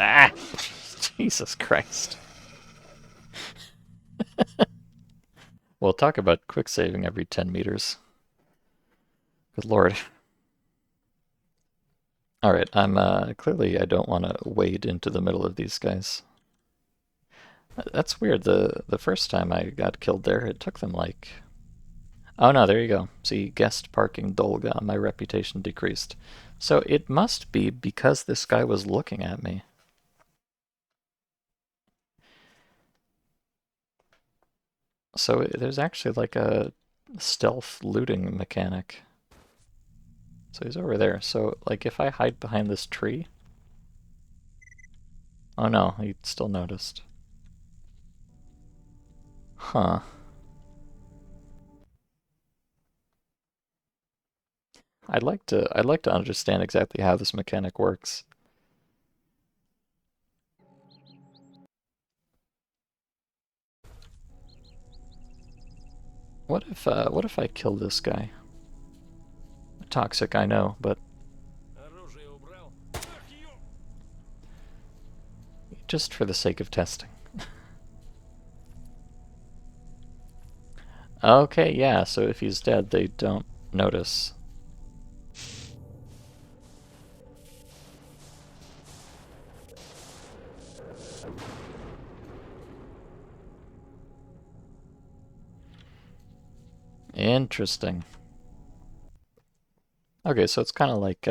Ah! Jesus Christ. Well, talk about quick saving every 10 meters. Good lord. Alright, clearly I don't want to wade into the middle of these guys. That's weird, the first time I got killed there, it took them like... Oh no, there you go. See, guest parking Dolga, my reputation decreased. So it must be because this guy was looking at me. So there's actually like a stealth looting mechanic. So he's over there. So like if I hide behind this tree... Oh no, he still noticed. Huh. I'd like to understand exactly how this mechanic works. What if I kill this guy? Toxic, I know, but just for the sake of testing. Okay, yeah, so if he's dead, they don't notice. Interesting. Okay, so it's kind of like,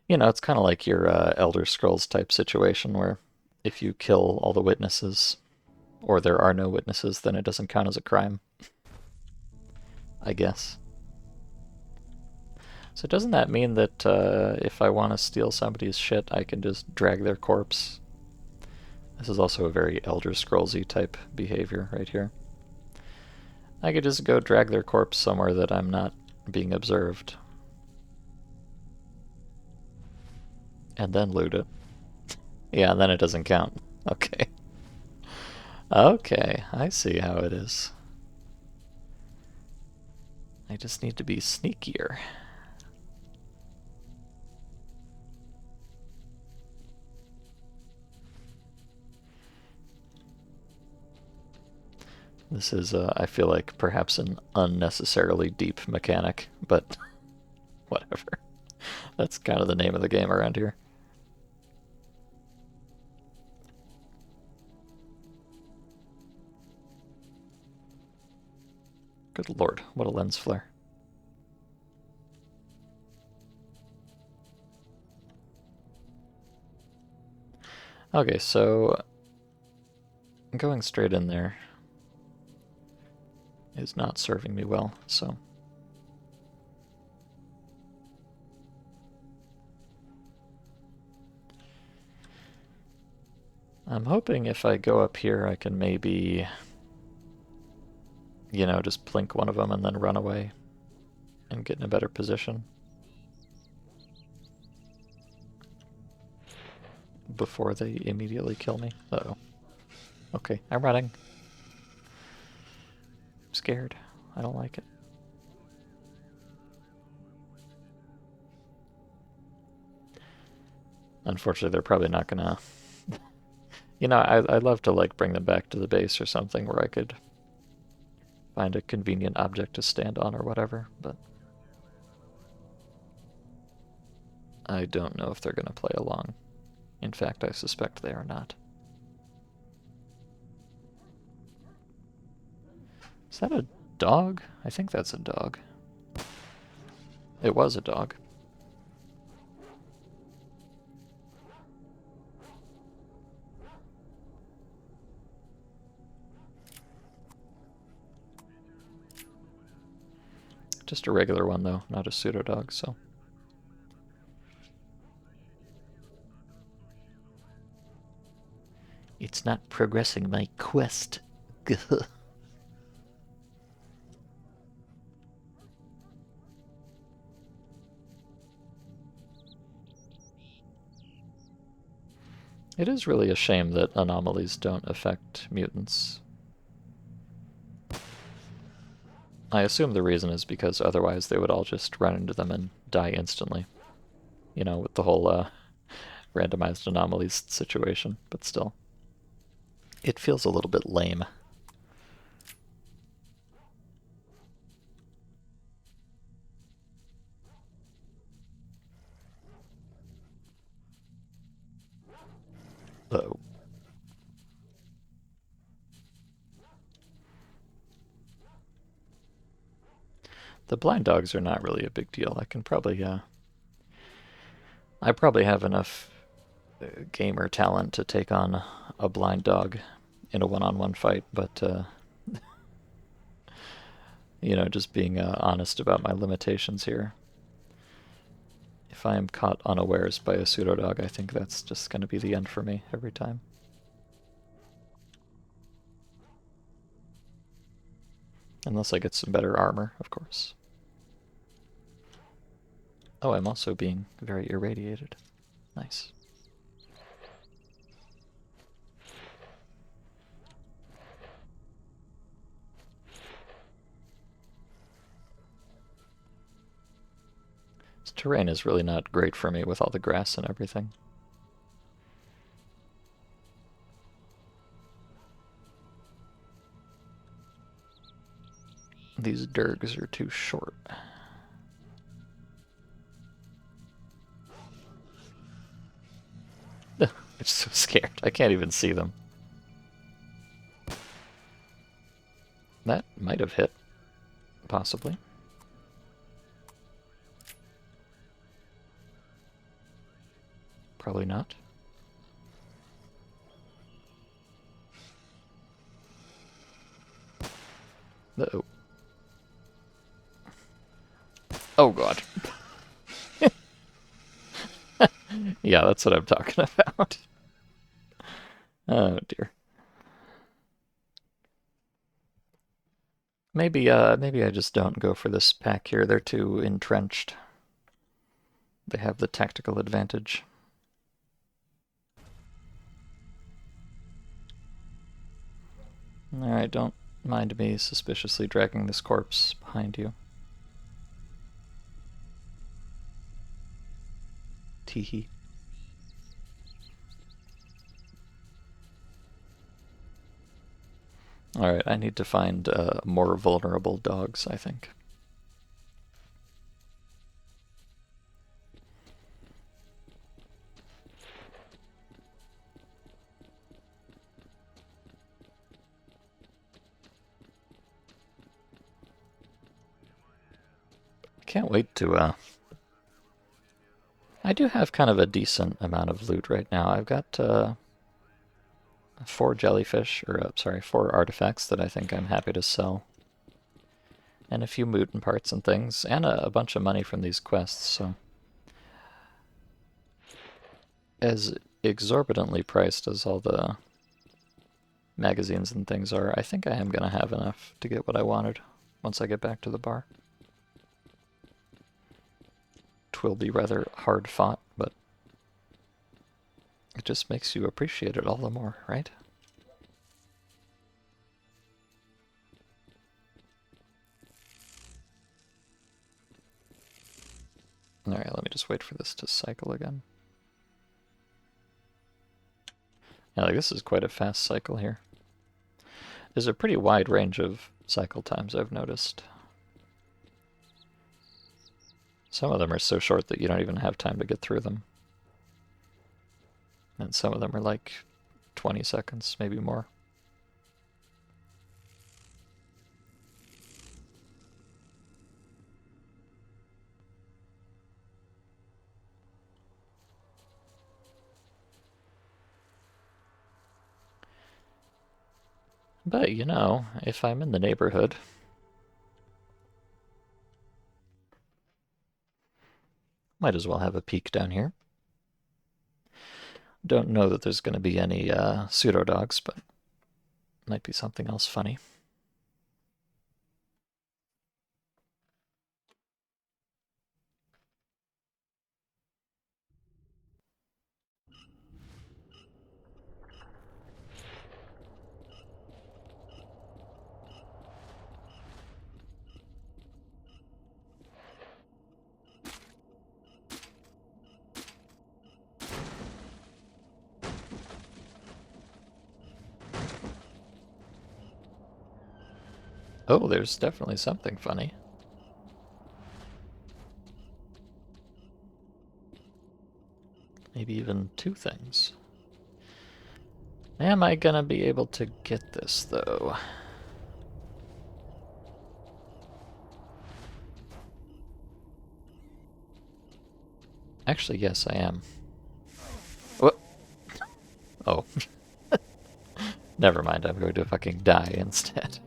it's kind of like your Elder Scrolls type situation where if you kill all the witnesses, or there are no witnesses, then it doesn't count as a crime, I guess. So doesn't that mean that if I want to steal somebody's shit, I can just drag their corpse? This is also a very Elder Scrollsy type behavior right here. I could just go drag their corpse somewhere that I'm not being observed. And then loot it. Yeah, and then it doesn't count. Okay. Okay, I see how it is. I just need to be sneakier. This is, I feel like, perhaps an unnecessarily deep mechanic, but whatever. That's kind of the name of the game around here. Good lord, what a lens flare. Okay, so going straight in there is not serving me well, so... I'm hoping if I go up here I can maybe, just plink one of them and then run away and get in a better position. before they immediately kill me. Uh-oh. Okay, I'm running. I'm scared. I don't like it. Unfortunately, they're probably not gonna... You know, I'd love to, like, bring them back to the base or something where I could find a convenient object to stand on or whatever, but I don't know if they're gonna play along. In fact, I suspect they are not. Is that a dog? I think that's a dog. It was a dog. Just a regular one, though, not a pseudo dog, so. It's not progressing my quest. It is really a shame that anomalies don't affect mutants. I assume the reason is because otherwise they would all just run into them and die instantly. You know, with the whole randomized anomalies situation, but still. It feels a little bit lame. Uh-oh. The blind dogs are not really a big deal. I can probably, I probably have enough gamer talent to take on a blind dog in a one-on-one fight, but, you know, just being honest about my limitations here. If I am caught unawares by a pseudo-dog, I think that's just going to be the end for me every time. Unless I get some better armor, of course. Oh, I'm also being very irradiated. Nice. This terrain is really not great for me with all the grass and everything. These dergs are too short. I'm so scared. I can't even see them. That might have hit. Possibly. Probably not. Uh-oh. Oh god. Yeah, that's what I'm talking about. Oh dear. Maybe I just don't go for this pack here. They're too entrenched. They have the tactical advantage. Alright, don't mind me suspiciously dragging this corpse behind you. Teehee. Alright, I need to find more vulnerable dogs, I think. Can't wait to, I do have kind of a decent amount of loot right now. I've got 4 jellyfish, or sorry, 4 artifacts that I think I'm happy to sell. And a few mutant parts and things, and a bunch of money from these quests, so. As exorbitantly priced as all the magazines and things are, I think I am going to have enough to get what I wanted once I get back to the bar. Twill be rather hard fought, but It just makes you appreciate it all the more, right? Alright, let me just wait for this to cycle again. Yeah, like this is quite a fast cycle here. There's a pretty wide range of cycle times I've noticed. Some of them are so short that you don't even have time to get through them. And some of them are like 20 seconds, maybe more. But, you know, if I'm in the neighborhood, might as well have a peek down here. Don't know that there's going to be any pseudo dogs, but might be something else funny. Oh, there's definitely something funny. Maybe even two things. Am I gonna be able to get this, though? Actually, yes, I am. What? Oh. Never mind, I'm going to fucking die instead.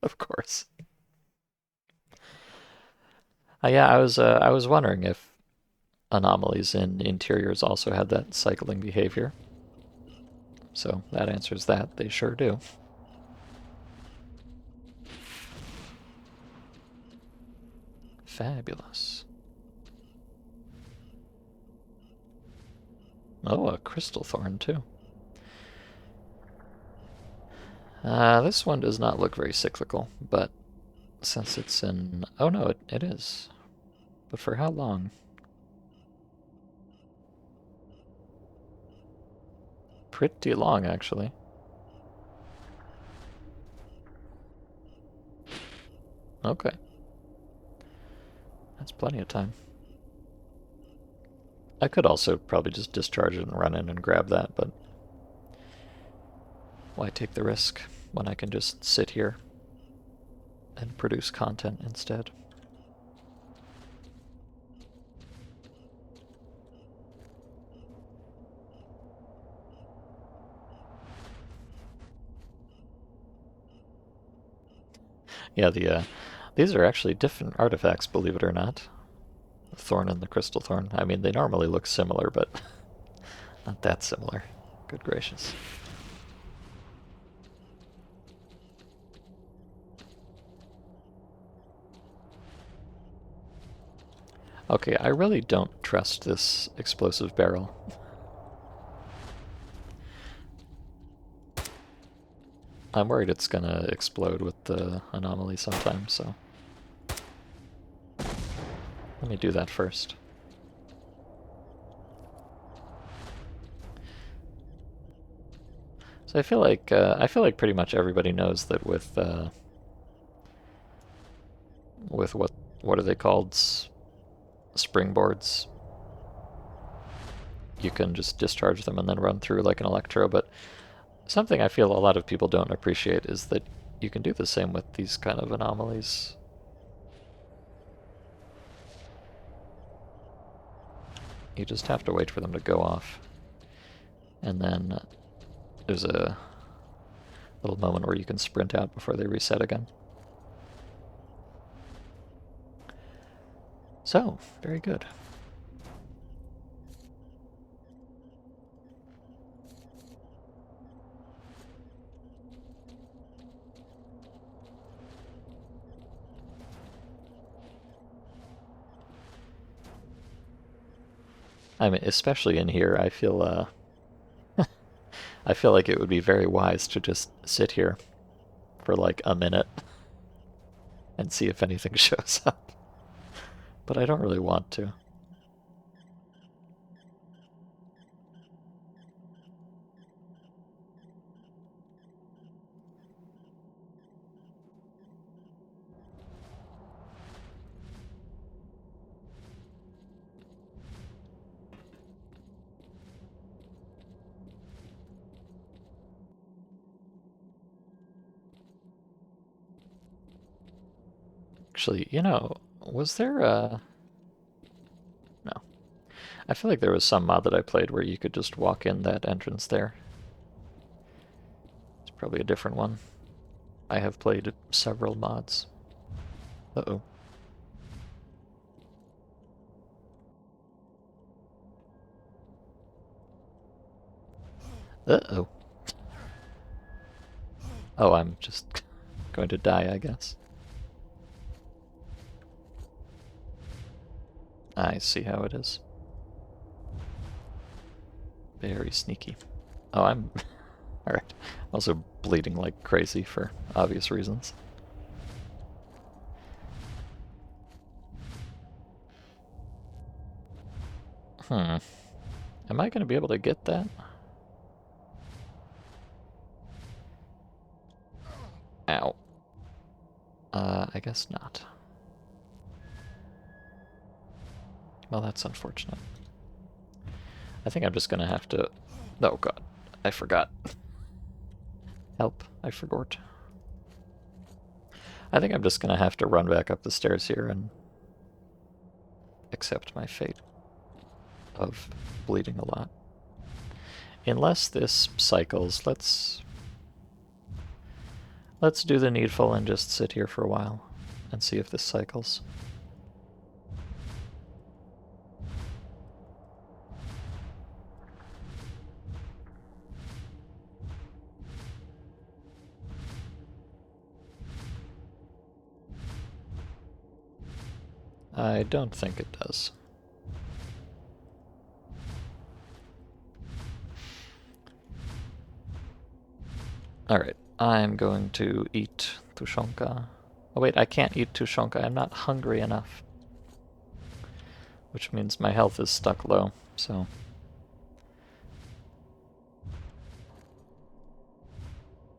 Of course. Yeah, I was wondering if anomalies in interiors also had that cycling behavior. So that answers that. They sure do. Fabulous. Oh, a crystal thorn, too. This one does not look very cyclical, but since it's in... Oh no, it is. But for how long? Pretty long, actually. Okay. That's plenty of time. I could also probably just discharge it and run in and grab that, but why take the risk when I can just sit here and produce content instead? Yeah, these are actually different artifacts, believe it or not. The thorn and the crystal thorn. I mean, they normally look similar, but not that similar. Good gracious. Okay, I really don't trust this explosive barrel. I'm worried it's gonna explode with the anomaly sometime, so let me do that first. So I feel like pretty much everybody knows that with what are they called? Springboards. You can just discharge them and then run through like an electro, but something I feel a lot of people don't appreciate is that you can do the same with these kind of anomalies. You just have to wait for them to go off. And then there's a little moment where you can sprint out before they reset again. So, very good. I mean, especially in here, I feel I feel like it would be very wise to just sit here for like a minute and see if anything shows up. But I don't really want to. Actually, you know, was there a... No. I feel like there was some mod that I played where you could just walk in that entrance there. It's probably a different one. I have played several mods. Uh-oh. Uh-oh. Oh, I'm just going to die, I guess. I see how it is. Very sneaky. Oh, I'm... Alright. Also bleeding like crazy for obvious reasons. Am I going to be able to get that? Ow. I guess not. Well, that's unfortunate. I think I'm just gonna have to... Oh god, I forgot. Help, I forgot. I think I'm just gonna have to run back up the stairs here and accept my fate of bleeding a lot. Unless this cycles, let's do the needful and just sit here for a while and see if this cycles. I don't think it does. Alright, I'm going to eat tushonka. Oh wait, I can't eat tushonka, I'm not hungry enough. Which means my health is stuck low, so...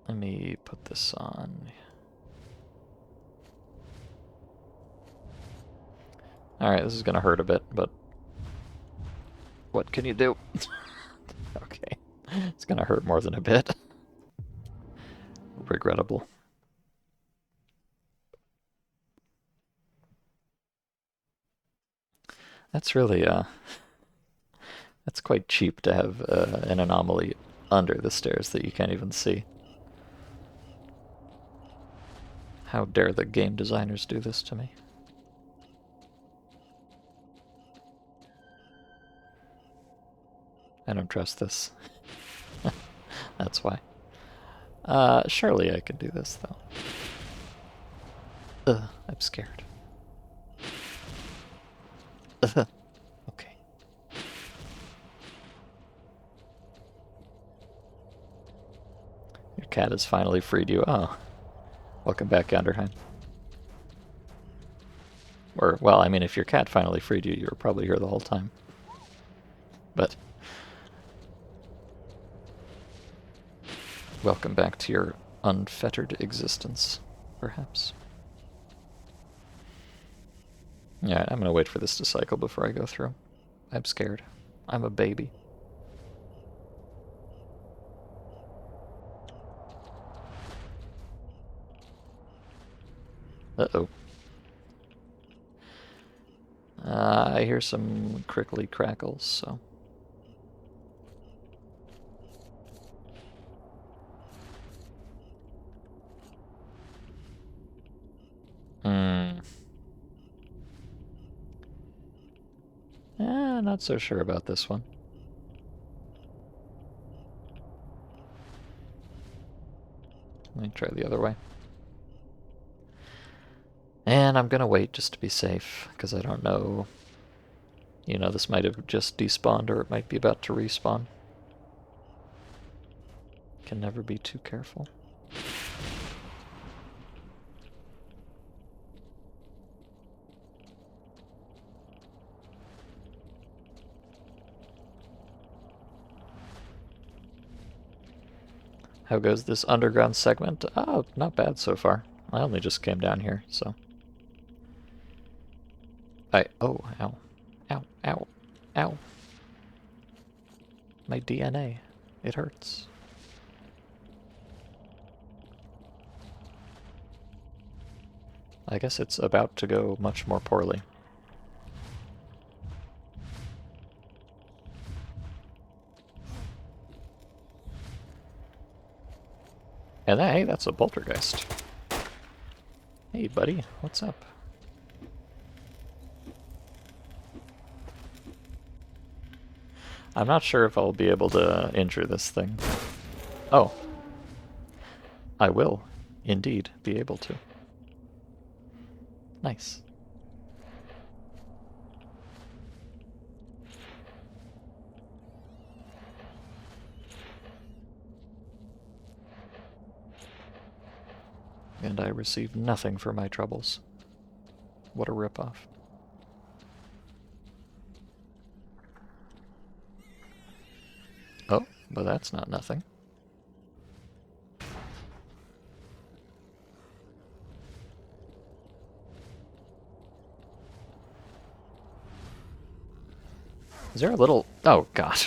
Let me put this on. Alright, this is gonna hurt a bit, but... What can you do? Okay, it's gonna hurt more than a bit. Regrettable. That's really, that's quite cheap to have an anomaly under the stairs that you can't even see. How dare the game designers do this to me? I don't trust this. That's why. Surely I can do this, though. Ugh, I'm scared. Ugh. Okay. Your cat has finally freed you. Oh. Welcome back, Ganderheim. Or, well, I mean, if your cat finally freed you, you were probably here the whole time. But... welcome back to your unfettered existence, perhaps. Yeah, I'm gonna wait for this to cycle before I go through. I'm scared. I'm a baby. Uh-oh. I hear some crickly crackles, so... Not so sure about this one. Let me try the other way. And I'm gonna wait just to be safe, because I don't know. You know, this might have just despawned, or it might be about to respawn. Can never be too careful. How goes this underground segment? Oh, not bad so far. I only just came down here, so. Oh, ow. Ow, ow, ow. My DNA. It hurts. I guess it's about to go much more poorly. And hey, that's a poltergeist. Hey, buddy, what's up? I'm not sure if I'll be able to injure this thing. Oh. I will, indeed, be able to. Nice. And I received nothing for my troubles. What a ripoff. Oh, but that's not nothing. Is there a little... Oh, God.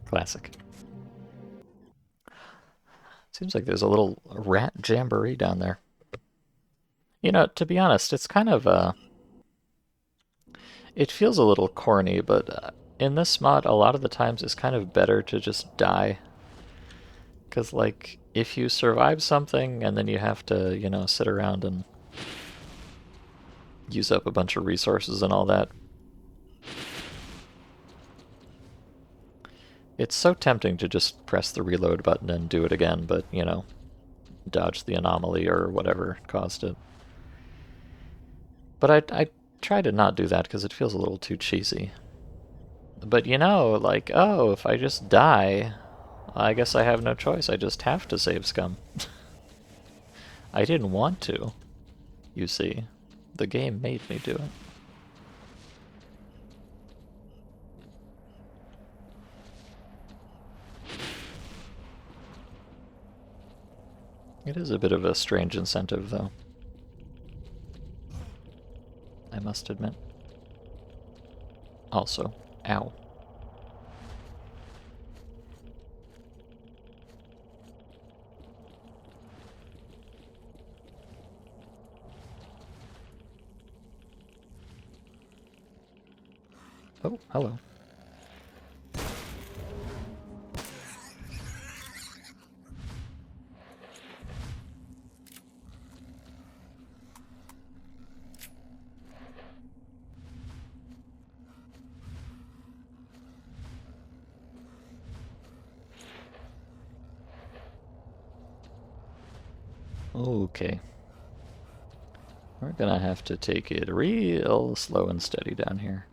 Classic. Seems like there's a little rat jamboree down there. You know, to be honest, it's kind of, it feels a little corny, but in this mod, a lot of the times it's kind of better to just die. Because, like, if you survive something and then you have to, you know, sit around and use up a bunch of resources and all that, it's so tempting to just press the reload button and do it again, but, you know, dodge the anomaly or whatever caused it. But I try to not do that because it feels a little too cheesy. But you know, like, oh, if I just die, I guess I have no choice. I just have to save scum. I didn't want to, you see. The game made me do it. It is a bit of a strange incentive, though. I must admit. Also, ow. Oh, hello. Okay. We're gonna have to take it real slow and steady down here.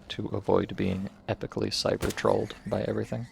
To avoid being epically cyber-trolled by everything.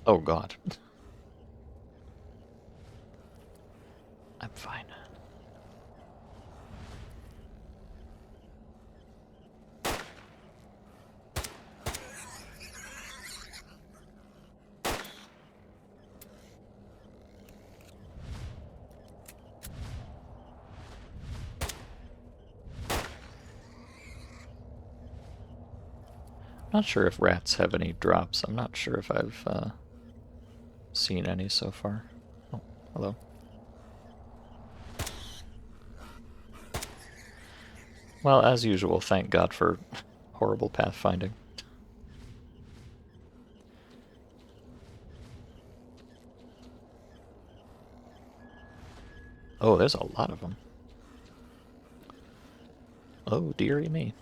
Oh god. I'm fine. I'm not sure if rats have any drops. I'm not sure if I've seen any so far. Oh, hello. Well, as usual, thank God for horrible pathfinding. Oh, there's a lot of them. Oh, dearie me.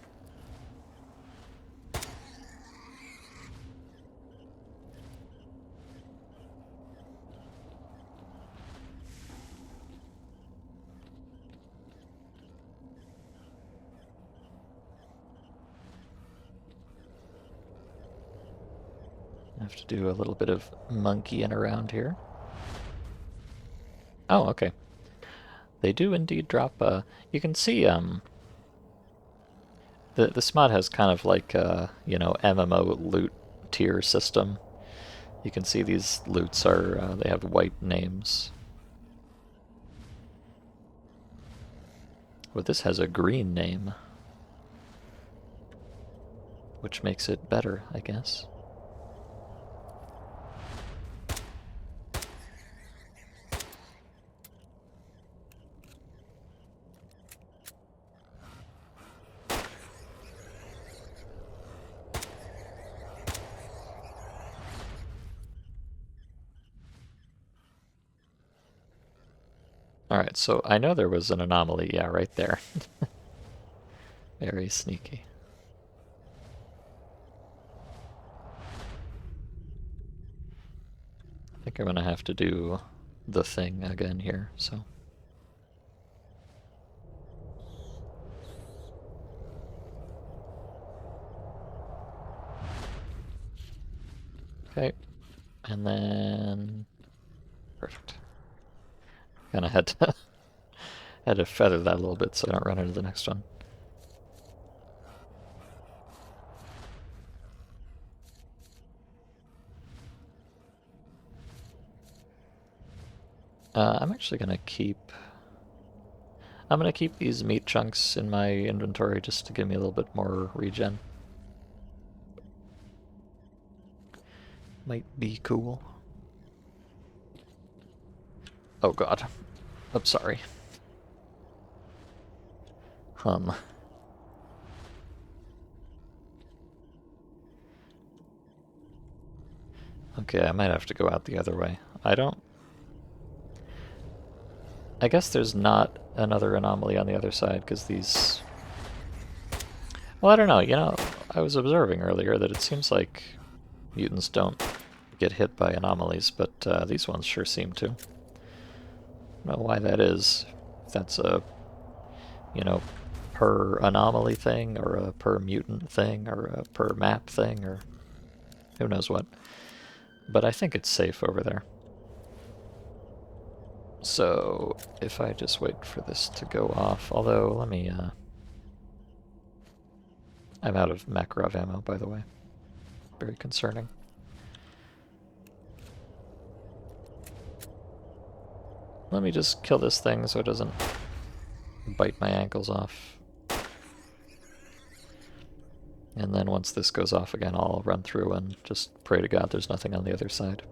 I have to do a little bit of monkeying around here. Oh, okay. They do indeed drop, you can see, this mod has kind of like a, you know, MMO loot tier system. You can see these loots are, they have white names. Well, this has a green name, which makes it better, I guess. Alright, so I know there was an anomaly, yeah, right there. Very sneaky. I think I'm gonna have to do the thing again here, so. Okay, and then... Perfect. Kinda had to, had to feather that a little bit so I don't run into the next one. I'm actually gonna keep... I'm gonna keep these meat chunks in my inventory just to give me a little bit more regen. Might be cool. Oh god. I'm sorry. Okay, I might have to go out the other way. I guess there's not another anomaly on the other side, because these... Well, I don't know, you know, I was observing earlier that it seems like mutants don't get hit by anomalies, but these ones sure seem to. I don't know why that is. If that's a, you know, per anomaly thing, or a per mutant thing, or a per map thing, or who knows what. But I think it's safe over there. So, if I just wait for this to go off, although, let me, I'm out of Makarov ammo, by the way. Very concerning. Let me just kill this thing so it doesn't bite my ankles off. And then once this goes off again, I'll run through and just pray to God there's nothing on the other side.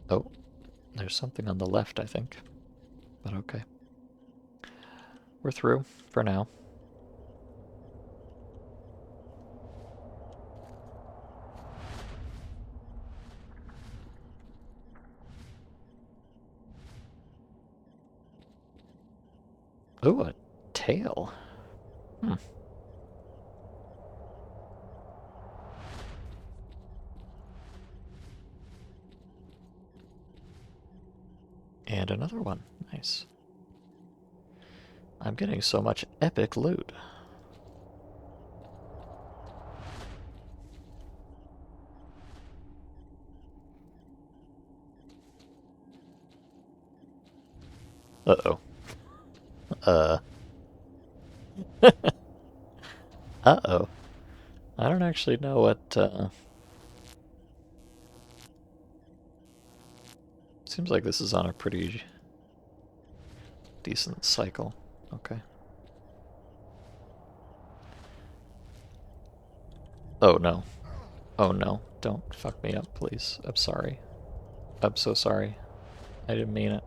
Oh, there's something on the left, I think. But okay. We're through, for now. Ooh, a tail. Hmm. And another one. Nice. I'm getting so much epic loot. Uh-oh. Uh-oh. I don't actually know what, Seems like this is on a pretty decent cycle. Okay. Oh no. Oh no. Don't fuck me up, please. I'm sorry. I'm so sorry. I didn't mean it.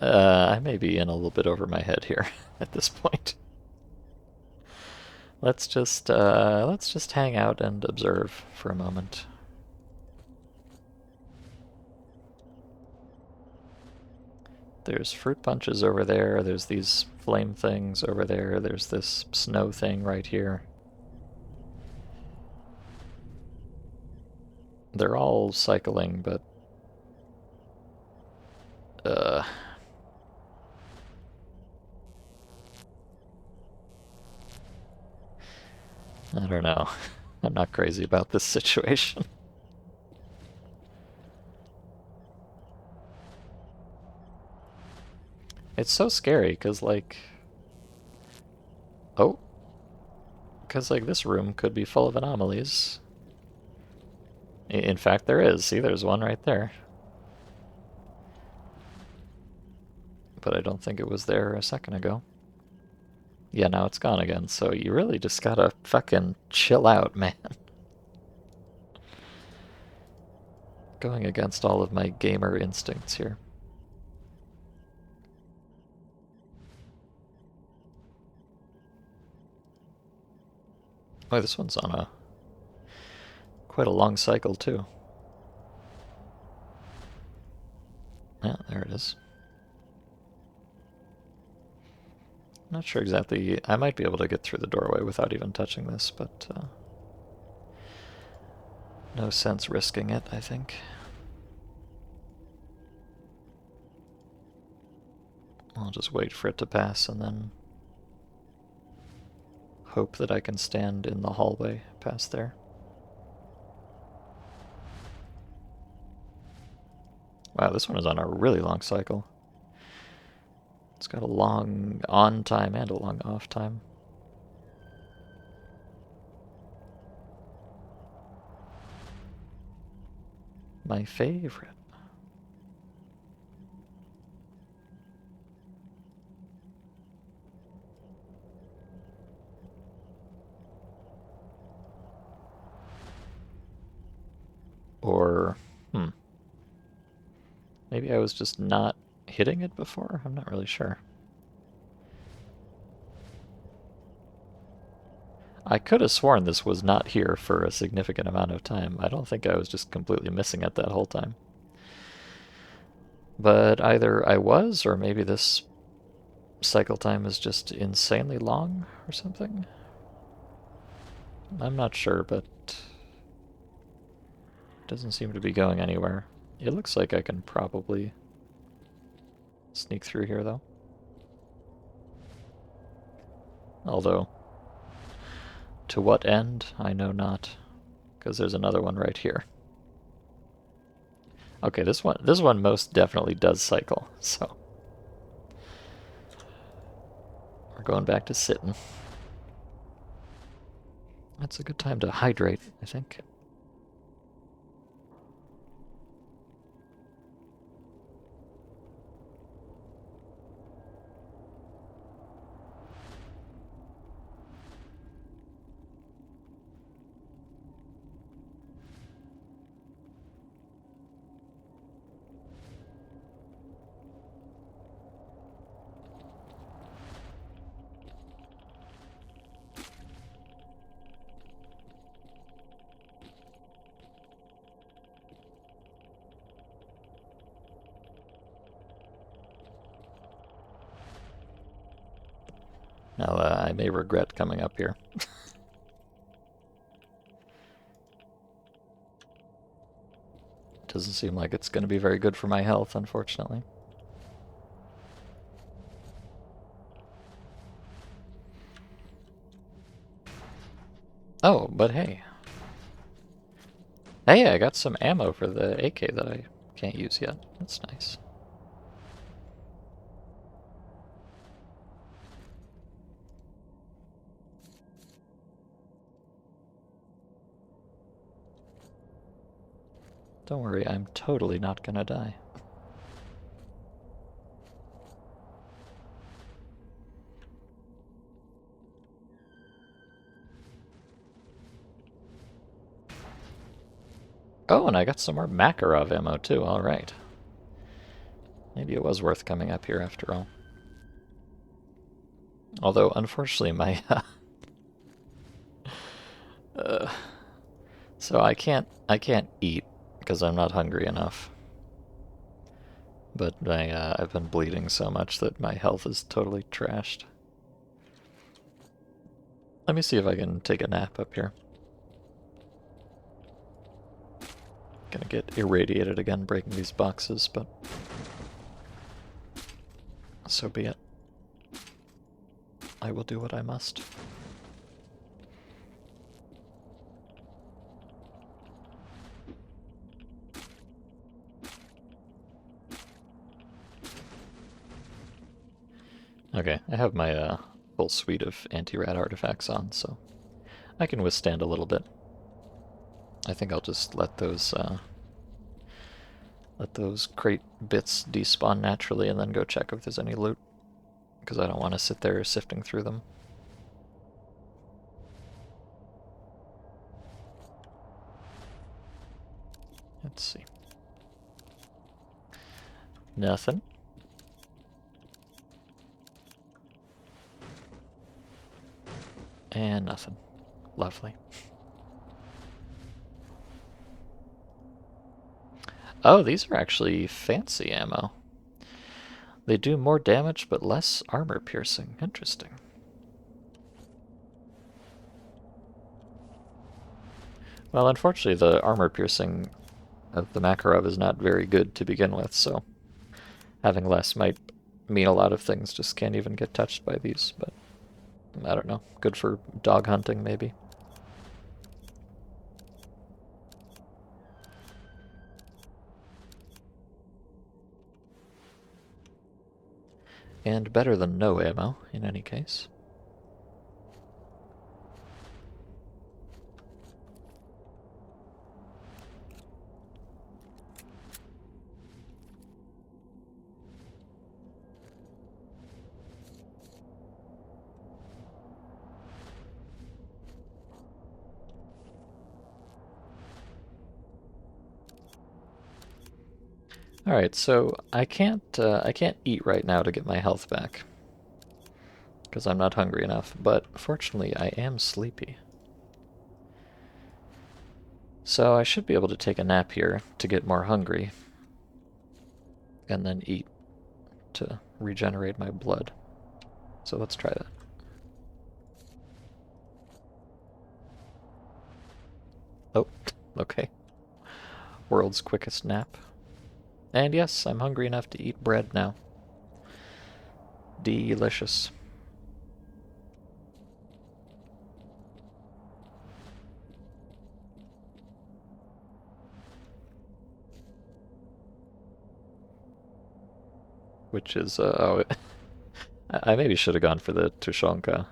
I may be in a little bit over my head here at this point. Let's just hang out and observe for a moment. There's fruit bunches over there, there's these flame things over there, there's this snow thing right here. They're all cycling, but I don't know. I'm not crazy about this situation. It's so scary, because, like... Oh. Because, like, this room could be full of anomalies. In fact, there is. See, there's one right there. But I don't think it was there a second ago. Yeah, now it's gone again, so you really just gotta fucking chill out, man. Going against all of my gamer instincts here. Oh, this one's on a quite a long cycle too. Yeah, there it is. Not sure exactly. I might be able to get through the doorway without even touching this, but no sense risking it, I think. I'll just wait for it to pass and then hope that I can stand in the hallway past there. Wow, this one is on a really long cycle. It's got a long on time and a long off time. My favorite. Or, maybe I was just not hitting it before? I'm not really sure. I could have sworn this was not here for a significant amount of time. I don't think I was just completely missing it that whole time. But either I was, or maybe this cycle time is just insanely long or something. I'm not sure, but it doesn't seem to be going anywhere. It looks like I can probably sneak through here, though. Although, to what end, I know not, because there's another one right here. Okay, this one most definitely does cycle, so we're going back to sitting. That's a good time to hydrate, I think. Now, I may regret coming up here. Doesn't seem like it's going to be very good for my health, unfortunately. Oh, but hey. Hey, I got some ammo for the AK that I can't use yet. That's nice. Don't worry, I'm totally not gonna die. Oh, and I got some more Makarov ammo too, alright. Maybe it was worth coming up here after all. Although, unfortunately, my... so I can't eat because I'm not hungry enough. But I've been bleeding so much that my health is totally trashed. Let me see if I can take a nap up here. Gonna get irradiated again breaking these boxes, but so be it. I will do what I must. Okay, I have my full suite of anti-rat artifacts on, so I can withstand a little bit. I think I'll just let those crate bits despawn naturally and then go check if there's any loot, because I don't want to sit there sifting through them. Let's see. Nothing. And nothing. Lovely. Oh, these are actually fancy ammo. They do more damage but less armor piercing. Interesting. Well, unfortunately, the armor piercing of the Makarov is not very good to begin with, so having less might mean a lot of things just can't even get touched by these, but I don't know. Good for dog hunting, maybe. And better than no ammo, in any case. Alright, so I can't eat right now to get my health back, because I'm not hungry enough, but fortunately I am sleepy. So I should be able to take a nap here to get more hungry, and then eat to regenerate my blood. So let's try that. Oh, okay. World's quickest nap. And yes, I'm hungry enough to eat bread now. Delicious. Which is, oh, I maybe should have gone for the tushonka.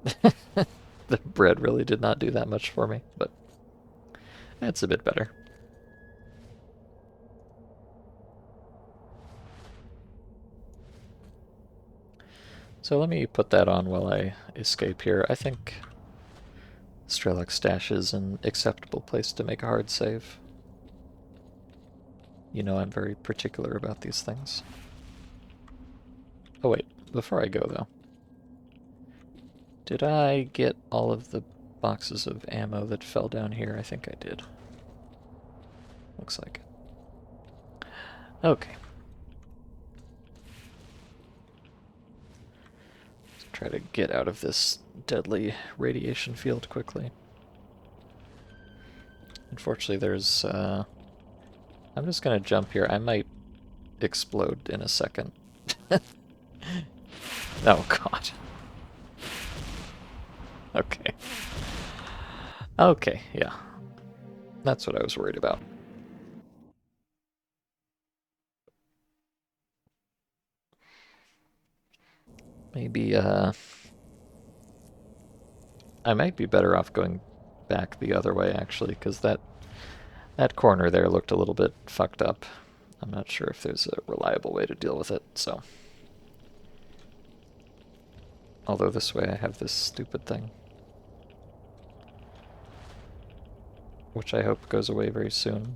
The bread really did not do that much for me, but it's a bit better. So let me put that on while I escape here. I think Strelok Stash is an acceptable place to make a hard save. You know I'm very particular about these things. Oh wait, before I go though. Did I get all of the boxes of ammo that fell down here? I think I did. Looks like it. Okay. Let's try to get out of this deadly radiation field quickly. Unfortunately, there's, I'm just gonna jump here. I might explode in a second. Oh, God. Okay. Okay, yeah. That's what I was worried about. Maybe, I might be better off going back the other way, actually, because that corner there looked a little bit fucked up. I'm not sure if there's a reliable way to deal with it, so... Although this way I have this stupid thing. Which I hope goes away very soon.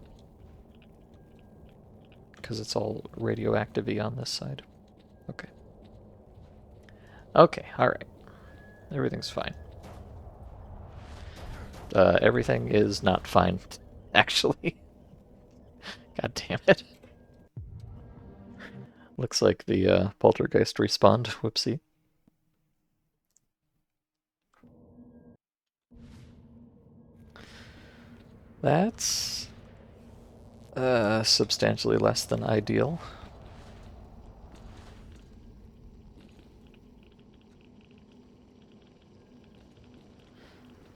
because it's all radioactive-y on this side. Okay. Okay, alright. Everything's fine. Everything is not fine, actually. God damn it. Looks like the poltergeist respawned. Whoopsie. That's substantially less than ideal.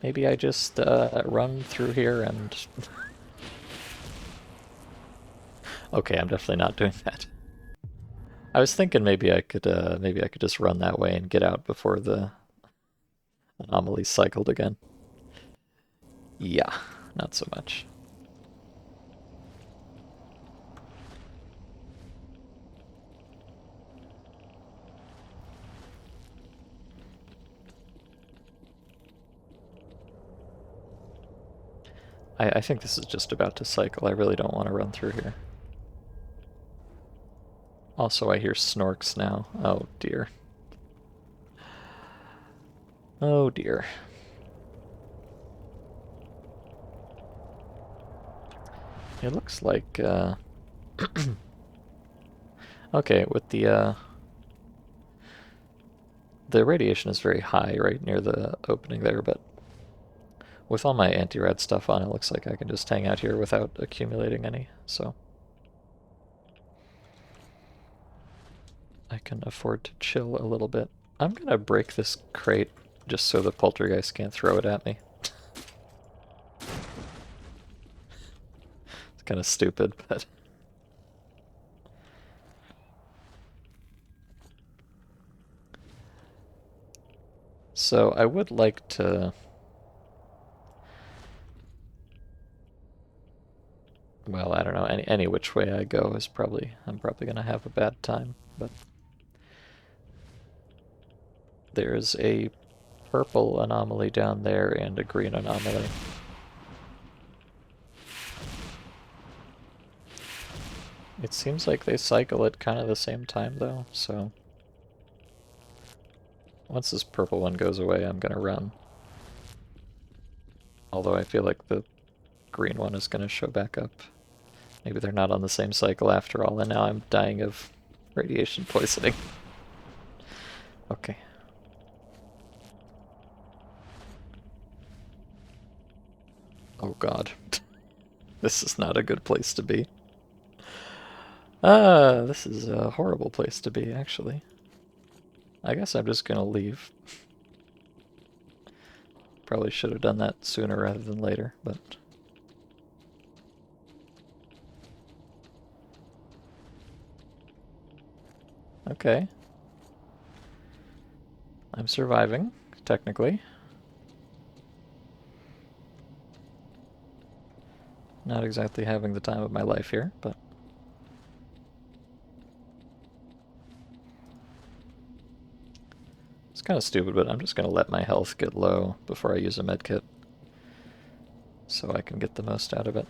Maybe I just run through here and... Okay, I'm definitely not doing that. I was thinking maybe I could just run that way and get out before the anomaly cycled again. Yeah, not so much. I think this is just about to cycle. I really don't want to run through here. Also, I hear snorks now. Oh dear. Oh dear. It looks like, okay, with the radiation is very high right near the opening there, but with all my anti-rad stuff on, it looks like I can just hang out here without accumulating any, so I can afford to chill a little bit. I'm gonna break this crate just so the poltergeist can't throw it at me. It's kind of stupid, but... So I would like to... Well, I don't know, any which way I go is I'm probably gonna have a bad time, but... There's a purple anomaly down there and a green anomaly. It seems like they cycle at kind of the same time though, so... Once this purple one goes away, I'm gonna run. Although I feel like the green one is gonna show back up. Maybe they're not on the same cycle after all, and now I'm dying of radiation poisoning. Okay. Oh god. This is not a good place to be. This is a horrible place to be, actually. I guess I'm just gonna leave. Probably should have done that sooner rather than later, but... Okay. I'm surviving, technically. Not exactly having the time of my life here, but... It's kind of stupid, but I'm just going to let my health get low before I use a medkit, so I can get the most out of it.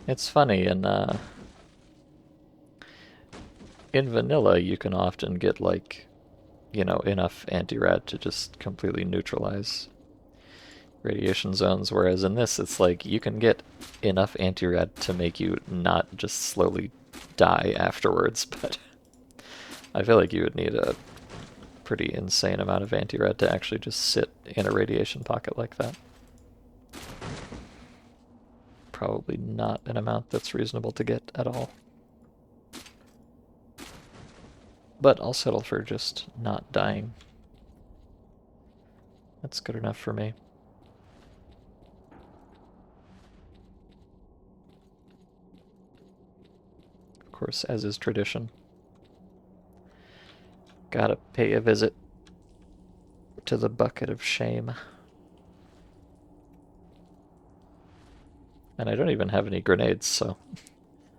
It's funny, in vanilla you can often get, like, you know, enough anti-rad to just completely neutralize radiation zones, whereas in this it's like you can get enough anti-rad to make you not just slowly die afterwards, but I feel like you would need a pretty insane amount of anti-rad to actually just sit in a radiation pocket like that. Probably not an amount that's reasonable to get at all. But I'll settle for just not dying. That's good enough for me. Of course, as is tradition. Gotta pay a visit to the bucket of shame. And I don't even have any grenades, so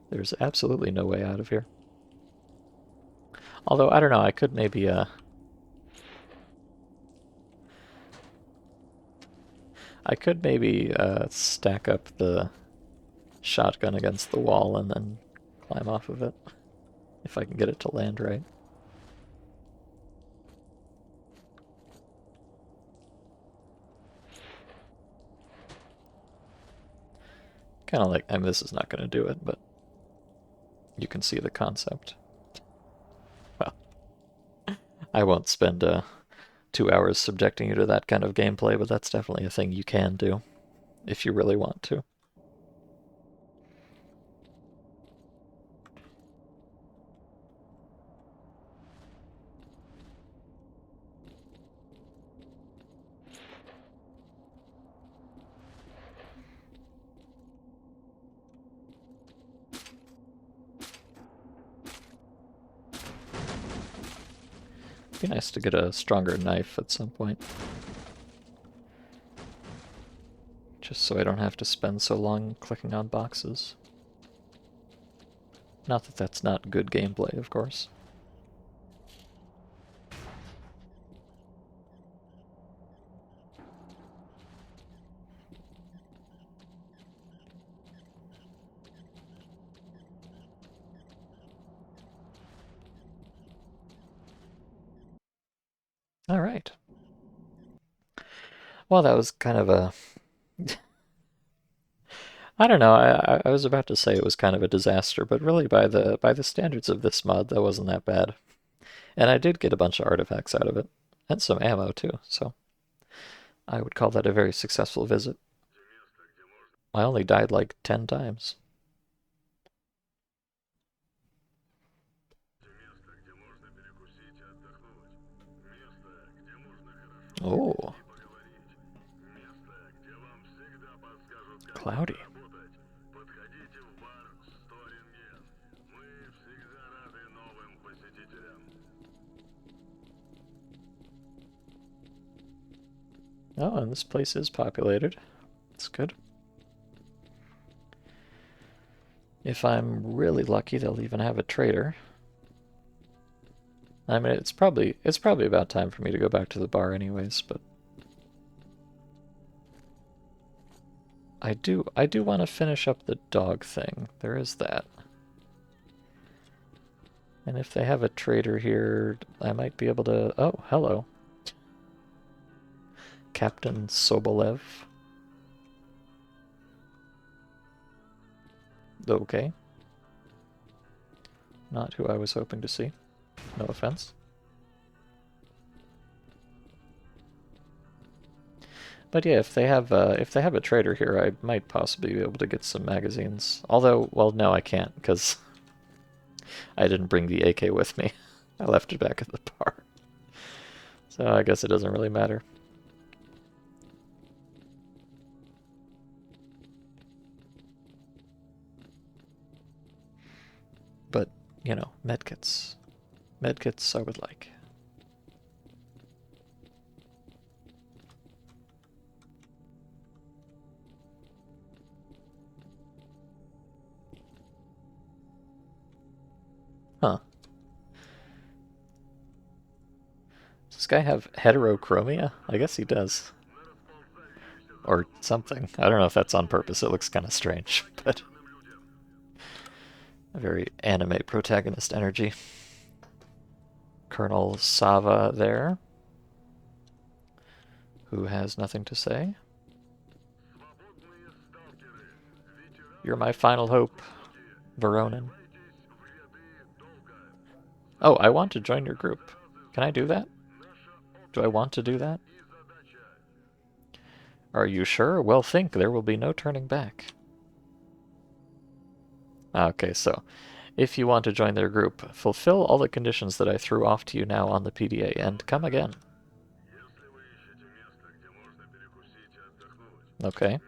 there's absolutely no way out of here. Although, I don't know, I could maybe, stack up the shotgun against the wall and then climb off of it, if I can get it to land right. Kind of like, I mean, this is not going to do it, but you can see the concept. Well, I won't spend 2 hours subjecting you to that kind of gameplay, but that's definitely a thing you can do if you really want to. Be nice to get a stronger knife at some point. Just so I don't have to spend so long clicking on boxes. Not that that's not good gameplay, of course. All right. Well, that was kind of a... I don't know, I was about to say it was kind of a disaster, but really by the standards of this mod, that wasn't that bad. And I did get a bunch of artifacts out of it, and some ammo too, so I would call that a very successful visit. I only died like 10 times. Oh, cloudy. Oh, and this place is populated. That's good. If I'm really lucky, they'll even have a trader. I mean, it's probably about time for me to go back to the bar anyways, but I do want to finish up the dog thing. There is that. And if they have a trader here, I might be able to... Oh, hello. Captain Sobolev. Okay. Not who I was hoping to see. No offense. But yeah, if they have a trader here, I might possibly be able to get some magazines. Although, well, no, I can't because I didn't bring the AK with me. I left it back at the bar. So I guess it doesn't really matter. But, you know, medkits. Medkits I would like. Huh. Does this guy have heterochromia? I guess he does. Or something. I don't know if that's on purpose. It looks kind of strange, but a very anime protagonist energy. Colonel Sava there, who has nothing to say. You're my final hope, Veronin. Oh, I want to join your group. Can I do that? Do I want to do that? Are you sure? Well, think. There will be no turning back. Okay, so if you want to join their group, fulfill all the conditions that I threw off to you now on the PDA and come again. Okay.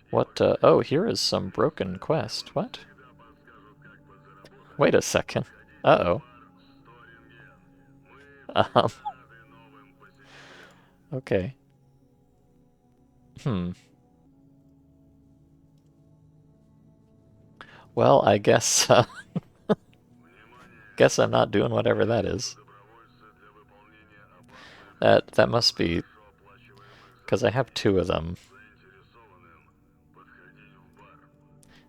What, oh, here is some broken quest. What? Wait a second. Uh-oh. Um, okay. Hmm. Well, I guess guess I'm not doing whatever that is. That must be because I have two of them,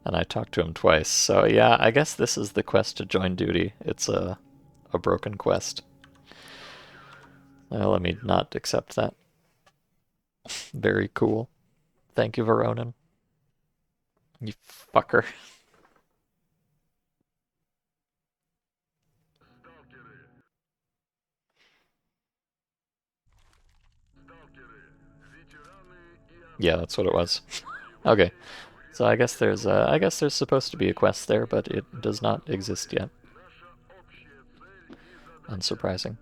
and I talked to him twice. So yeah, I guess this is the quest to join duty. It's a broken quest. Let me not accept that. Very cool. Thank you, Veronin. You fucker. Yeah, that's what it was. Okay, so I guess there's supposed to be a quest there, but it does not exist yet. Unsurprising.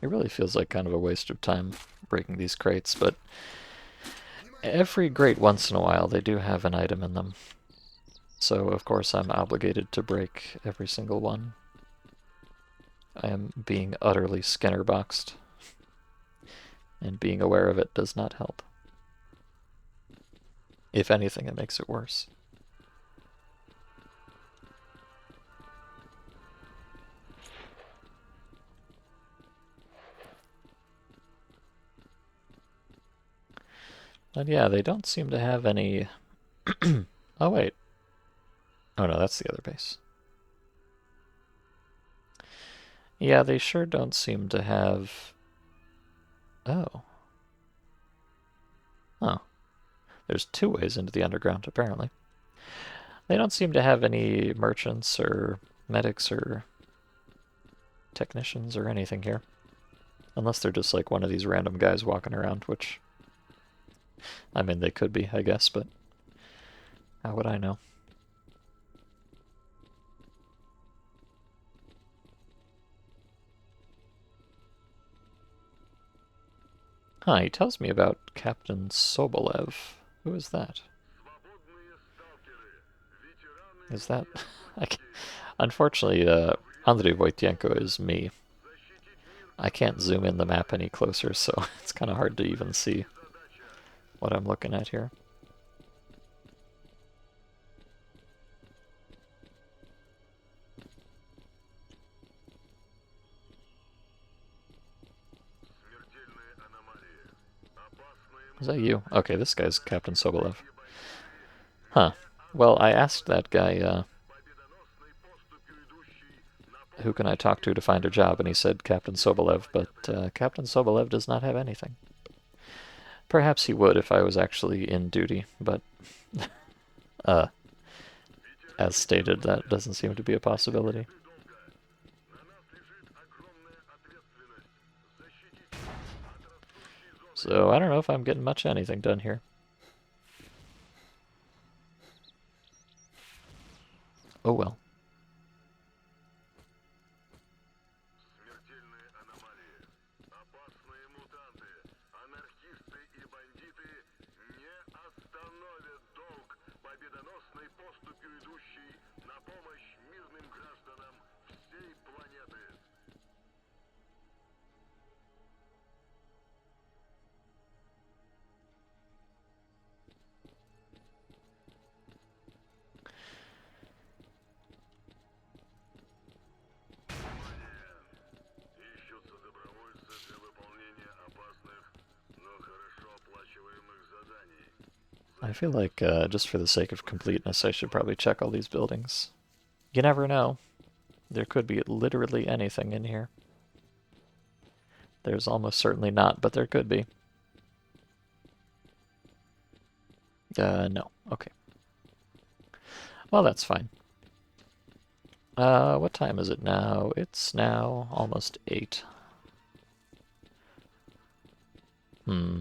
It really feels like kind of a waste of time breaking these crates, but every grate once in a while they do have an item in them. So of course I'm obligated to break every single one. I am being utterly Skinner boxed, and being aware of it does not help. If anything, it makes it worse. And yeah, they don't seem to have any... Oh wait. Oh no, that's the other base. Yeah, they sure don't seem to have... Oh. Oh. There's two ways into the underground, apparently. They don't seem to have any merchants or medics or technicians or anything here. Unless they're just like one of these random guys walking around, which... I mean, they could be, I guess, but... How would I know? Huh, he tells me about Captain Sobolev. Who is that? Is that... Unfortunately, Andrei Voitenko is me. I can't zoom in the map any closer, so it's kind of hard to even see what I'm looking at here. Is that you? Okay, this guy's Captain Sobolev. Huh. Well, I asked that guy, who can I talk to find a job, and he said Captain Sobolev, but Captain Sobolev does not have anything. Perhaps he would if I was actually in duty, but uh, as stated, that doesn't seem to be a possibility. So I don't know if I'm getting much anything done here. Oh well. I feel like, just for the sake of completeness, I should probably check all these buildings. You never know. There could be literally anything in here. There's almost certainly not, but there could be. No. Okay. Well, that's fine. What time is it now? It's now almost 8. Hmm.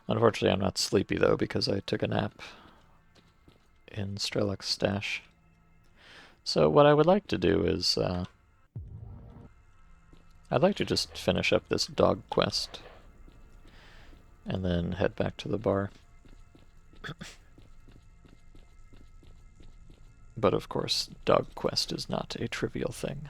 Unfortunately, I'm not sleepy, though, because I took a nap in Strelok's stash. So what I would like to do is, I'd like to just finish up this dog quest and then head back to the bar. But of course, dog quest is not a trivial thing.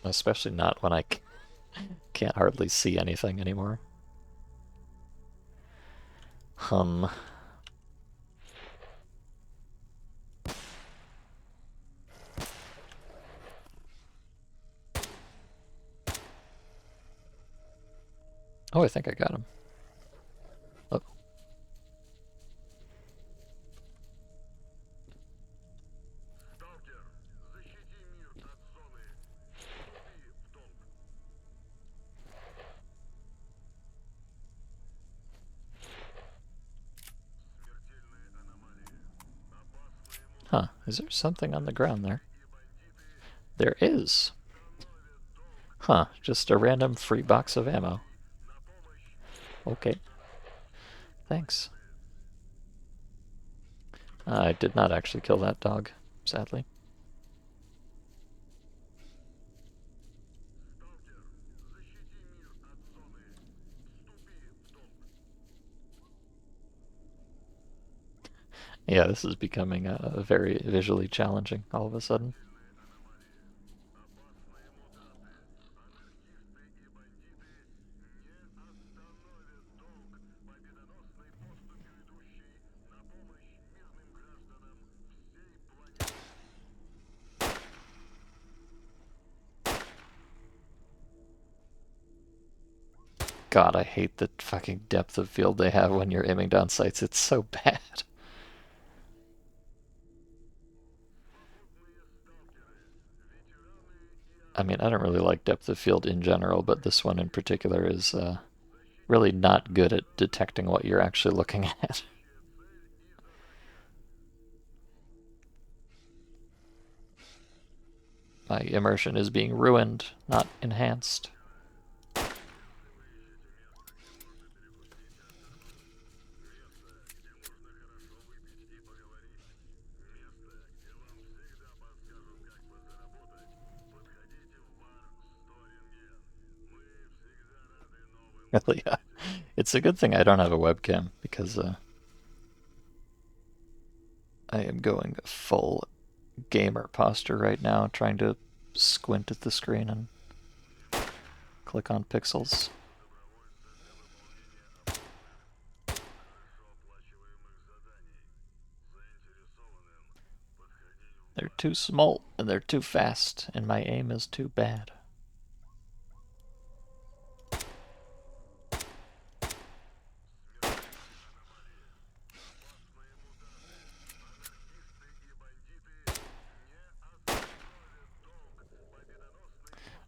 Especially not when I can't hardly see anything anymore. Oh, I think I got him. Oh. Huh, is there something on the ground there? There is. Huh, just a random free box of ammo. Okay. Thanks. I did not actually kill that dog, sadly. Yeah, this is becoming very visually challenging all of a sudden. God, I hate the fucking depth of field they have when you're aiming down sights. It's so bad. I mean, I don't really like depth of field in general, but this one in particular is really not good at detecting what you're actually looking at. My immersion is being ruined, not enhanced. Yeah. It's a good thing I don't have a webcam, because I am going full gamer posture right now, trying to squint at the screen and click on pixels. They're too small, and they're too fast, and my aim is too bad.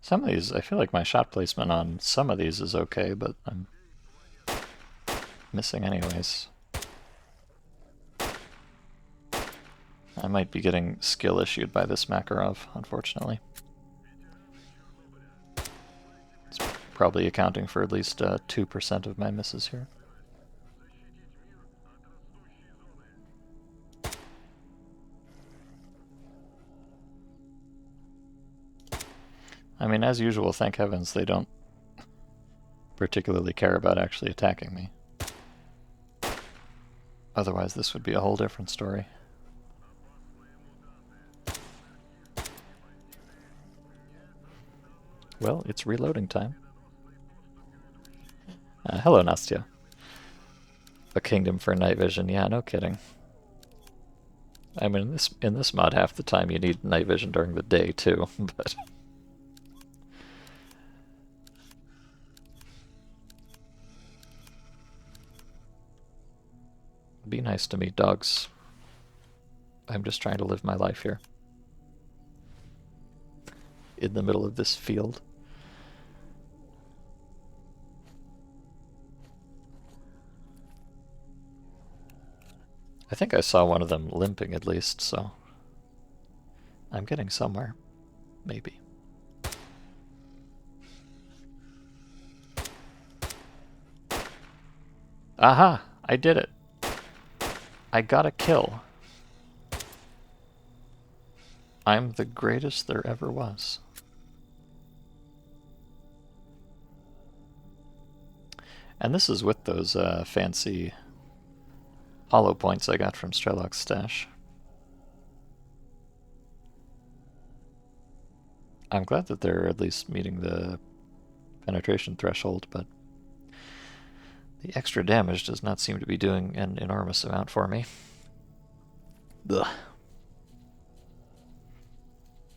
Some of these, I feel like my shot placement on some of these is okay, but I'm missing anyways. I might be getting skill issued by this Makarov, unfortunately. It's probably accounting for at least 2% of my misses here. I mean, as usual, thank heavens they don't particularly care about actually attacking me. Otherwise, this would be a whole different story. Well, it's reloading time. Hello, Nastya. A kingdom for night vision. Yeah, no kidding. I mean, in this mod, half the time you need night vision during the day too, but be nice to me, dogs. I'm just trying to live my life here. In the middle of this field. I think I saw one of them limping at least, so I'm getting somewhere. Maybe. Aha! I did it! I got a kill. I'm the greatest there ever was. And this is with those fancy hollow points I got from Strelok's stash. I'm glad that they're at least meeting the penetration threshold, but the extra damage does not seem to be doing an enormous amount for me. Ugh.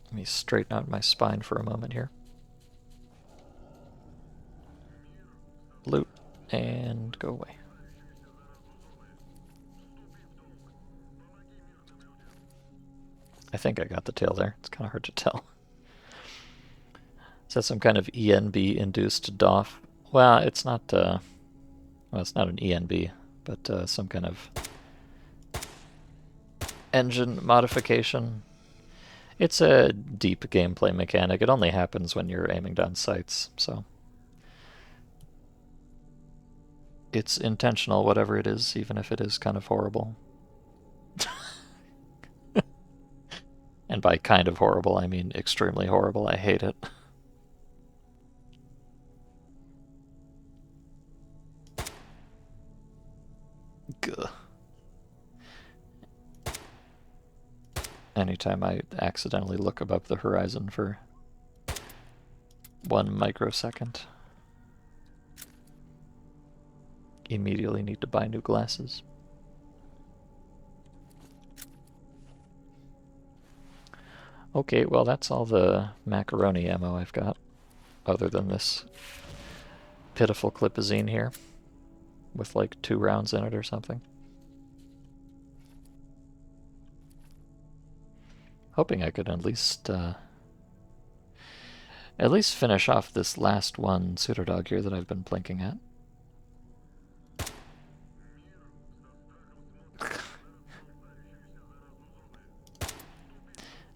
Let me straighten out my spine for a moment here. Loot, and go away. I think I got the tail there. It's kind of hard to tell. Is that some kind of ENB-induced DOF? Well, it's not, well, it's not an ENB, but some kind of engine modification. It's a deep gameplay mechanic. It only happens when you're aiming down sights, so it's intentional, whatever it is, even if it is kind of horrible. And by kind of horrible, I mean extremely horrible. I hate it. Gah. Anytime I accidentally look above the horizon for 1 microsecond, immediately need to buy new glasses. Okay, well that's all the macaroni ammo I've got, other than this pitiful clipazine here, with like 2 rounds in it or something. Hoping I could at least finish off this last one pseudodog here that I've been blinking at.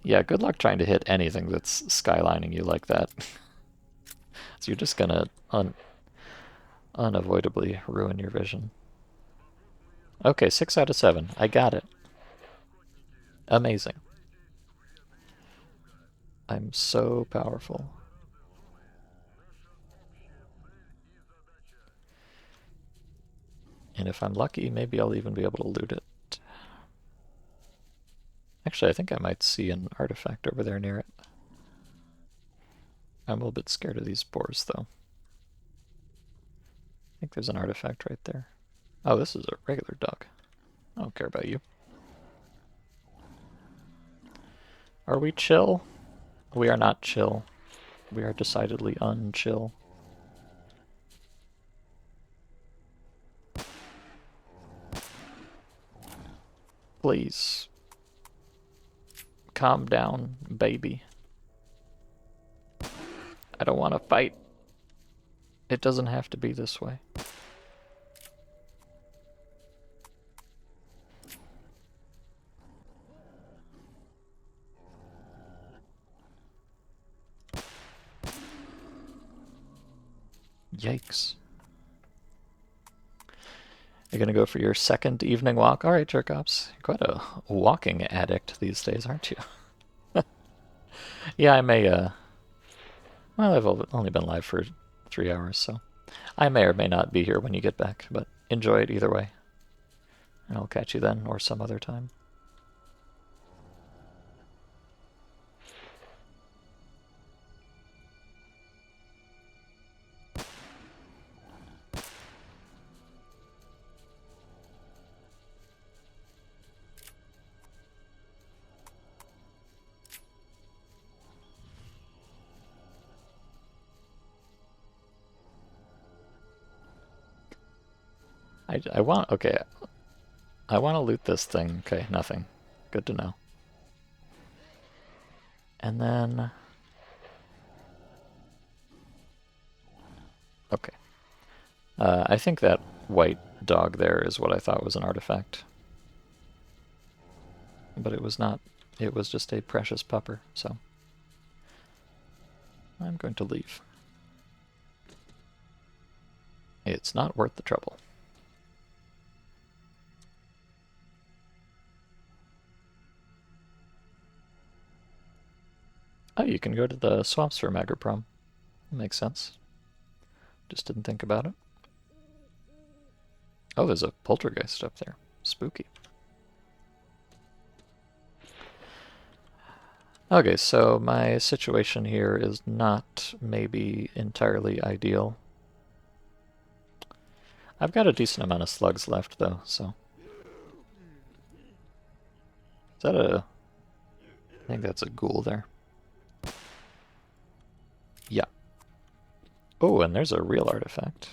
Yeah, good luck trying to hit anything that's skylining you like that. So you're just gonna unavoidably ruin your vision. Okay, 6 out of 7. I got it. Amazing. I'm so powerful. And if I'm lucky, maybe I'll even be able to loot it. Actually, I think I might see an artifact over there near it. I'm a little bit scared of these boars, though. I think there's an artifact right there. Oh, this is a regular dog. I don't care about you. Are we chill? We are not chill. We are decidedly unchill. Please. Calm down, baby. I don't want to fight. It doesn't have to be this way. Yikes. You're gonna go for your second evening walk? Alright, Jerkops. You're quite a walking addict these days, aren't you? Yeah, I may, well, I've only been live for 3 hours, so I may or may not be here when you get back, but enjoy it either way. And I'll catch you then, or some other time. I want, okay, I want to loot this thing. Okay, nothing. Good to know. And then, okay. I think that white dog there is what I thought was an artifact. But it was not. It was just a precious pupper, so I'm going to leave. It's not worth the trouble. Oh, you can go to the swamps for Agroprom. Makes sense. Just didn't think about it. Oh, there's a poltergeist up there. Spooky. Okay, so my situation here is not maybe entirely ideal. I've got a decent amount of slugs left, though, so... Is that a... I think that's a ghoul there. Yeah. Oh, and there's a real artifact.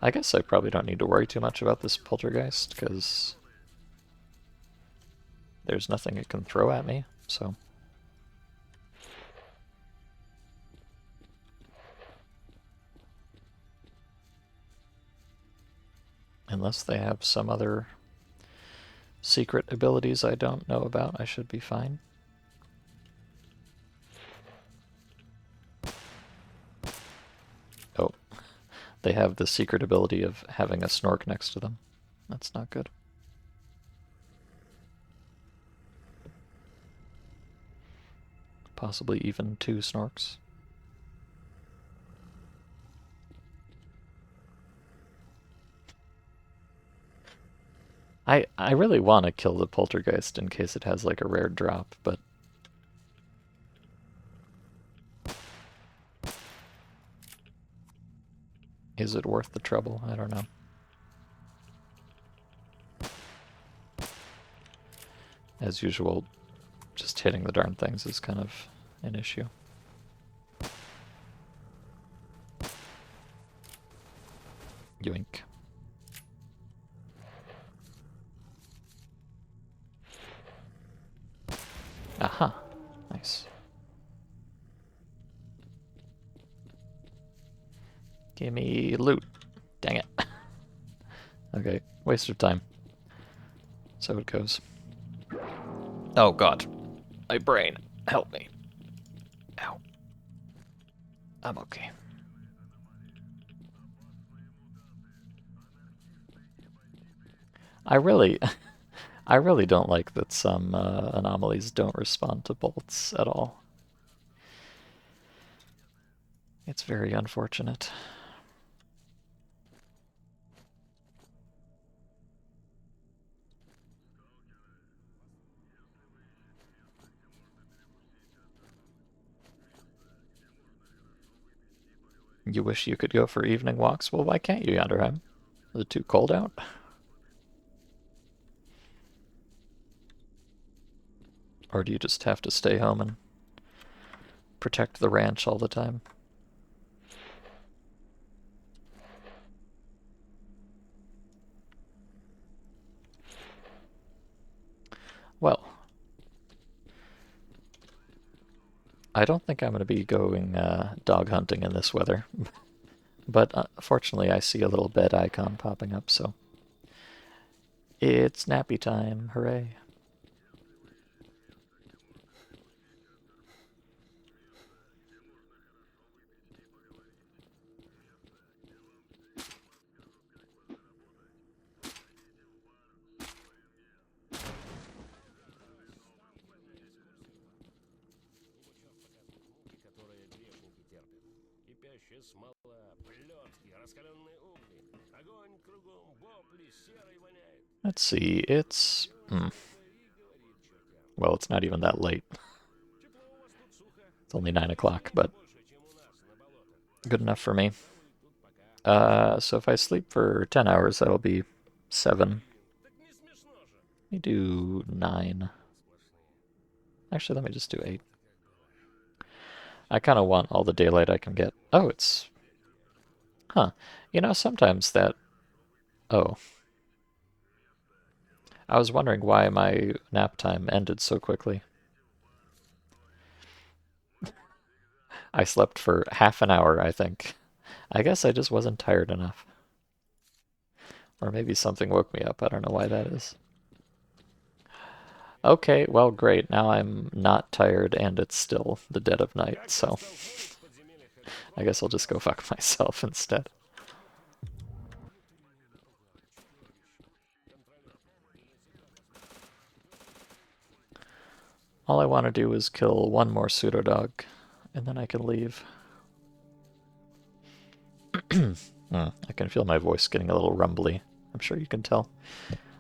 I guess I probably don't need to worry too much about this poltergeist, because there's nothing it can throw at me, so... Unless they have some other secret abilities I don't know about, I should be fine. Oh, they have the secret ability of having a snork next to them. That's not good. Possibly even 2 snorks. I really want to kill the poltergeist in case it has like a rare drop, but is it worth the trouble? I don't know. As usual, just hitting the darn things is kind of an issue. Yoink. Aha. Nice. Give me loot. Dang it. Okay, waste of time. So it goes. Oh god. My brain. Help me. Ow. I'm okay. I really... I really don't like that some anomalies don't respond to bolts at all. It's very unfortunate. You wish you could go for evening walks? Well, why can't you, Yanderheim? Is it too cold out? Or do you just have to stay home and protect the ranch all the time? Well, I don't think I'm going to be going dog hunting in this weather. But fortunately, I see a little bed icon popping up, so... It's nappy time, hooray. Let's see, it's... Well, it's not even that late. It's only 9 o'clock, but good enough for me. So if I sleep for 10 hours, that'll be 7. Let me do 9. Actually, let me just do 8. I kind of want all the daylight I can get. Oh, it's... Huh. You know, sometimes that... Oh. I was wondering why my nap time ended so quickly. I slept for half an hour, I think. I guess I just wasn't tired enough. Or maybe something woke me up. I don't know why that is. Okay, well, great. Now I'm not tired and it's still the dead of night, so I guess I'll just go fuck myself instead. All I want to do is kill one more pseudodog, and then I can leave. I can feel my voice getting a little rumbly. I'm sure you can tell.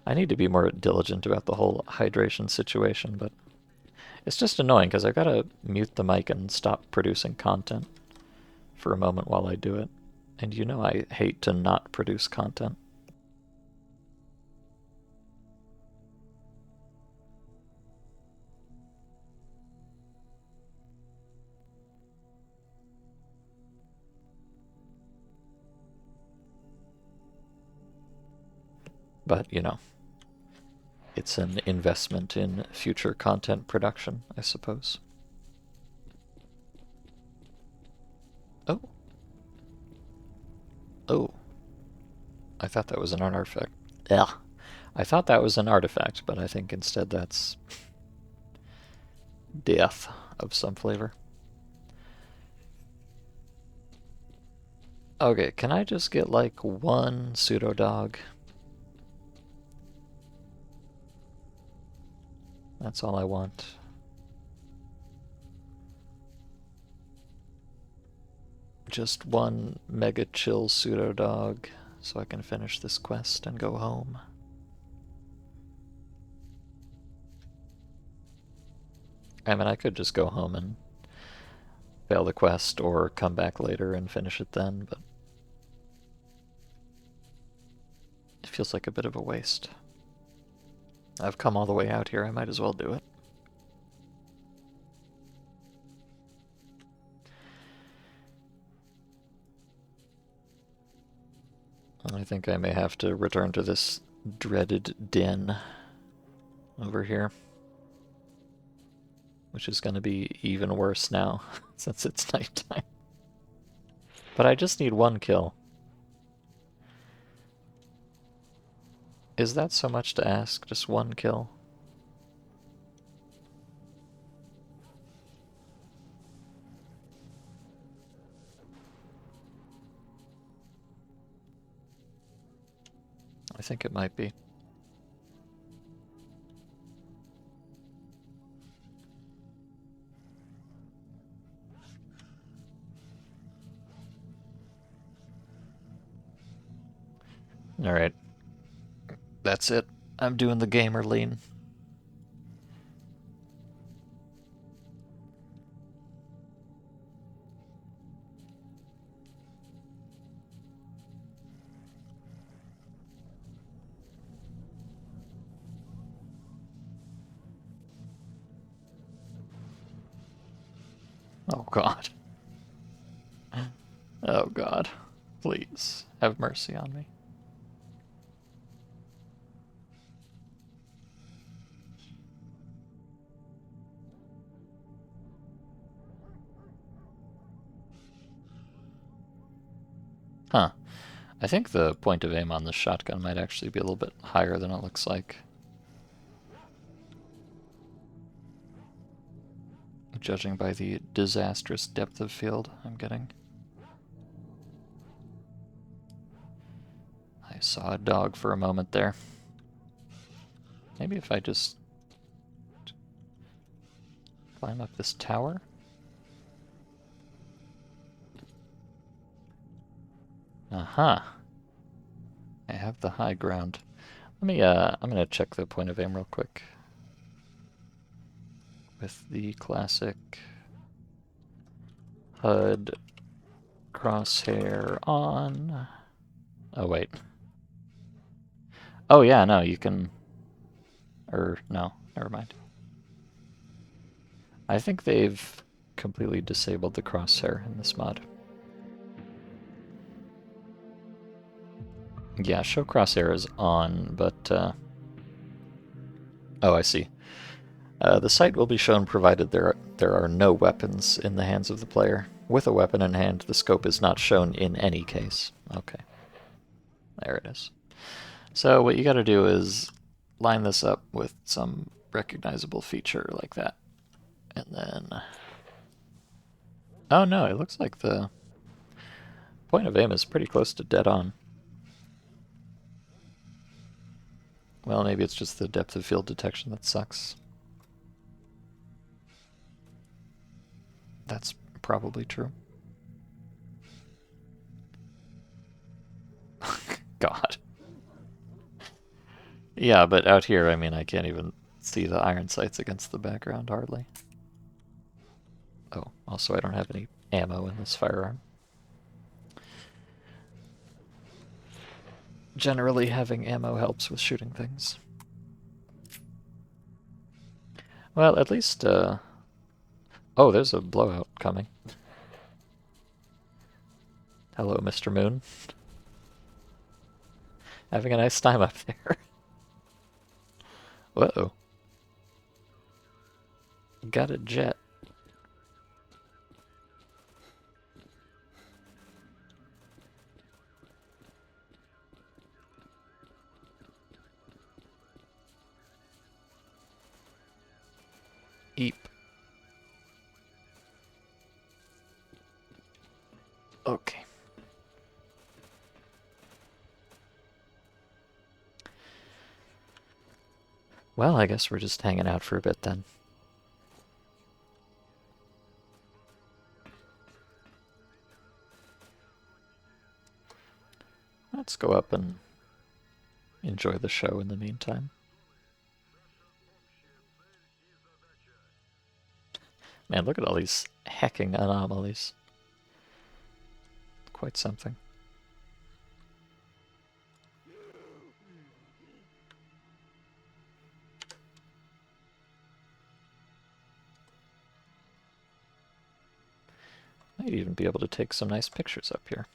I need to be more diligent about the whole hydration situation, but it's just annoying because I've got to mute the mic and stop producing content for a moment while I do it. And you know I hate to not produce content. But, you know, it's an investment in future content production, I suppose. Oh. Oh. I thought that was an artifact. Yeah. I thought that was an artifact, but I think instead that's death of some flavor. Okay, can I just get like one pseudo dog? That's all I want. Just one mega chill pseudo dog so I can finish this quest and go home. I mean, I could just go home and fail the quest or come back later and finish it then, but it feels like a bit of a waste. I've come all the way out here, I might as well do it. I think I may have to return to this dreaded den over here, which is going to be even worse now since it's nighttime. But I just need one kill. Is that so much to ask? Just one kill? I think it might be. Alright. That's it. I'm doing the gamer lean. Oh god. Oh god. Please, have mercy on me. Huh. I think the point of aim on the shotgun might actually be a little bit higher than it looks like. Judging by the disastrous depth of field I'm getting. I saw a dog for a moment there. Maybe if I just climb up this tower? Aha! I have the high ground. Let me, I'm gonna check the point of aim real quick. With the classic HUD crosshair on. Oh, wait. Oh, yeah, no, you can... no, never mind. I think they've completely disabled the crosshair in this mod. Yeah, show crosshair is on, but... Oh, I see. The sight will be shown provided there are no weapons in the hands of the player. With a weapon in hand, the scope is not shown in any case. Okay. There it is. So what you gotta do is line this up with some recognizable feature like that. And then... Oh no, it looks like the point of aim is pretty close to dead on. Well, maybe it's just the depth of field detection that sucks. That's probably true. God. Yeah, but out here, I mean, I can't even see the iron sights against the background, hardly. Oh, also I don't have any ammo in this firearm. Generally, having ammo helps with shooting things. Well, at least, oh, there's a blowout coming. Hello, Mr. Moon. Having a nice time up there. Whoa. Got a jet. Eep. Okay. Well, I guess we're just hanging out for a bit then. Let's go up and enjoy the show in the meantime. Man, look at all these hacking anomalies. Quite something. Might even be able to take some nice pictures up here.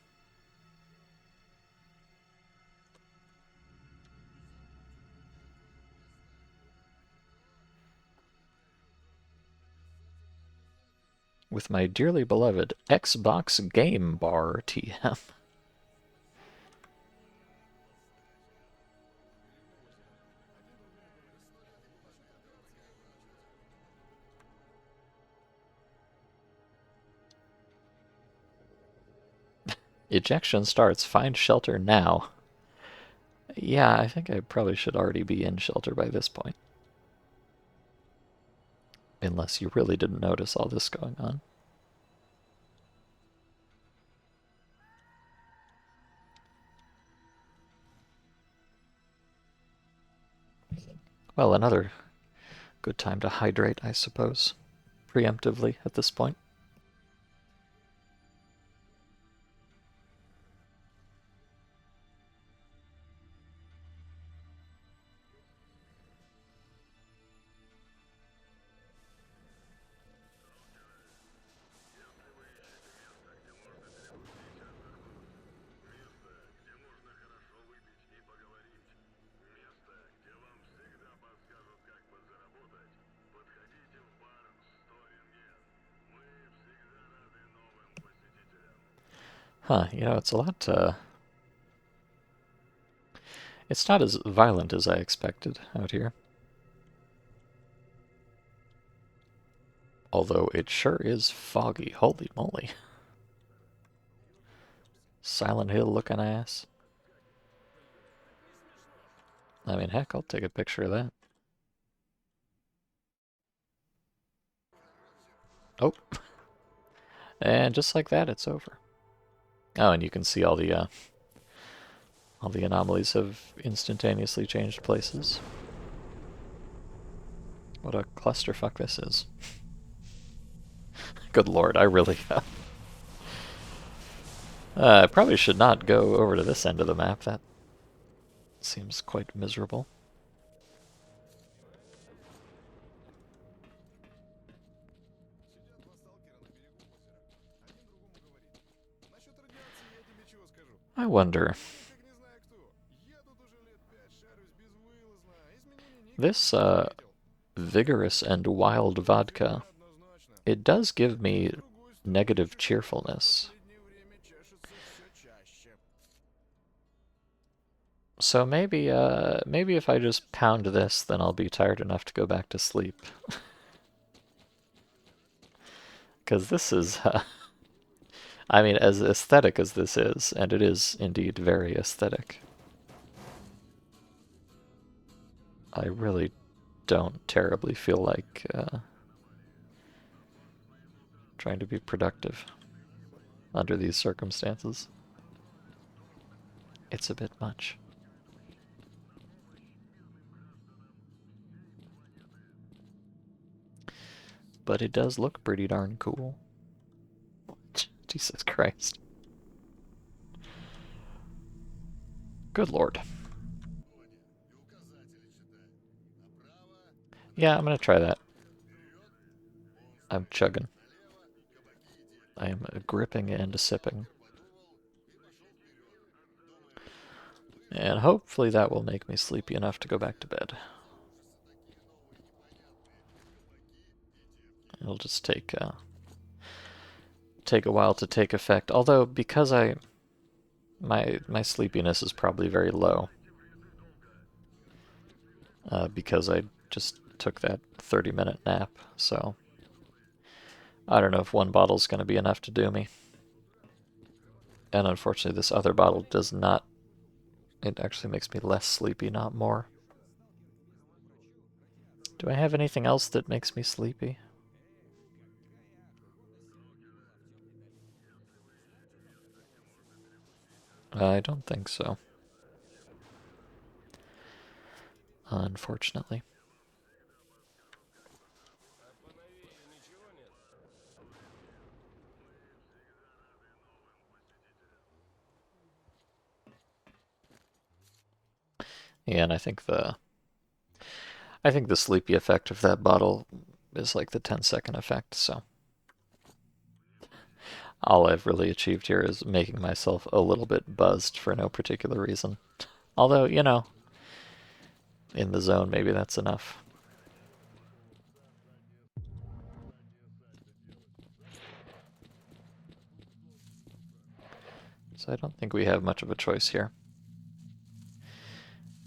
With my dearly beloved Xbox Game Bar TM. Ejection starts. Find shelter now. Yeah, I think I probably should already be in shelter by this point. Unless you really didn't notice all this going on. Well, another good time to hydrate, I suppose. Preemptively at this point. Huh, you know, it's a lot, it's not as violent as I expected out here. Although it sure is foggy, holy moly. Silent Hill looking ass. I mean, heck, I'll take a picture of that. Oh. And just like that, it's over. Oh, and you can see all the anomalies have instantaneously changed places. What a clusterfuck this is. Good lord, I really... I probably should not go over to this end of the map. That seems quite miserable. I wonder... This, vigorous and wild vodka, it does give me negative cheerfulness. So maybe if I just pound this, then I'll be tired enough to go back to sleep. Because this is, I mean, as aesthetic as this is, and it is indeed very aesthetic, I really don't terribly feel like trying to be productive under these circumstances. It's a bit much. But it does look pretty darn cool. Jesus Christ. Good lord. Yeah, I'm gonna try that. I'm chugging. I am gripping and sipping. And hopefully that will make me sleepy enough to go back to bed. It'll just take a while to take effect. Although because my sleepiness is probably very low, because I just took that 30-minute nap. So I don't know if one bottle's going to be enough to do me. And unfortunately, this other bottle does not. It actually makes me less sleepy, not more. Do I have anything else that makes me sleepy? I don't think so. Unfortunately. Yeah, and I think the sleepy effect of that bottle is like the 10-second effect, so all I've really achieved here is making myself a little bit buzzed for no particular reason. Although, in the zone, maybe that's enough. So I don't think we have much of a choice here.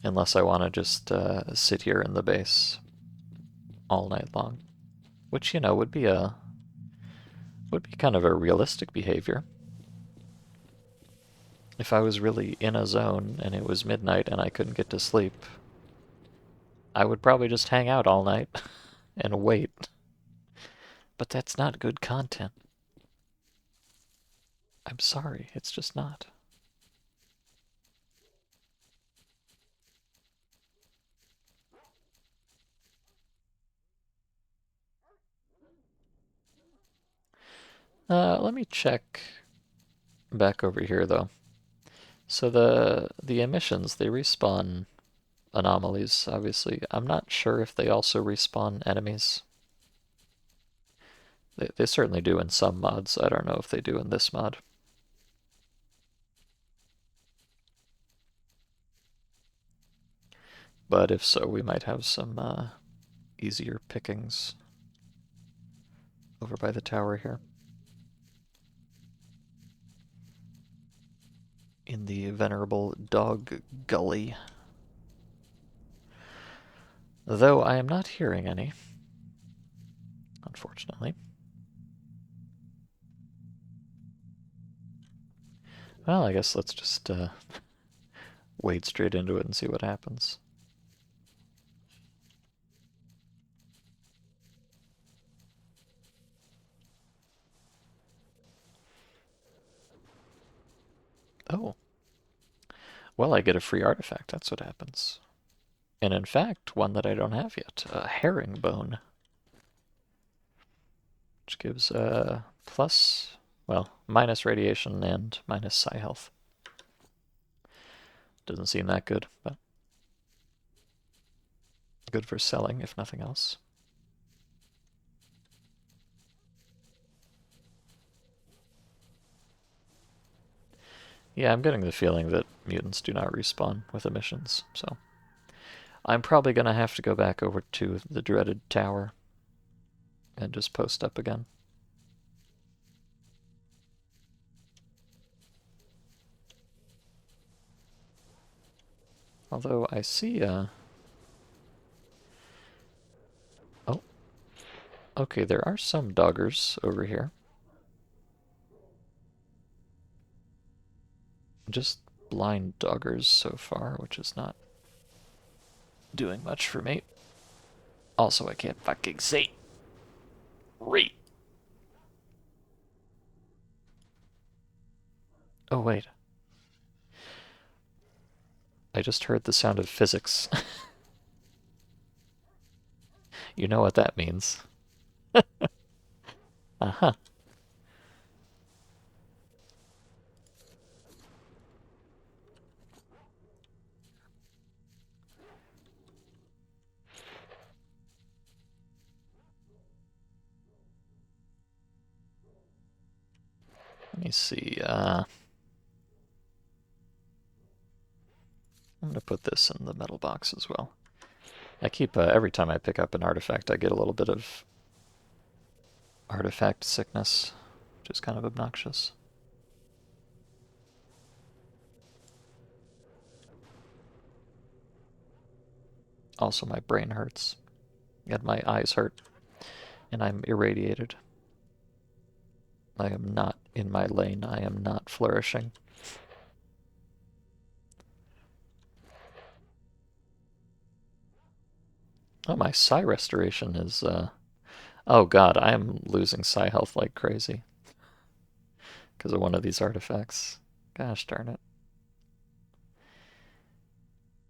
Unless I want to just sit here in the base all night long. Which, would be kind of a realistic behavior. If I was really in a zone and it was midnight and I couldn't get to sleep, I would probably just hang out all night and wait. But that's not good content. I'm sorry, it's just not. Let me check back over here though. So the emissions, they respawn anomalies, obviously. I'm not sure if they also respawn enemies. They certainly do in some mods. I don't know if they do in this mod. But if so, we might have some easier pickings over by the tower here. In the venerable Dog Gully. Though I am not hearing any, unfortunately. Well, I guess let's just wade straight into it and see what happens. Oh. Well, I get a free artifact. That's what happens. And in fact, one that I don't have yet. A herringbone. Which gives minus radiation and minus psi health. Doesn't seem that good, but good for selling, if nothing else. Yeah, I'm getting the feeling that mutants do not respawn with emissions, so I'm probably going to have to go back over to the dreaded tower and just post up again. Although I see, oh, okay, there are some doggers over here. Just blind doggers so far, which is not doing much for me. Also, I can't fucking see. Read. Oh, wait. I just heard the sound of physics. You know what that means. Uh-huh. Let me see. I'm gonna put this in the metal box as well. I keep, every time I pick up an artifact, I get a little bit of artifact sickness, which is kind of obnoxious. Also, my brain hurts, and my eyes hurt, and I'm irradiated. I am not in my lane. I am not flourishing. Oh, my psi restoration is, oh god, I am losing psi health like crazy because of one of these artifacts. Gosh darn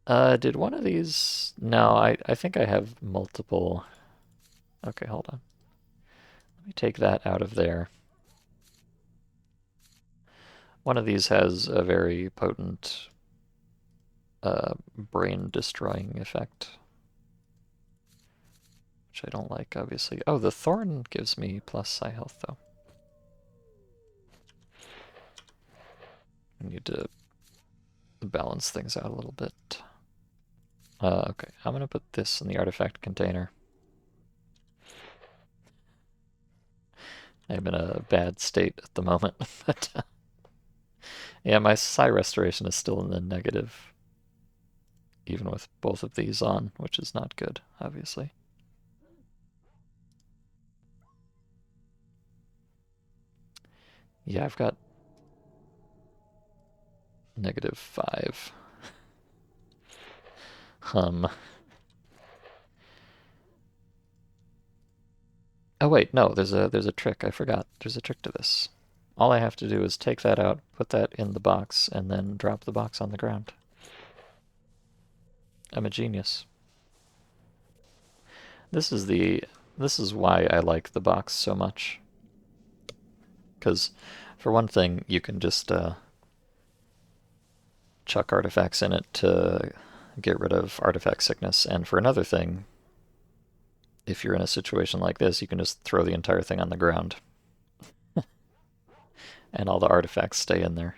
it. Did one of these... No, I think I have multiple... Okay, hold on. Let me take that out of there. One of these has a very potent brain-destroying effect, which I don't like, obviously. Oh, the thorn gives me plus psi health, though. I need to balance things out a little bit. Okay, I'm gonna put this in the artifact container. I'm in a bad state at the moment, but yeah, my psi restoration is still in the negative, even with both of these on, which is not good, obviously. Yeah, I've got -5. Oh wait, no, there's a trick. I forgot. There's a trick to this. All I have to do is take that out, put that in the box, and then drop the box on the ground. I'm a genius. This is why I like the box so much. Because, for one thing, you can just chuck artifacts in it to get rid of artifact sickness, and for another thing, if you're in a situation like this, you can just throw the entire thing on the ground. And all the artifacts stay in there.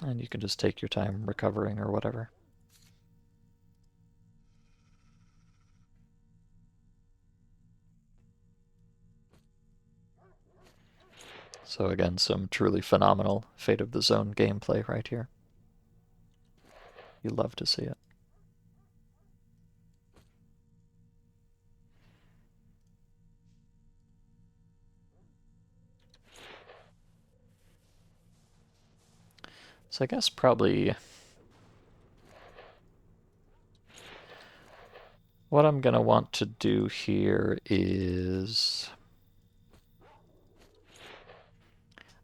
And you can just take your time recovering or whatever. So again, some truly phenomenal Fate of the Zone gameplay right here. You love to see it. So I guess probably what I'm gonna want to do here is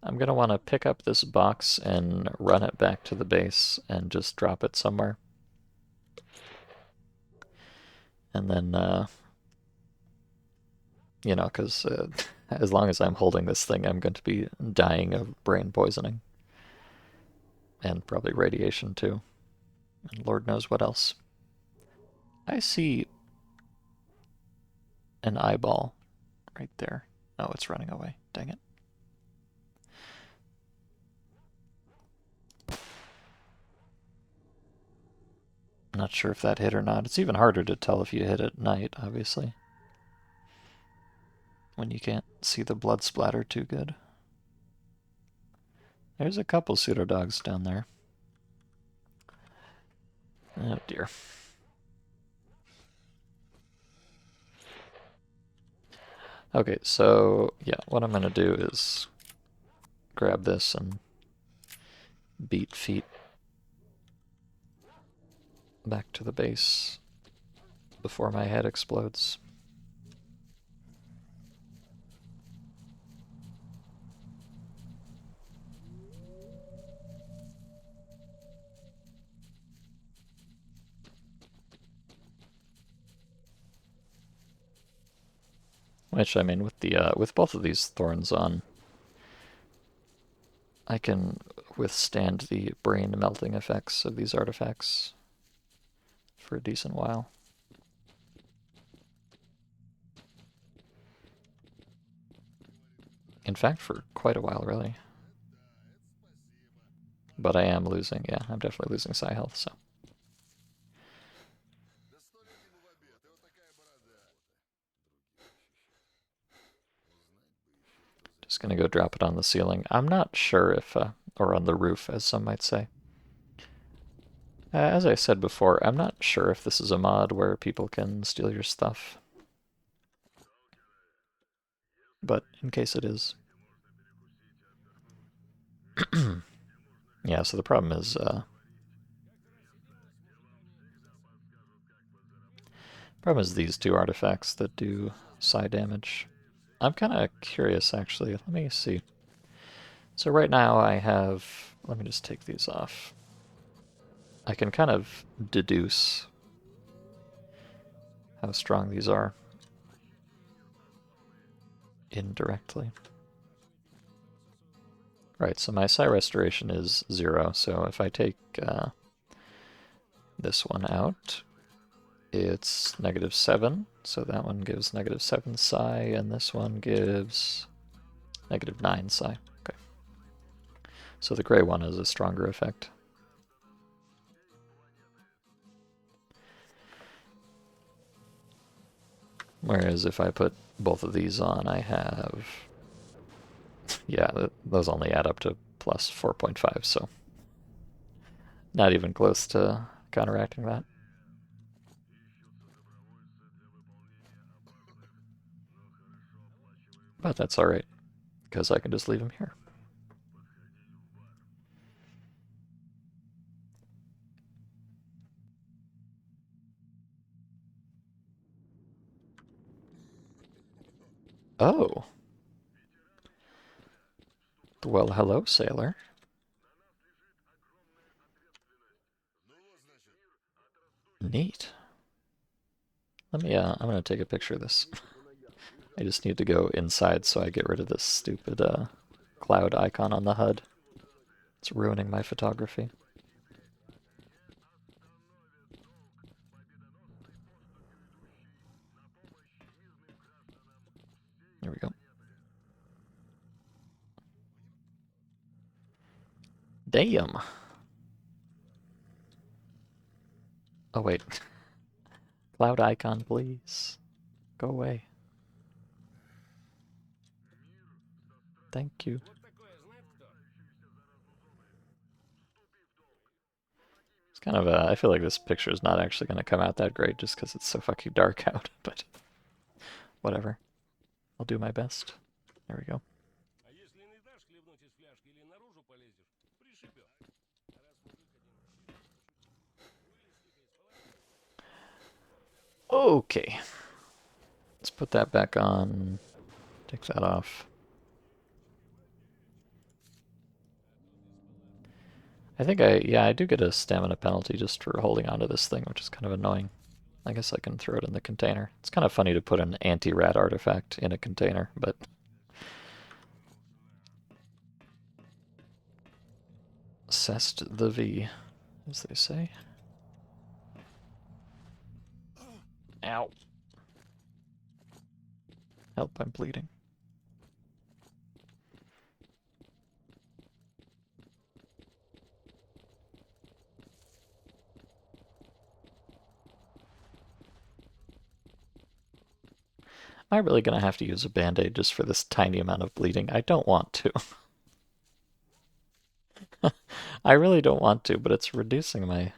I'm gonna want to pick up this box and run it back to the base and just drop it somewhere. And then, you know, because as long as I'm holding this thing, I'm going to be dying of brain poisoning. And probably radiation too. And Lord knows what else. I see an eyeball right there. Oh, it's running away. Dang it. Not sure if that hit or not. It's even harder to tell if you hit at night, obviously. When you can't see the blood splatter too good. There's a couple pseudo dogs down there. Oh dear. Okay, so yeah, what I'm gonna do is grab this and beat feet back to the base before my head explodes. Which, I mean, with both of these thorns on, I can withstand the brain melting effects of these artifacts for a decent while. In fact, for quite a while, really. But I am losing, yeah, I'm definitely losing psi health, so. Just gonna go drop it on the ceiling. I'm not sure if, or on the roof, as some might say. As I said before, I'm not sure if this is a mod where people can steal your stuff. But in case it is. Yeah, so the problem is these two artifacts that do psi damage. I'm kind of curious, actually. Let me see. So right now I have... Let me just take these off. I can kind of deduce how strong these are indirectly. Right, so my psi restoration is 0, so if I take this one out, it's -7, so that one gives -7 psi, and this one gives -9 psi. Okay. So the gray one has a stronger effect. Whereas if I put both of these on, I have... Yeah, those only add up to plus 4.5, so not even close to counteracting that. But that's alright, because I can just leave him here. Oh. Well, hello, sailor. Neat. Let me, I'm gonna take a picture of this. I just need to go inside so I get rid of this stupid, cloud icon on the HUD. It's ruining my photography. There we go. Damn! Oh, wait. Cloud icon, please. Go away. Thank you. It's kind of, I feel like this picture is not actually going to come out that great just because it's so fucking dark out, but whatever. I'll do my best. There we go. Okay. Let's put that back on. Take that off. I think I do get a stamina penalty just for holding onto this thing, which is kind of annoying. I guess I can throw it in the container. It's kind of funny to put an anti-rat artifact in a container, but... Cest the V, as they say. Ow. Help, I'm bleeding. Am I really gonna have to use a band-aid just for this tiny amount of bleeding? I don't want to. I really don't want to, but it's reducing my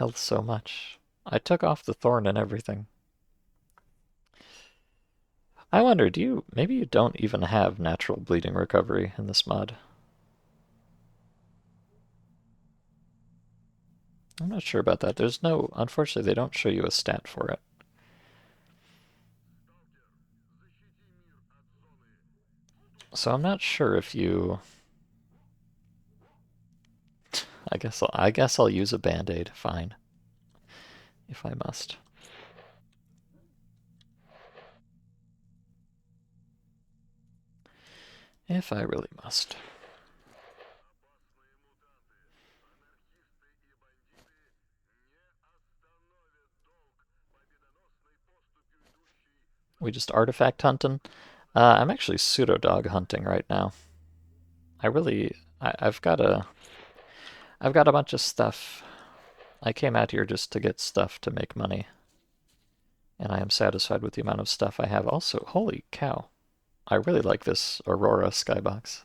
Health so much. I took off the thorn and everything. I wonder, maybe you don't even have natural bleeding recovery in this mod. I'm not sure about that. Unfortunately, they don't show you a stat for it. So I'm not sure if you... I guess I'll use a band-aid, fine. If I must. If I really must. We just artifact hunting. I'm actually pseudo dog hunting right now. I've got a bunch of stuff. I came out here just to get stuff to make money, and I am satisfied with the amount of stuff I have. Also, holy cow, I really like this Aurora skybox.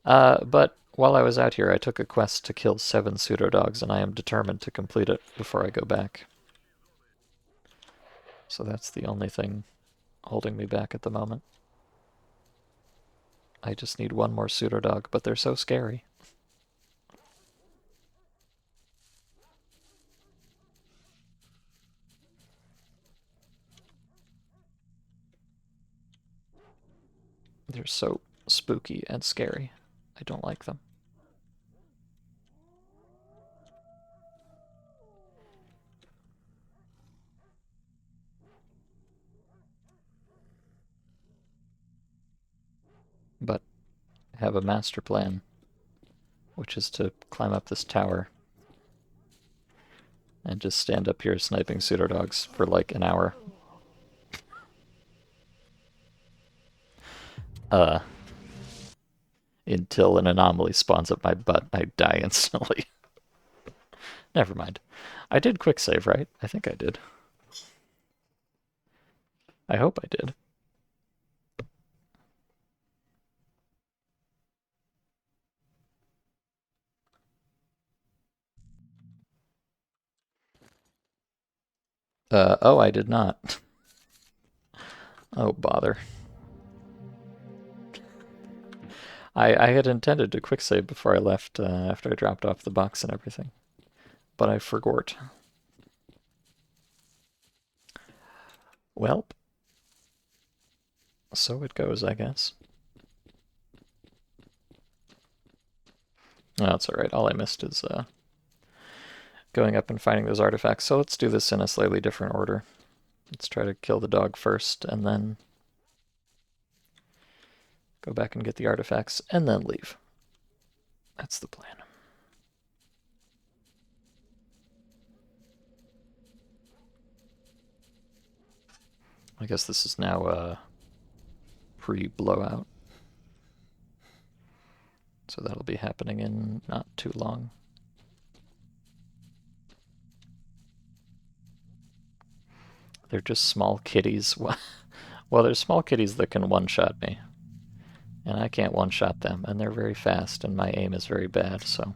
But while I was out here, I took a quest to kill 7 pseudo dogs, and I am determined to complete it before I go back. So that's the only thing holding me back at the moment. I just need one more pseudo dog, but they're so scary. They're so spooky and scary. I don't like them. But I have a master plan, which is to climb up this tower and just stand up here sniping pseudo dogs for like an hour. Uh, until an anomaly spawns up my butt and I die instantly. Never mind. I did quick save, right? I think I did. I hope I did. Oh, I did not. Oh, bother. I had intended to quick save before I left after I dropped off the box and everything, but I forgot. Welp. So it goes, I guess. No, that's alright. All I missed is going up and finding those artifacts. So let's do this in a slightly different order. Let's try to kill the dog first, and then go back and get the artifacts, and then leave. That's the plan. I guess this is now pre-blowout. So that'll be happening in not too long. They're just small kitties. Well, there's small kitties that can one-shot me. And I can't one-shot them, and they're very fast, and my aim is very bad, so...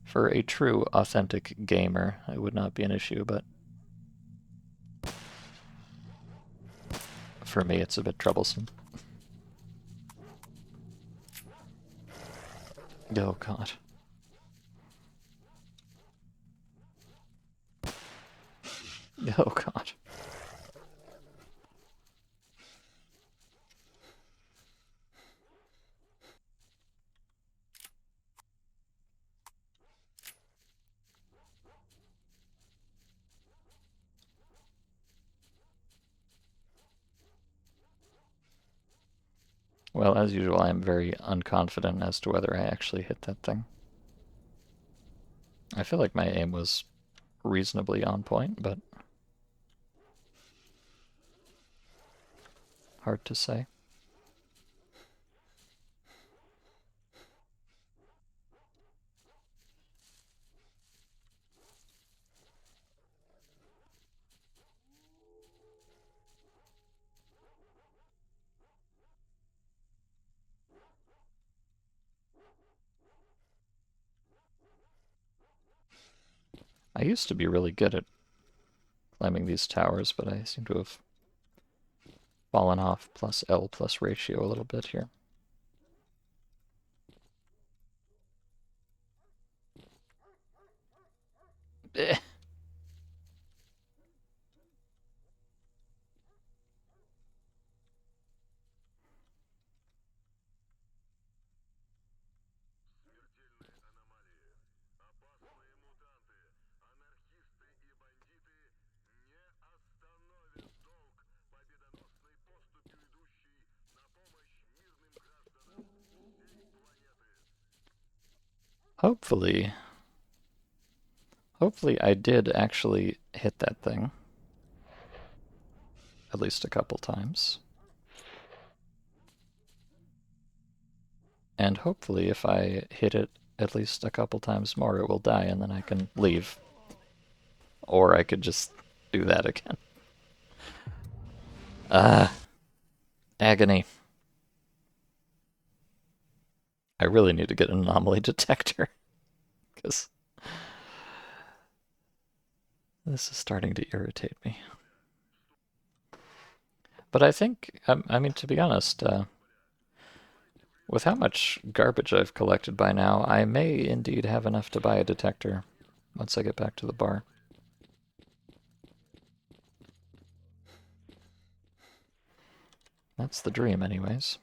For a true, authentic gamer, it would not be an issue, but... For me, it's a bit troublesome. Oh, God. Oh, God. Well, as usual, I am very unconfident as to whether I actually hit that thing. I feel like my aim was reasonably on point, but hard to say. I used to be really good at climbing these towers, but I seem to have fallen off plus L plus ratio a little bit here. Eh. Hopefully I did actually hit that thing at least a couple times. And hopefully if I hit it at least a couple times more, it will die and then I can leave. Or I could just do that again. Agony. I really need to get an anomaly detector, because this is starting to irritate me. But I think, I mean, to be honest, with how much garbage I've collected by now, I may indeed have enough to buy a detector once I get back to the bar. That's the dream, anyways.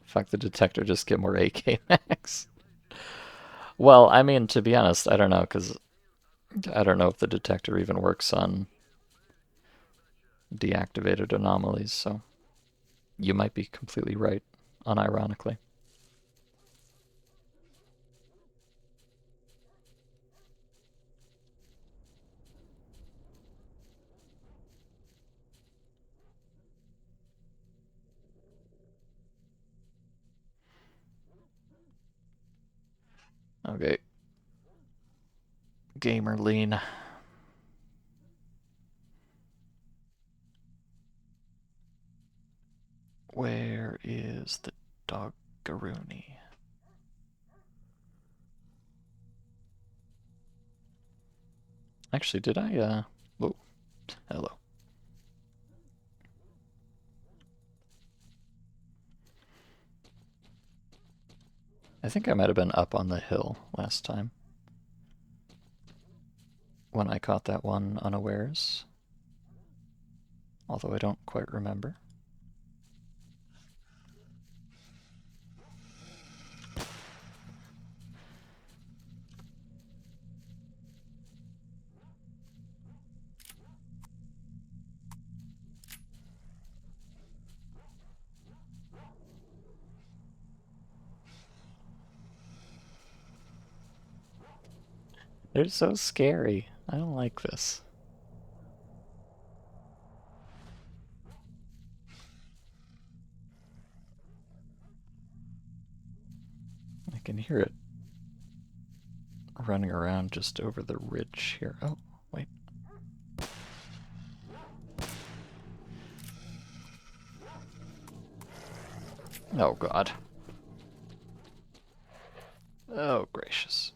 Fuck the detector, just get more AK max. Well, I mean, to be honest, I don't know, because I don't know if the detector even works on deactivated anomalies, so you might be completely right, unironically. Okay. Gamer lean. Where is the doggaroonie? Actually, did I, oh, hello. I think I might have been up on the hill last time when I caught that one unawares. Although I don't quite remember. They're so scary. I don't like this. I can hear it running around just over the ridge here. Oh, wait. Oh, God. Oh, gracious.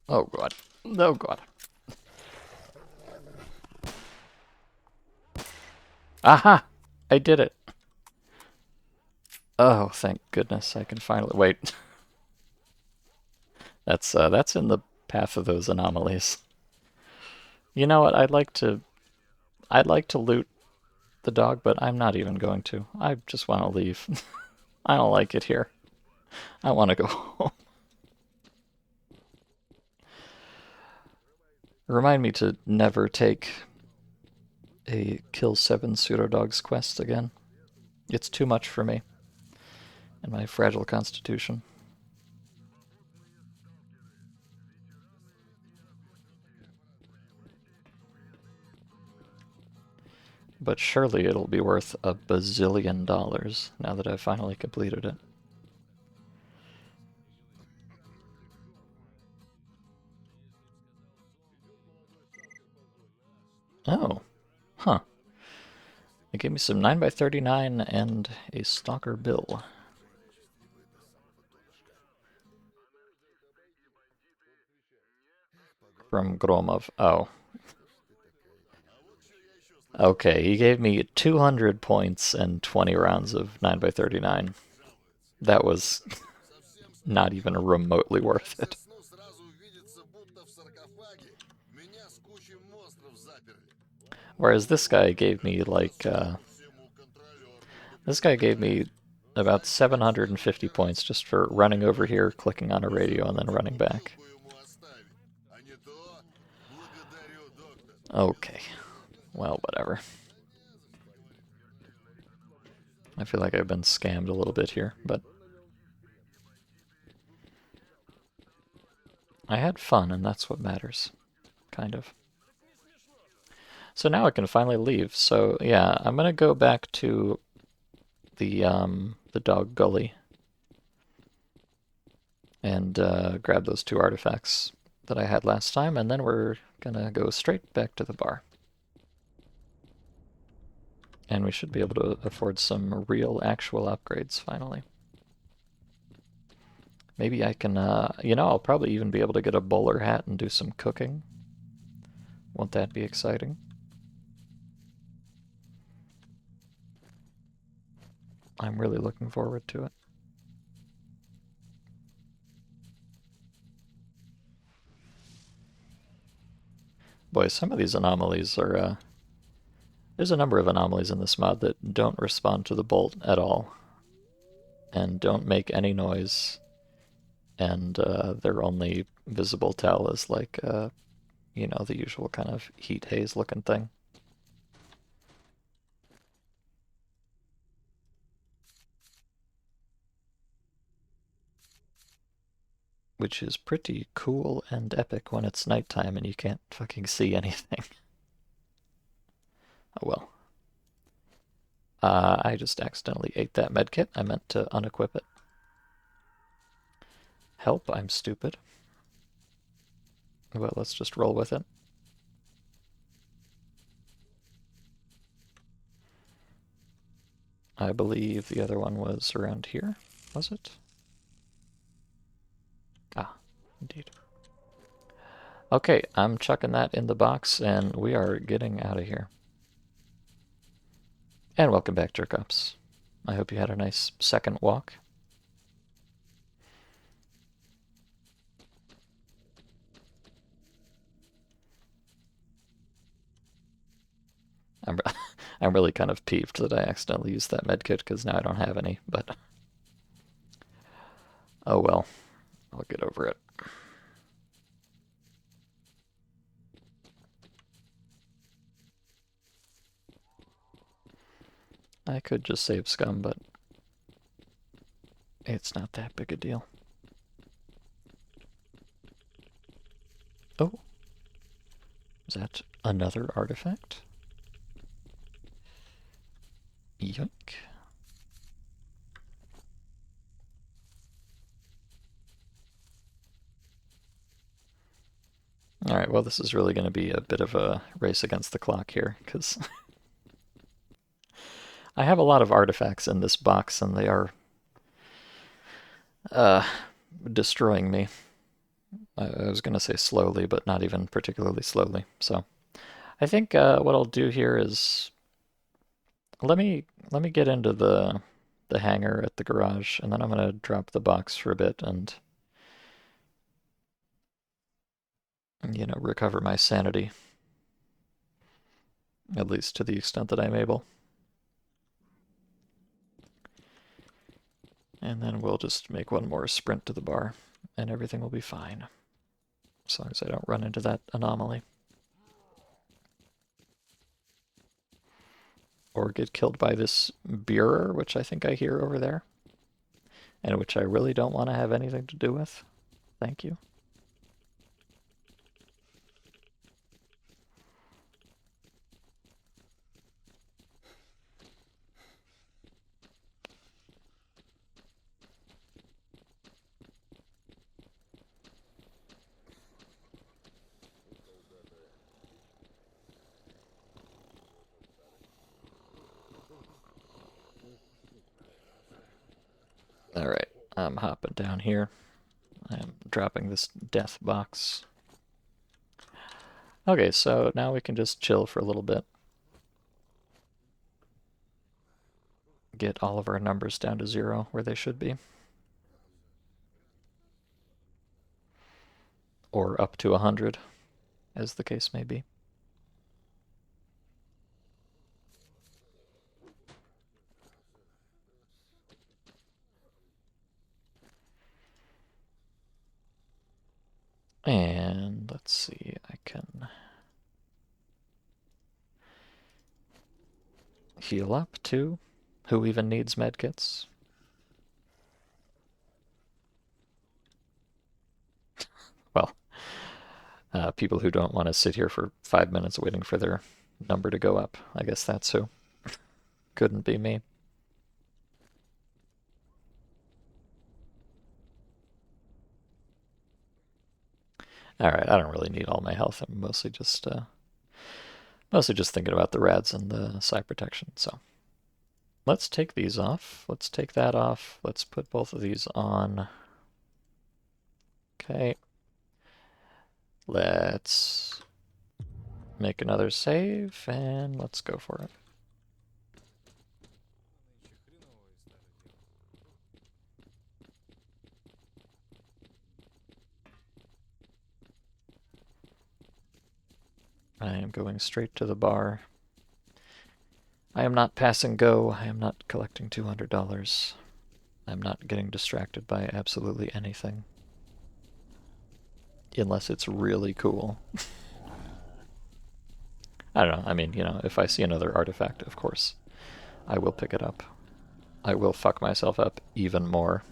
Oh, God. Oh, God. Aha! I did it. Oh, thank goodness I can finally... Wait. That's in the path of those anomalies. You know what? I'd like to loot the dog, but I'm not even going to. I just want to leave. I don't like it here. I want to go home. Remind me to never take a kill 7 pseudo-dogs quest again. It's too much for me and my fragile constitution. But surely it'll be worth $1 bazillion now that I've finally completed it. Oh. Huh. It gave me some 9x39 and a Stalker Bill. From Gromov. Oh. Okay, he gave me 200 points and 20 rounds of 9x39. That was not even remotely worth it. Whereas this guy gave me like, this guy gave me about 750 points just for running over here, clicking on a radio, and then running back. Okay. Well, whatever. I feel like I've been scammed a little bit here, but I had fun, and that's what matters. Kind of. So now I can finally leave. So yeah, I'm gonna go back to the dog gully and grab those 2 artifacts that I had last time, and then we're gonna go straight back to the bar. And we should be able to afford some real, actual upgrades finally. Maybe I can, I'll probably even be able to get a bowler hat and do some cooking. Won't that be exciting? I'm really looking forward to it. Boy, some of these anomalies are, there's a number of anomalies in this mod that don't respond to the bolt at all, and don't make any noise, and their only visible tell is like, the usual kind of heat haze looking thing. Which is pretty cool and epic when it's nighttime and you can't fucking see anything. Oh well. I just accidentally ate that medkit. I meant to unequip it. Help, I'm stupid. Well, let's just roll with it. I believe the other one was around here, was it? Ah, indeed. Okay, I'm chucking that in the box, and we are getting out of here. And welcome back, Jerkups. I hope you had a nice second walk. I'm, I'm really kind of peeved that I accidentally used that medkit, because now I don't have any, but oh well, I'll get over it. I could just save scum, but it's not that big a deal. Oh, is that another artifact? Yoink. Alright, well this is really going to be a bit of a race against the clock here, because I have a lot of artifacts in this box, and they are destroying me. I was going to say slowly, but not even particularly slowly. So I think what I'll do here is let me get into the hangar at the garage, and then I'm going to drop the box for a bit and recover my sanity, at least to the extent that I'm able. And then we'll just make one more sprint to the bar, and everything will be fine. As long as I don't run into that anomaly. Or get killed by this beerer, which I think I hear over there. And which I really don't want to have anything to do with. Thank you. down here. I am dropping this death box. Okay, so now we can just chill for a little bit. Get all of our numbers down to 0 where they should be. Or up to 100, as the case may be. And let's see, I can heal up too. Who even needs medkits? Well, people who don't want to sit here for 5 minutes waiting for their number to go up. I guess that's who. Couldn't be me. Alright, I don't really need all my health. I'm mostly just thinking about the rads and the psi protection, so. Let's take these off. Let's take that off. Let's put both of these on. Okay. Let's make another save, and let's go for it. I am going straight to the bar. I am not passing go. I am not collecting $200. I'm not getting distracted by absolutely anything. Unless it's really cool. I don't know. I mean, you know, if I see another artifact, of course, I will pick it up. I will fuck myself up even more.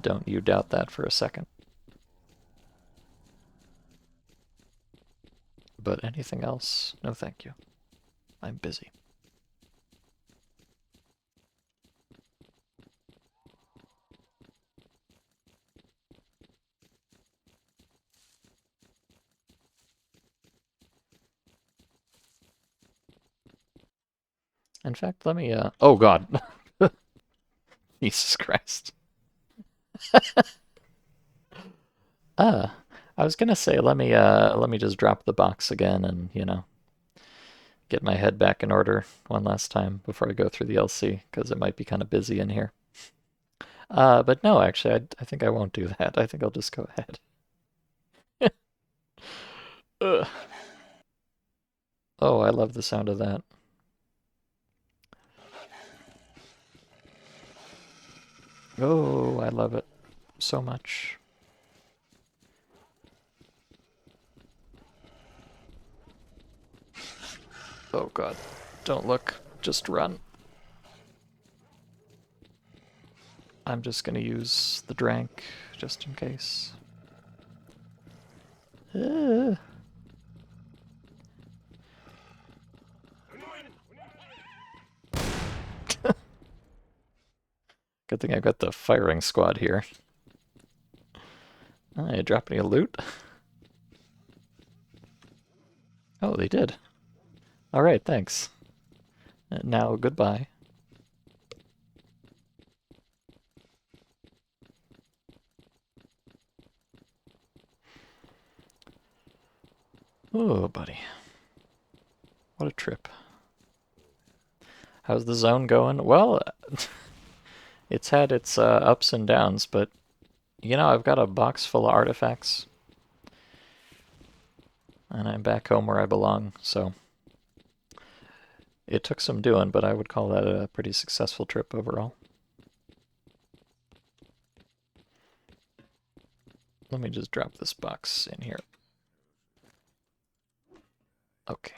Don't you doubt that for a second. But anything else? No thank you. I'm busy. In fact, let me, oh god. Jesus Christ. I was gonna say, let me just drop the box again and, you know, get my head back in order one last time before I go through the LC, because it might be kind of busy in here. But no, actually, I think I won't do that. I think I'll just go ahead. Ugh. Oh, I love the sound of that. Oh, I love it so much. Oh god, don't look, just run. I'm just gonna use the drank, just in case. Good thing I've got the firing squad here. You drop any loot? Oh, they did. Alright, thanks. Now, goodbye. Oh, buddy. What a trip. How's the zone going? Well, it's had its ups and downs, but, you know, I've got a box full of artifacts. And I'm back home where I belong, so... It took some doing, but I would call that a pretty successful trip overall. Let me just drop this box in here. Okay.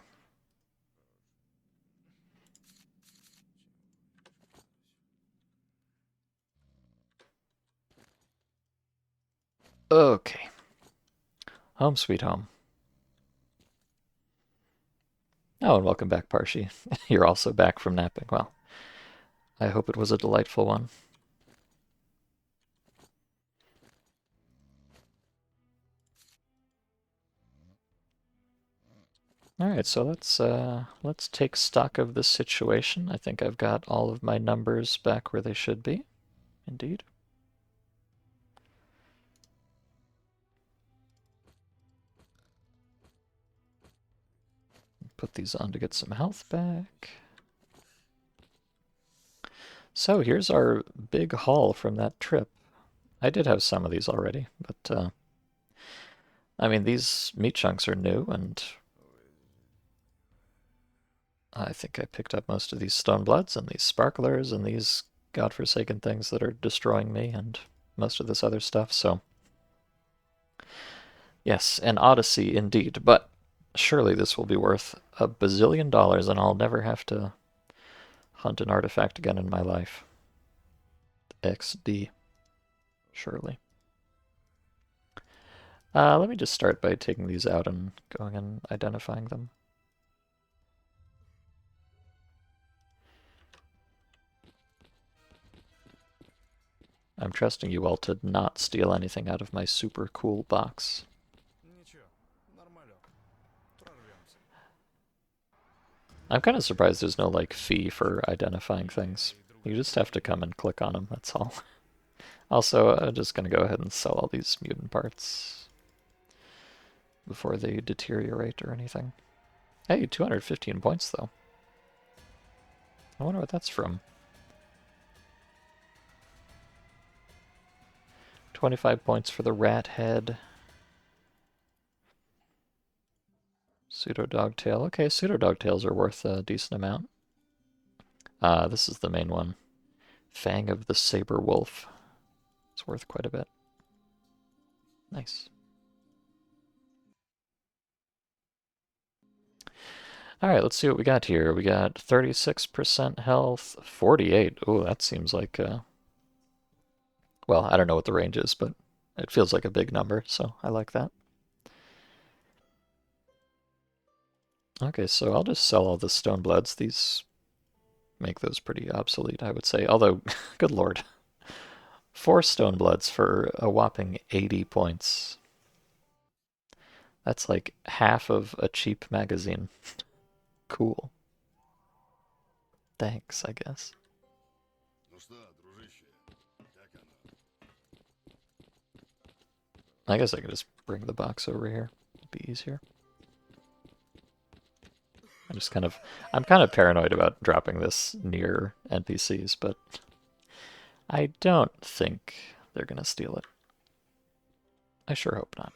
Okay. Home sweet home. Oh, and welcome back, Parshi. You're also back from napping. Well, I hope it was a delightful one. Alright, so let's take stock of the situation. I think I've got all of my numbers back where they should be. Indeed. put these on to get some health back. So here's our big haul from that trip. I did have some of these already, but I mean, these meat chunks are new, and I think I picked up most of these stone bloods and these sparklers and these godforsaken things that are destroying me and most of this other stuff, so yes, an odyssey indeed, but surely this will be worth a bazillion dollars and I'll never have to hunt an artifact again in my life. XD. Surely. Let me just start by taking these out and going and identifying them. I'm trusting you all to not steal anything out of my super cool box. I'm kind of surprised there's no, like, fee for identifying things. You just have to come and click on them, that's all. Also, I'm just gonna go ahead and sell all these mutant parts before they deteriorate or anything. Hey, 215 points, though. I wonder what that's from. 25 points for the rat head. Pseudo dogtail. Okay, pseudo dogtails are worth a decent amount. This is the main one. Fang of the saber wolf. It's worth quite a bit. Nice. Alright, let's see what we got here. We got 36% health, 48. Oh, that seems like, well, I don't know what the range is, but it feels like a big number, so I like that. Okay, so I'll just sell all the stone bloods. These make those pretty obsolete, I would say. Although, good lord. 4 stone bloods for a whopping 80 points. That's like half of a cheap magazine. Cool. Thanks, I guess. I guess I could just bring the box over here. It'd be easier. I'm kind of paranoid about dropping this near NPCs, but I don't think they're gonna steal it. I sure hope not.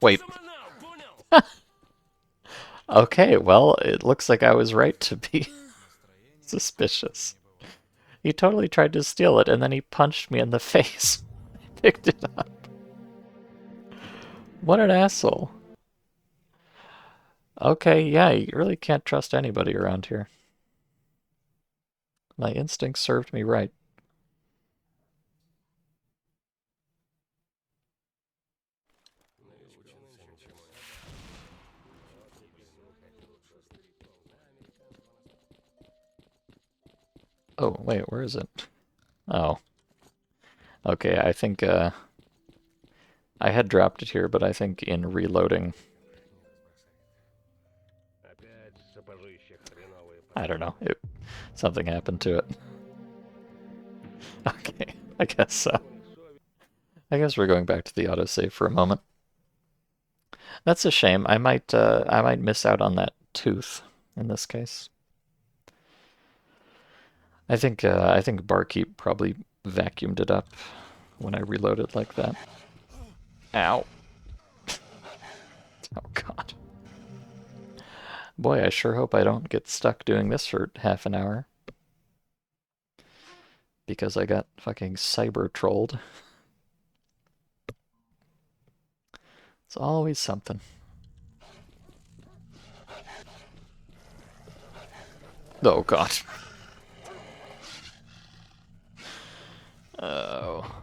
Wait. Okay, well, it looks like I was right to be suspicious. He totally tried to steal it, and then he punched me in the face. I picked it up. What an asshole. Okay, yeah, you really can't trust anybody around here. My instincts served me right. Oh, wait, where is it? Oh. Okay, I think, I had dropped it here, but I think in reloading... I don't know. Something happened to it. Okay, I guess so. I guess we're going back to the autosave for a moment. That's a shame. I might miss out on that tooth in this case. I think Barkeep probably vacuumed it up when I reloaded like that. Ow. Oh god. Boy, I sure hope I don't get stuck doing this for half an hour. Because I got fucking cyber trolled. It's always something. Oh god. Oh.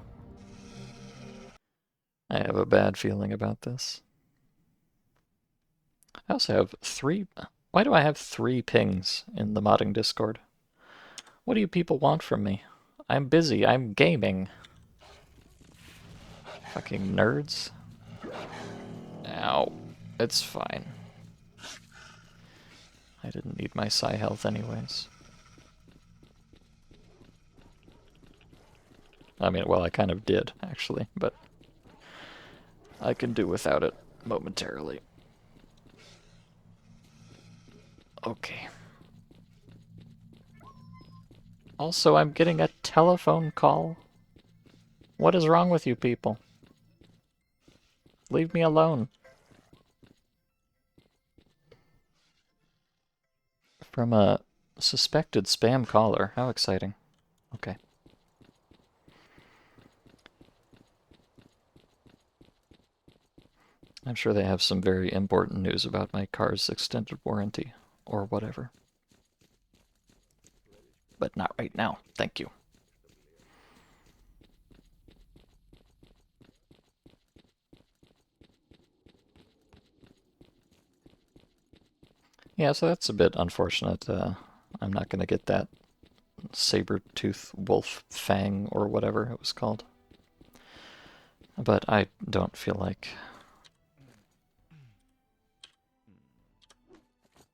I have a bad feeling about this. I also have 3... Why do I have 3 pings in the modding Discord? What do you people want from me? I'm busy. I'm gaming. Fucking nerds. Ow. It's fine. I didn't need my psi health anyways. I mean, well, I kind of did, actually, but I can do without it momentarily. Okay. Also, I'm getting a telephone call. What is wrong with you people? Leave me alone. From a suspected spam caller. How exciting. Okay. I'm sure they have some very important news about my car's extended warranty, or whatever. But not right now, thank you. Yeah, so that's a bit unfortunate. I'm not going to get that saber-tooth wolf fang, or whatever it was called. But I don't feel like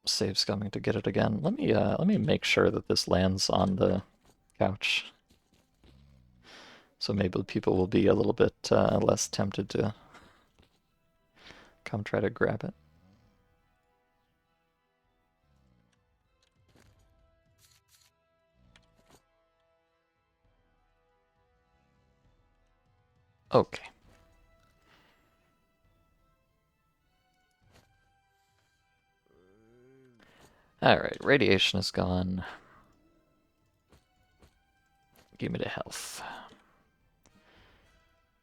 save scumming to get it again. Let me make sure that this lands on the couch. So maybe people will be a little bit less tempted to come try to grab it. Okay. Alright, radiation is gone. Give me the health.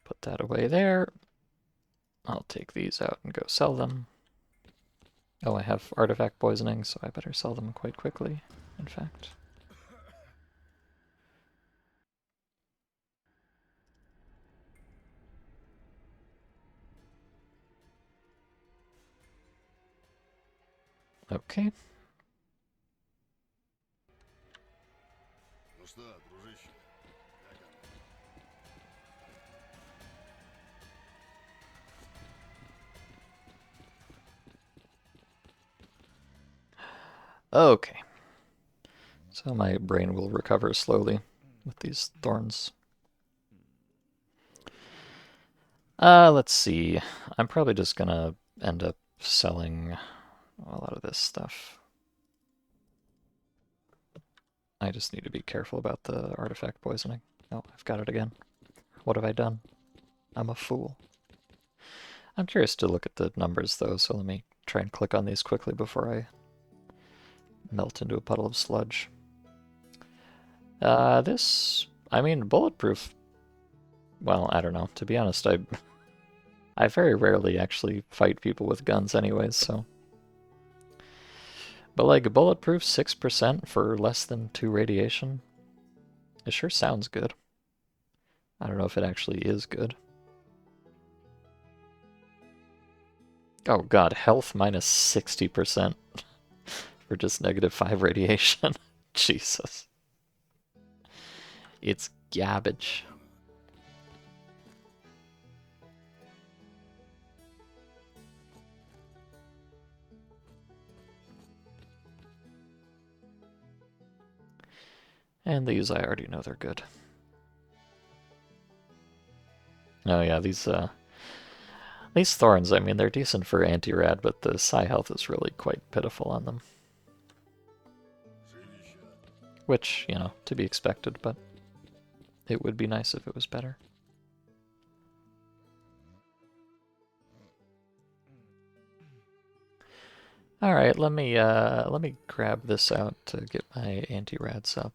Put that away there. I'll take these out and go sell them. Oh, I have artifact poisoning, so I better sell them quite quickly, in fact. Okay. Okay. So my brain will recover slowly with these thorns. Let's see. I'm probably just gonna end up selling a lot of this stuff. I just need to be careful about the artifact poisoning. Oh, I've got it again. What have I done? I'm a fool. I'm curious to look at the numbers though, so let me try and click on these quickly before I melt into a puddle of sludge. I mean, bulletproof. Well, I don't know. To be honest, I very rarely actually fight people with guns anyways, so. But like bulletproof 6% for less than 2 radiation, it sure sounds good. I don't know if it actually is good. Oh god, health minus 60% for just -5 radiation. Jesus. It's garbage. And these I already know they're good. Oh yeah, these thorns, I mean, they're decent for anti-rad, but the psi health is really quite pitiful on them. Which, you know, to be expected, but it would be nice if it was better. Alright, let me grab this out to get my anti-rads up.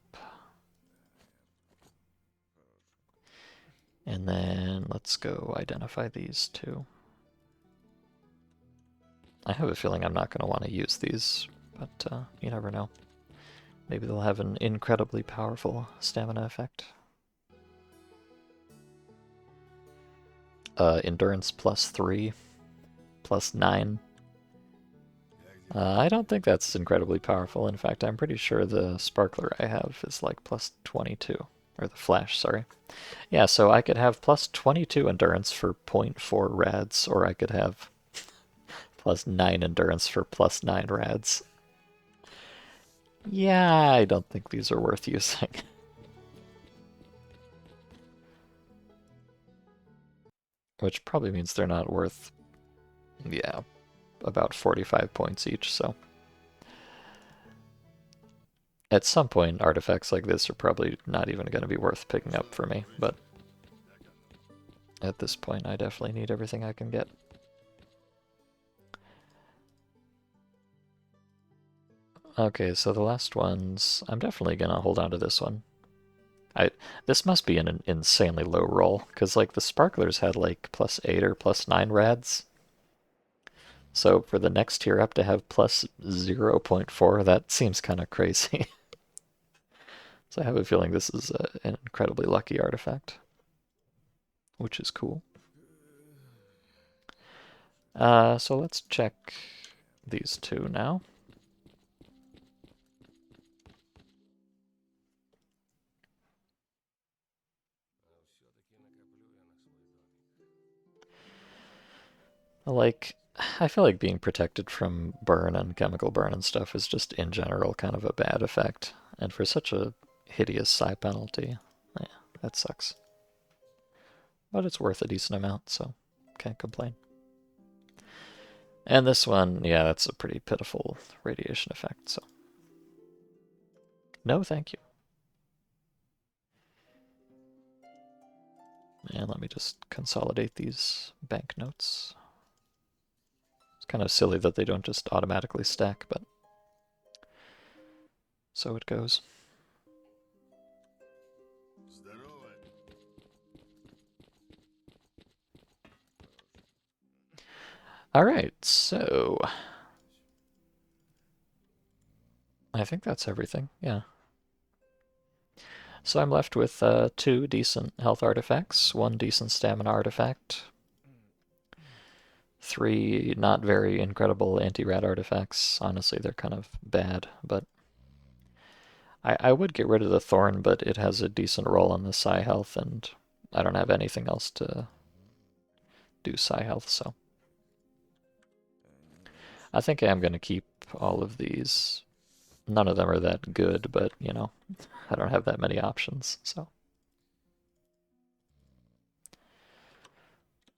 And then let's go identify these two. I have a feeling I'm not going to want to use these, but you never know. Maybe they'll have an incredibly powerful stamina effect. Endurance +3, +9. I don't think that's incredibly powerful. In fact, I'm pretty sure the sparkler I have is like +22. Or the flash, sorry. Yeah, so I could have +22 endurance for 0.4 rads, or I could have +9 endurance for +9 rads. Yeah, I don't think these are worth using. which probably means they're not worth, yeah, about 45 points each, so. At some point, artifacts like this are probably not even going to be worth picking up for me, but at this point I definitely need everything I can get. Okay, so the last ones, I'm definitely going to hold on to this one. This must be an insanely low roll, because like the sparklers had like +8 or +9 rads. So for the next tier up to have plus 0.4, that seems kind of crazy. So I have a feeling this is an incredibly lucky artifact, which is cool. So let's check these two now. Like, I feel like being protected from burn and chemical burn and stuff is just in general kind of a bad effect. And for such a hideous psi penalty, yeah, that sucks. But it's worth a decent amount, so can't complain. And this one, yeah, that's a pretty pitiful radiation effect, so. No, thank you. And let me just consolidate these banknotes. It's kind of silly that they don't just automatically stack, but so it goes. Alright, so I think that's everything, yeah. So I'm left with 2 decent health artifacts, 1 decent stamina artifact, 3 not very incredible anti-rat artifacts. Honestly, they're kind of bad, but I would get rid of the Thorn, but it has a decent roll on the Psi health, and I don't have anything else to do Psi health, so. I think I am going to keep all of these. None of them are that good, but, you know, I don't have that many options, so.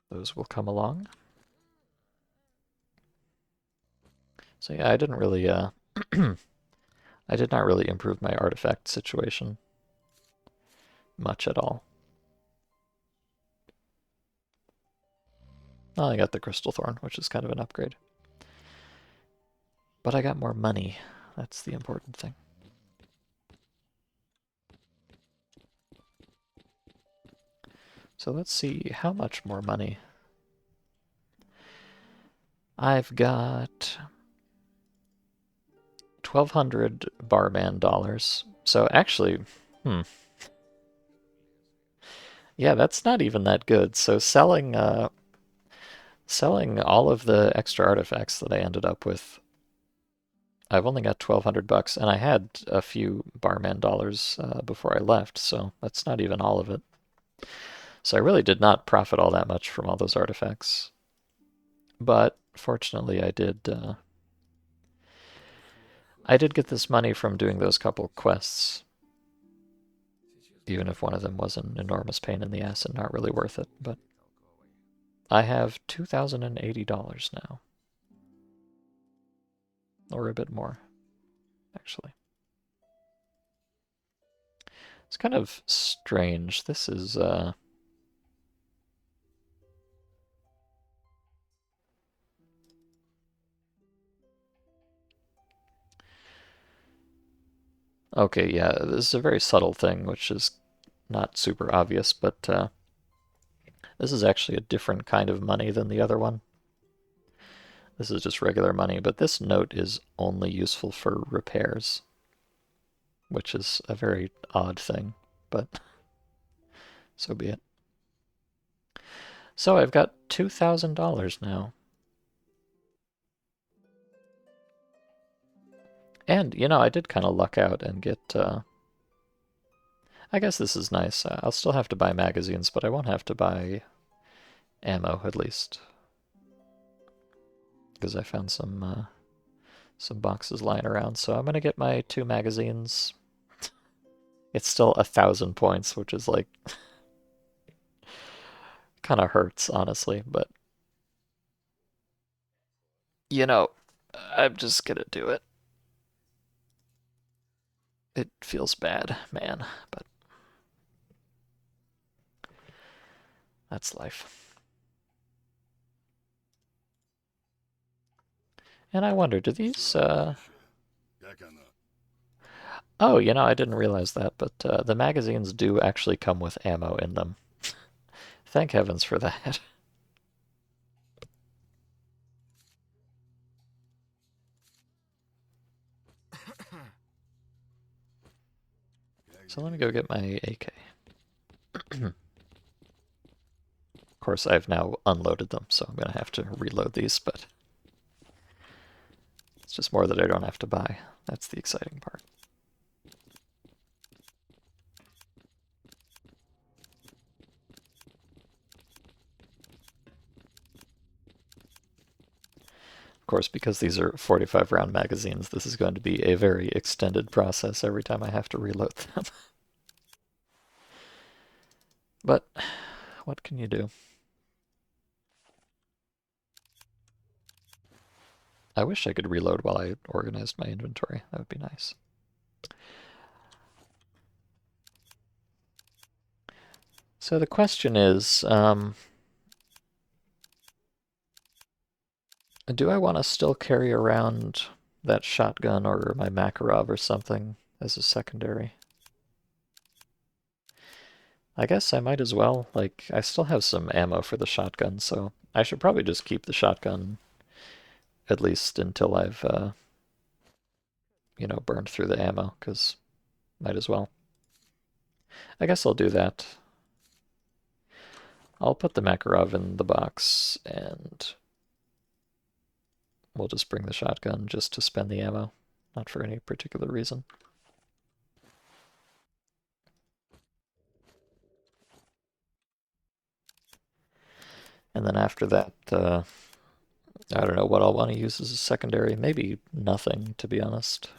Those will come along. So yeah, I didn't really, I did not really improve my artifact situation much at all. Well, I got the Crystal Thorn, which is kind of an upgrade. But I got more money. That's the important thing. So let's see how much more money. I've got 1,200 barman dollars. So actually, yeah, that's not even that good. So selling all of the extra artifacts that I ended up with, I've only got 1,200 bucks, and I had a few barman dollars before I left, so that's not even all of it. So I really did not profit all that much from all those artifacts. But fortunately, I did get this money from doing those couple quests, even if one of them was an enormous pain in the ass and not really worth it. But I have $2,080 now, or a bit more, actually. It's kind of strange. This is okay, yeah, this is a very subtle thing, which is not super obvious, but this is actually a different kind of money than the other one. This is just regular money, but this note is only useful for repairs, which is a very odd thing, but so be it. So I've got $2,000 now. And, you know, I did kind of luck out and get, I guess this is nice. I'll still have to buy magazines, but I won't have to buy ammo, at least. Because I found some boxes lying around, so I'm gonna get my 2 magazines. It's still 1,000 points, which is like kind of hurts, honestly, but you know, I'm just gonna do it. It feels bad, man, but that's life. And I wonder, do these, oh, I didn't realize that, but the magazines do actually come with ammo in them. Thank heavens for that. So let me go get my AK. Of course, I've now unloaded them, so I'm going to have to reload these, but it's just more that I don't have to buy. That's the exciting part. Of course, because these are 45 round magazines, this is going to be a very extended process every time I have to reload them. But what can you do? I wish I could reload while I organized my inventory. That would be nice. So the question is, do I want to still carry around that shotgun or my Makarov or something as a secondary? I guess I might as well. Like, I still have some ammo for the shotgun, so I should probably just keep the shotgun at least until I've, burned through the ammo, because might as well. I guess I'll do that. I'll put the Makarov in the box, and we'll just bring the shotgun just to spend the ammo, not for any particular reason. And then after that, I don't know what I'll want to use as a secondary. Maybe nothing, to be honest.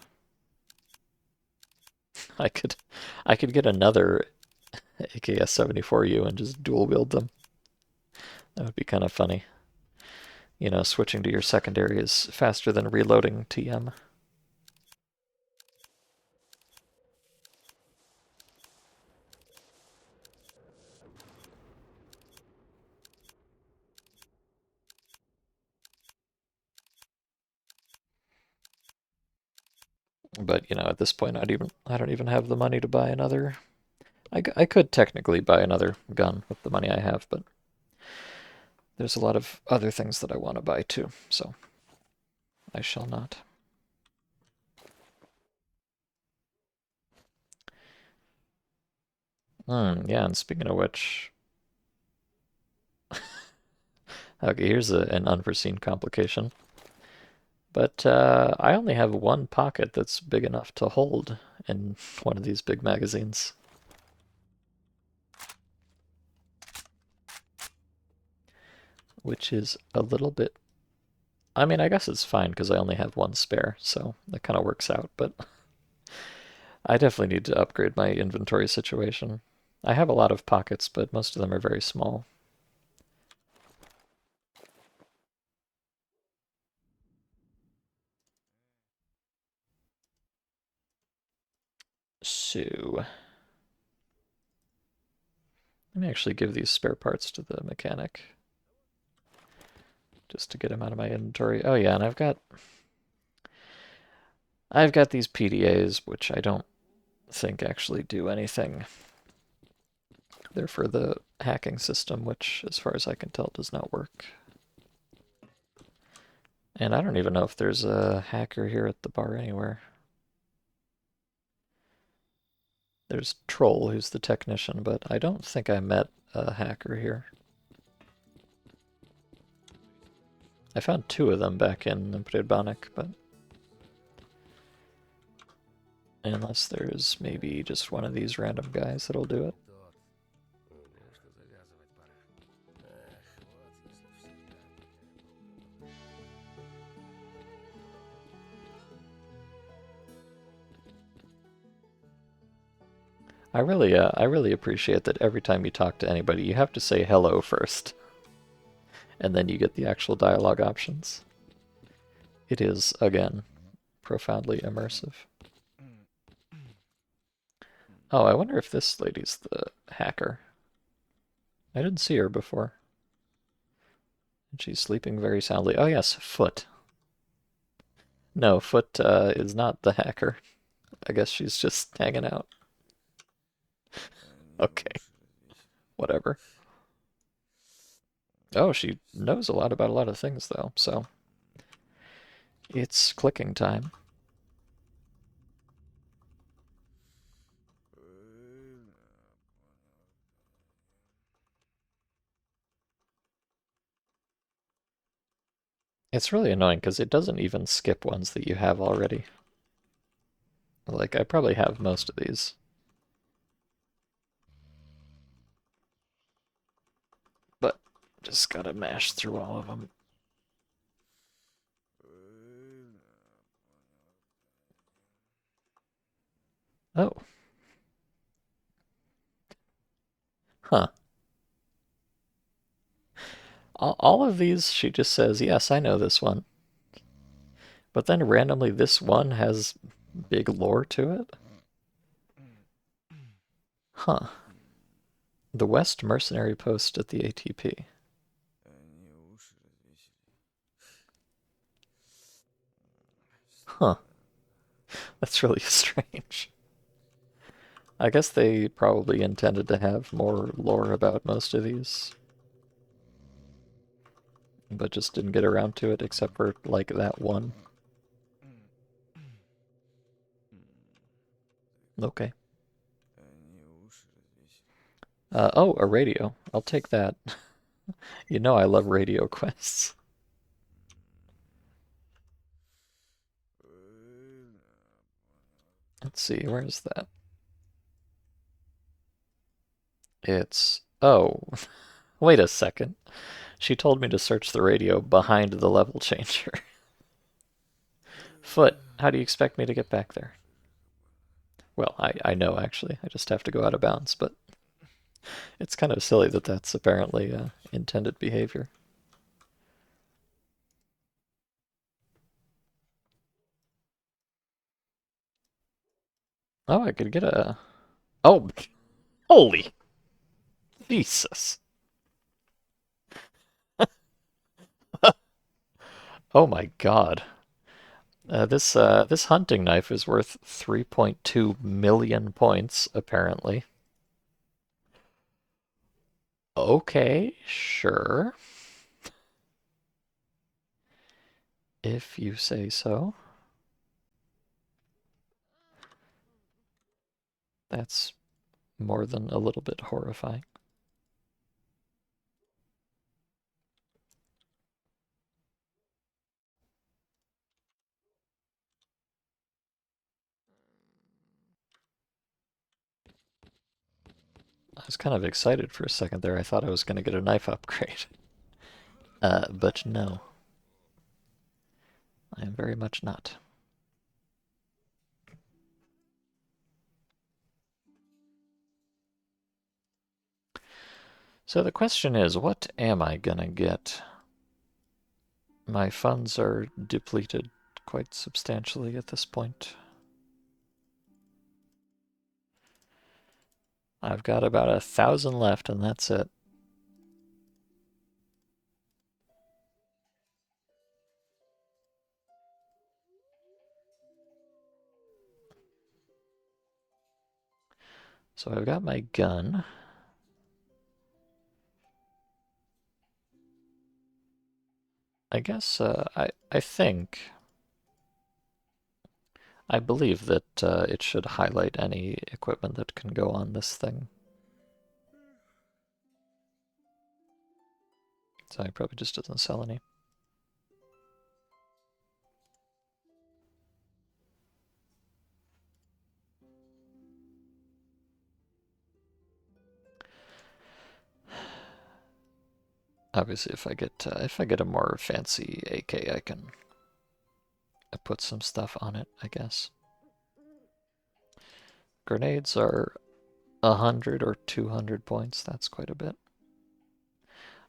I could, I could get another AKS-74U and just dual wield them. That would be kind of funny. Switching to your secondary is faster than reloading TM. But at this point, I don't even have the money to buy another. I could technically buy another gun with the money I have, but there's a lot of other things that I want to buy too, so I shall not. Yeah, and speaking of which, okay, here's an unforeseen complication. But I only have one pocket that's big enough to hold in one of these big magazines. Which is a little bit... I mean, I guess it's fine because I only have one spare, so that kind of works out, but I definitely need to upgrade my inventory situation. I have a lot of pockets, but most of them are very small. So, let me actually give these spare parts to the mechanic. Just to get them out of my inventory. Oh yeah, and I've got these PDAs, which I don't think actually do anything. They're for the hacking system, which, as far as I can tell, does not work. And I don't even know if there's a hacker here at the bar anywhere. There's Troll, who's the technician, but I don't think I met a hacker here. I found two of them back in Predbonic, but unless there's maybe just one of these random guys that'll do it. I really appreciate that every time you talk to anybody, you have to say hello first, and then you get the actual dialogue options. It is, again, profoundly immersive. Oh, I wonder if this lady's the hacker. I didn't see her before. And she's sleeping very soundly. Oh yes, Foot. No, Foot is not the hacker. I guess she's just hanging out. Okay, whatever. Oh, she knows a lot about a lot of things, though, so it's clicking time. It's really annoying because it doesn't even skip ones that you have already. Like, I probably have most of these. But just gotta mash through all of them. Oh. Huh. All of these, she just says, yes, I know this one. But then randomly this one has big lore to it? Huh. The West Mercenary Post at the ATP. Huh. That's really strange. I guess they probably intended to have more lore about most of these, but just didn't get around to it except for, like, that one. Okay. Oh, a radio. I'll take that. You know I love radio quests. Let's see, where is that? It's... Oh, wait a second. She told me to search the radio behind the level changer. Foot, how do you expect me to get back there? Well, I know, actually. I just have to go out of bounds, but it's kind of silly that that's apparently intended behavior. Oh, I could get a... Oh, holy Jesus. Oh my God. This hunting knife is worth 3.2 million points, apparently. Okay, sure. If you say so. That's more than a little bit horrifying. I was kind of excited for a second there. I thought I was going to get a knife upgrade. But no. I am very much not. So the question is, what am I gonna get? My funds are depleted quite substantially at this point. I've got about 1,000 left, and that's it. So I've got my gun. I guess I think I believe that it should highlight any equipment that can go on this thing. So it probably just doesn't sell any. Obviously, if I get a more fancy AK, I can put some stuff on it, I guess. Grenades are 100 or 200 points. That's quite a bit.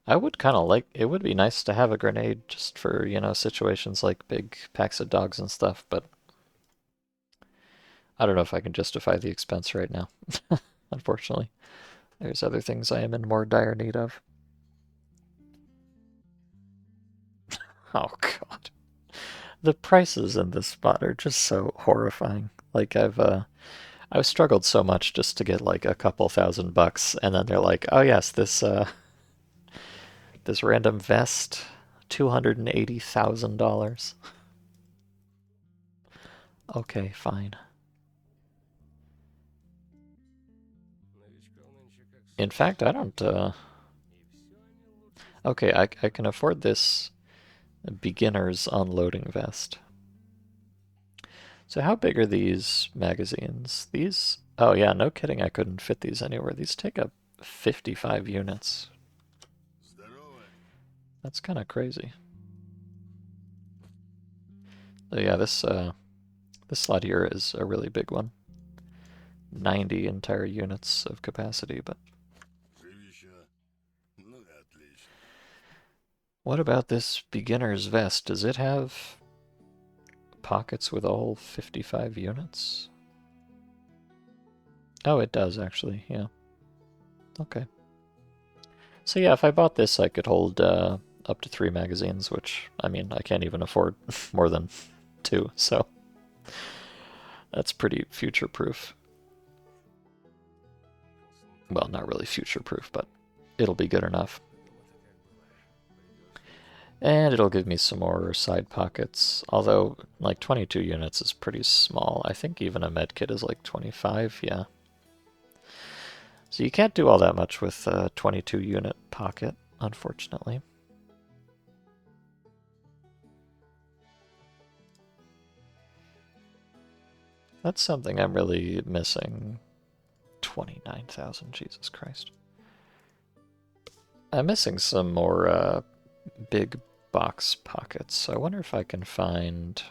I would kind of like, it would be nice to have a grenade just for, situations like big packs of dogs and stuff, but I don't know if I can justify the expense right now, unfortunately. There's other things I am in more dire need of. Oh, God. The prices in this spot are just so horrifying. Like, I've struggled so much just to get like a couple $1,000, and then they're like, oh yes, this random vest, $280,000. Okay, fine. In fact, I don't, okay, I can afford this beginner's unloading vest. So how big are these magazines? These, oh yeah, no kidding, I couldn't fit these anywhere. These take up 55 units. That's kind of crazy. So yeah, this slot here is a really big one. 90 entire units of capacity, but what about this beginner's vest? Does it have pockets with all 55 units? Oh, it does actually, yeah. Okay. So yeah, if I bought this, I could hold up to 3 magazines, which, I mean, I can't even afford more than 2, so that's pretty future-proof. Well, not really future-proof, but it'll be good enough. And it'll give me some more side pockets, although like 22 units is pretty small. I think even a medkit is like 25, yeah. So you can't do all that much with a 22 unit pocket, unfortunately. That's something I'm really missing. 29,000, Jesus Christ. I'm missing some more big box pockets, so I wonder if I can find...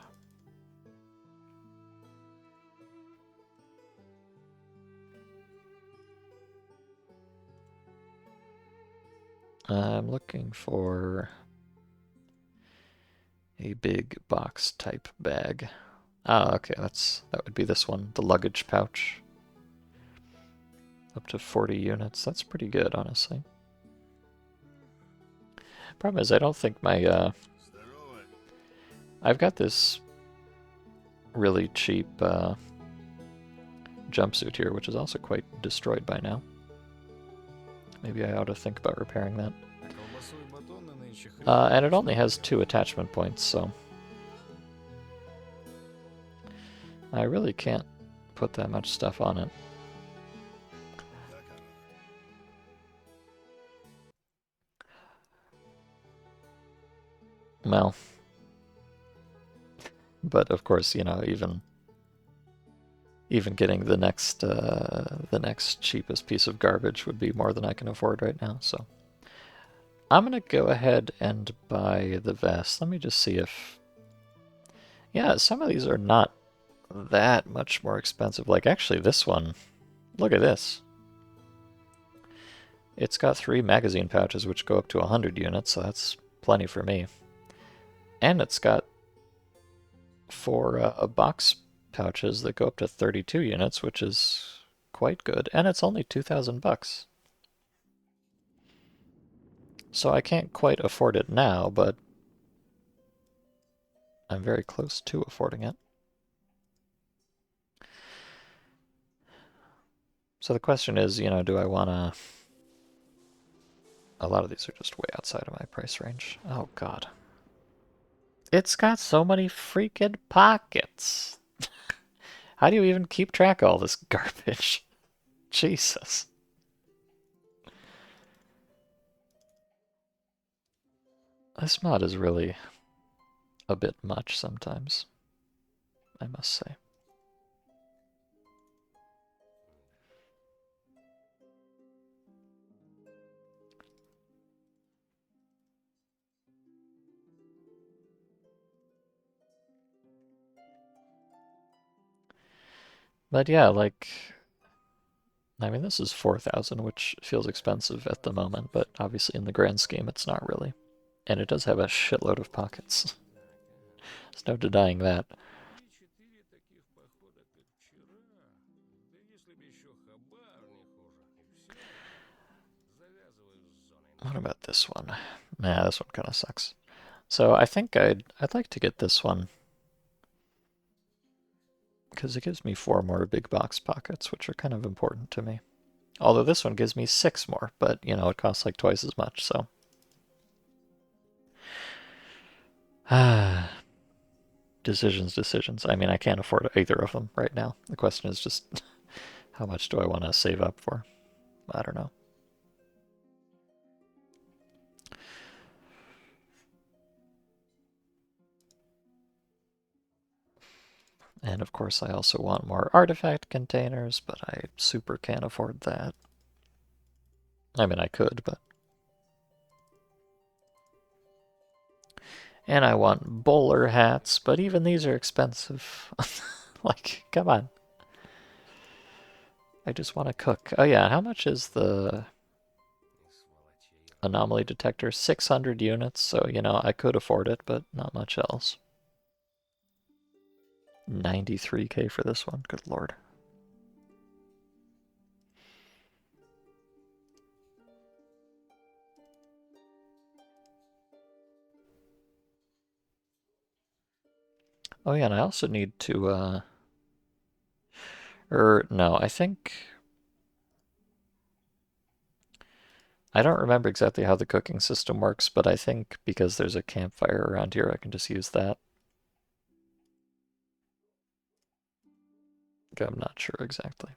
I'm looking for a big box type bag. Ah, okay, that would be this one, the luggage pouch. Up to 40 units. That's pretty good, honestly. Problem is, I don't think my I've got this really cheap jumpsuit here, which is also quite destroyed by now. Maybe I ought to think about repairing that. And it only has 2 attachment points, so I really can't put that much stuff on it. Well, but of course, even getting the next cheapest piece of garbage would be more than I can afford right now. So I'm gonna go ahead and buy the vest. Let me just see if, yeah, some of these are not that much more expensive. Like actually, this one, look at this. It's got 3 magazine pouches, which go up to 100 units, so that's plenty for me. And it's got 4 box pouches that go up to 32 units, which is quite good. And it's only $2,000. So I can't quite afford it now, but I'm very close to affording it. So the question is, do I want to... A lot of these are just way outside of my price range. Oh, God. It's got so many freaking pockets. How do you even keep track of all this garbage? Jesus. This mod is really a bit much sometimes, I must say. But yeah, like, I mean, this is 4,000, which feels expensive at the moment, but obviously in the grand scheme, it's not really. And it does have a shitload of pockets. There's no denying that. What about this one? Nah, this one kind of sucks. So I think I'd like to get this one because it gives me 4 more big box pockets, which are kind of important to me. Although this one gives me 6 more, but you know, it costs like twice as much, so. Decisions. I mean, I can't afford either of them right now. The question is just how much do I want to save up for? I don't know. And of course, I also want more artifact containers, but I super can't afford that. I mean, I could, but. And I want bowler hats, but even these are expensive. Like, come on. I just want to cook. Oh yeah, how much is the anomaly detector? 600 units, so you know, I could afford it, but not much else. 93k for this one, good lord. Oh yeah, and I also need to, no, I think, I don't remember exactly how the cooking system works, but I think because there's a campfire around here, I can just use that. I'm not sure exactly.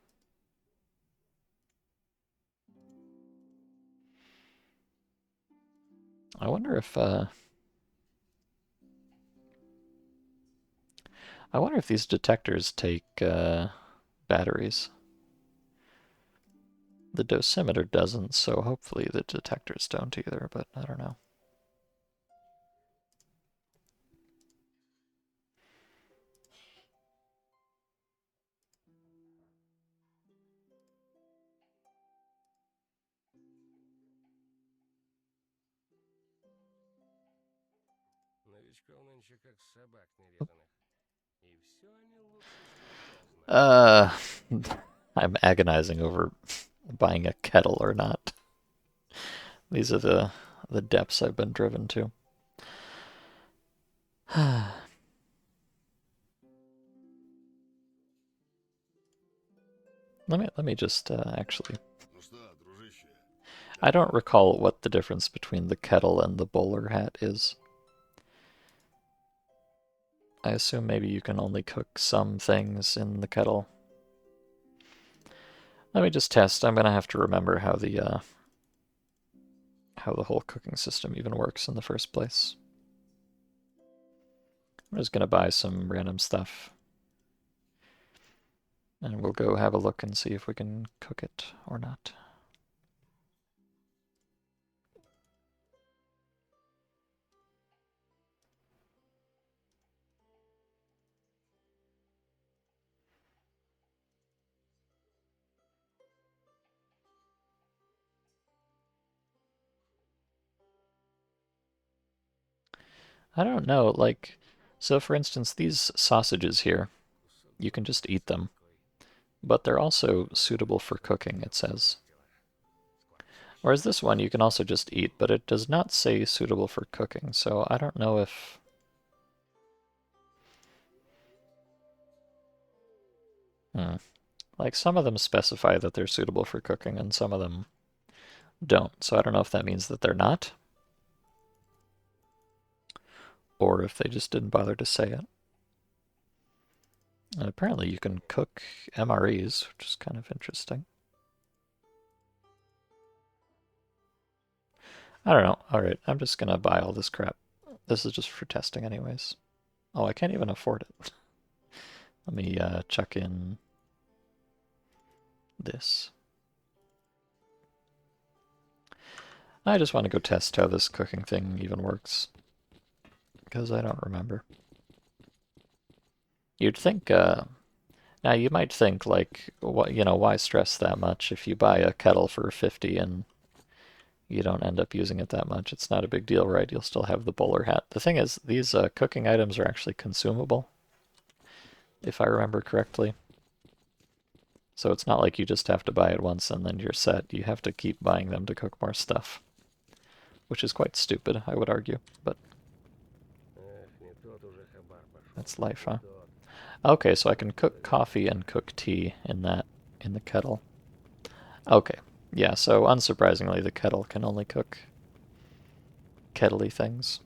I wonder if, I wonder if these detectors take, batteries. The dosimeter doesn't, so hopefully the detectors don't either, but I don't know. Uh, I'm agonizing over buying a kettle or not. These are the depths I've been driven to. Let me just actually. I don't recall what the difference between the kettle and the bowler hat is. I assume maybe you can only cook some things in the kettle. Let me just test. I'm gonna have to remember how the whole cooking system even works in the first place. I'm just gonna buy some random stuff. And we'll go have a look and see if we can cook it or not. I don't know, like, so for instance, these sausages here, you can just eat them, but they're also suitable for cooking, it says. Whereas this one you can also just eat, but it does not say suitable for cooking, so I don't know if... Like, some of them specify that they're suitable for cooking, and some of them don't, so I don't know if that means that they're not, or if they just didn't bother to say it. And apparently you can cook MREs, which is kind of interesting. I don't know. Alright, I'm just gonna buy all this crap. This is just for testing anyways. Oh, I can't even afford it. Let me chuck in this. I just want to go test how this cooking thing even works, because I don't remember. You'd think Now you might think like, what, why stress that much if you buy a kettle for 50 and you don't end up using it that much? It's not a big deal, right? You'll still have the bowler hat. The thing is, these cooking items are actually consumable, if I remember correctly. So it's not like you just have to buy it once and then you're set. You have to keep buying them to cook more stuff, which is quite stupid, I would argue, but that's life, huh? Okay, so I can cook coffee and cook tea in the kettle. Okay. Yeah, so unsurprisingly the kettle can only cook kettley things.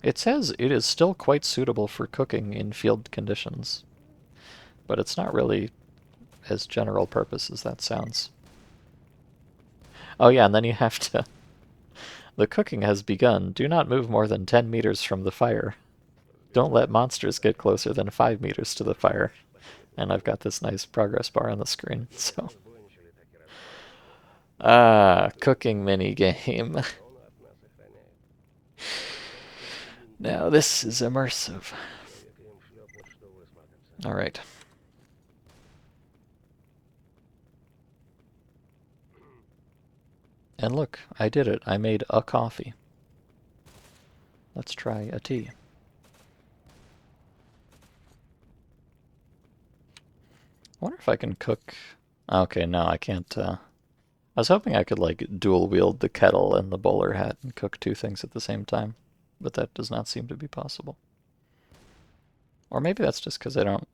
It says it is still quite suitable for cooking in field conditions, but it's not really as general purpose as that sounds. Oh yeah, and then you have to... The cooking has begun. Do not move more than 10 meters from the fire. Don't let monsters get closer than 5 meters to the fire. And I've got this nice progress bar on the screen, so... Cooking mini game. Now this is immersive. Alright. And look, I did it. I made a coffee. Let's try a tea. I wonder if I can cook... Okay, no, I can't, I was hoping I could, like, dual wield the kettle and the bowler hat and cook two things at the same time, but that does not seem to be possible. Or maybe that's just because I don't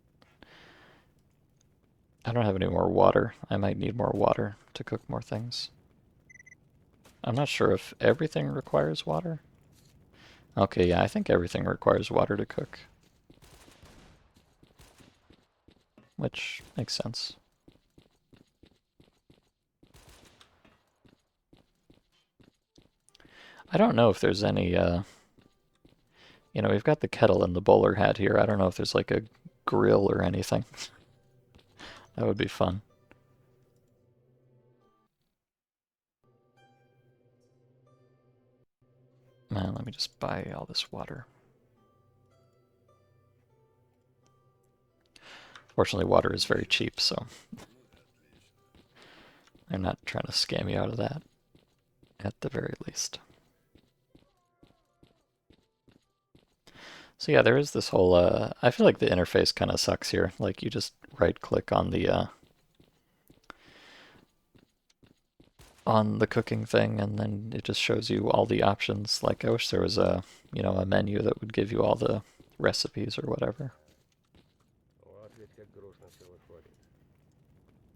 have any more water. I might need more water to cook more things. I'm not sure if everything requires water. Okay, yeah, I think everything requires water to cook. Which makes sense. I don't know if there's any, we've got the kettle and the bowler hat here. I don't know if there's like a grill or anything. That would be fun. Man, let me just buy all this water. Fortunately, water is very cheap, so I'm not trying to scam you out of that, at the very least. So yeah, there is this whole, I feel like the interface kind of sucks here. Like, you just right-click on the cooking thing, and then it just shows you all the options. Like, I wish there was a menu that would give you all the recipes or whatever.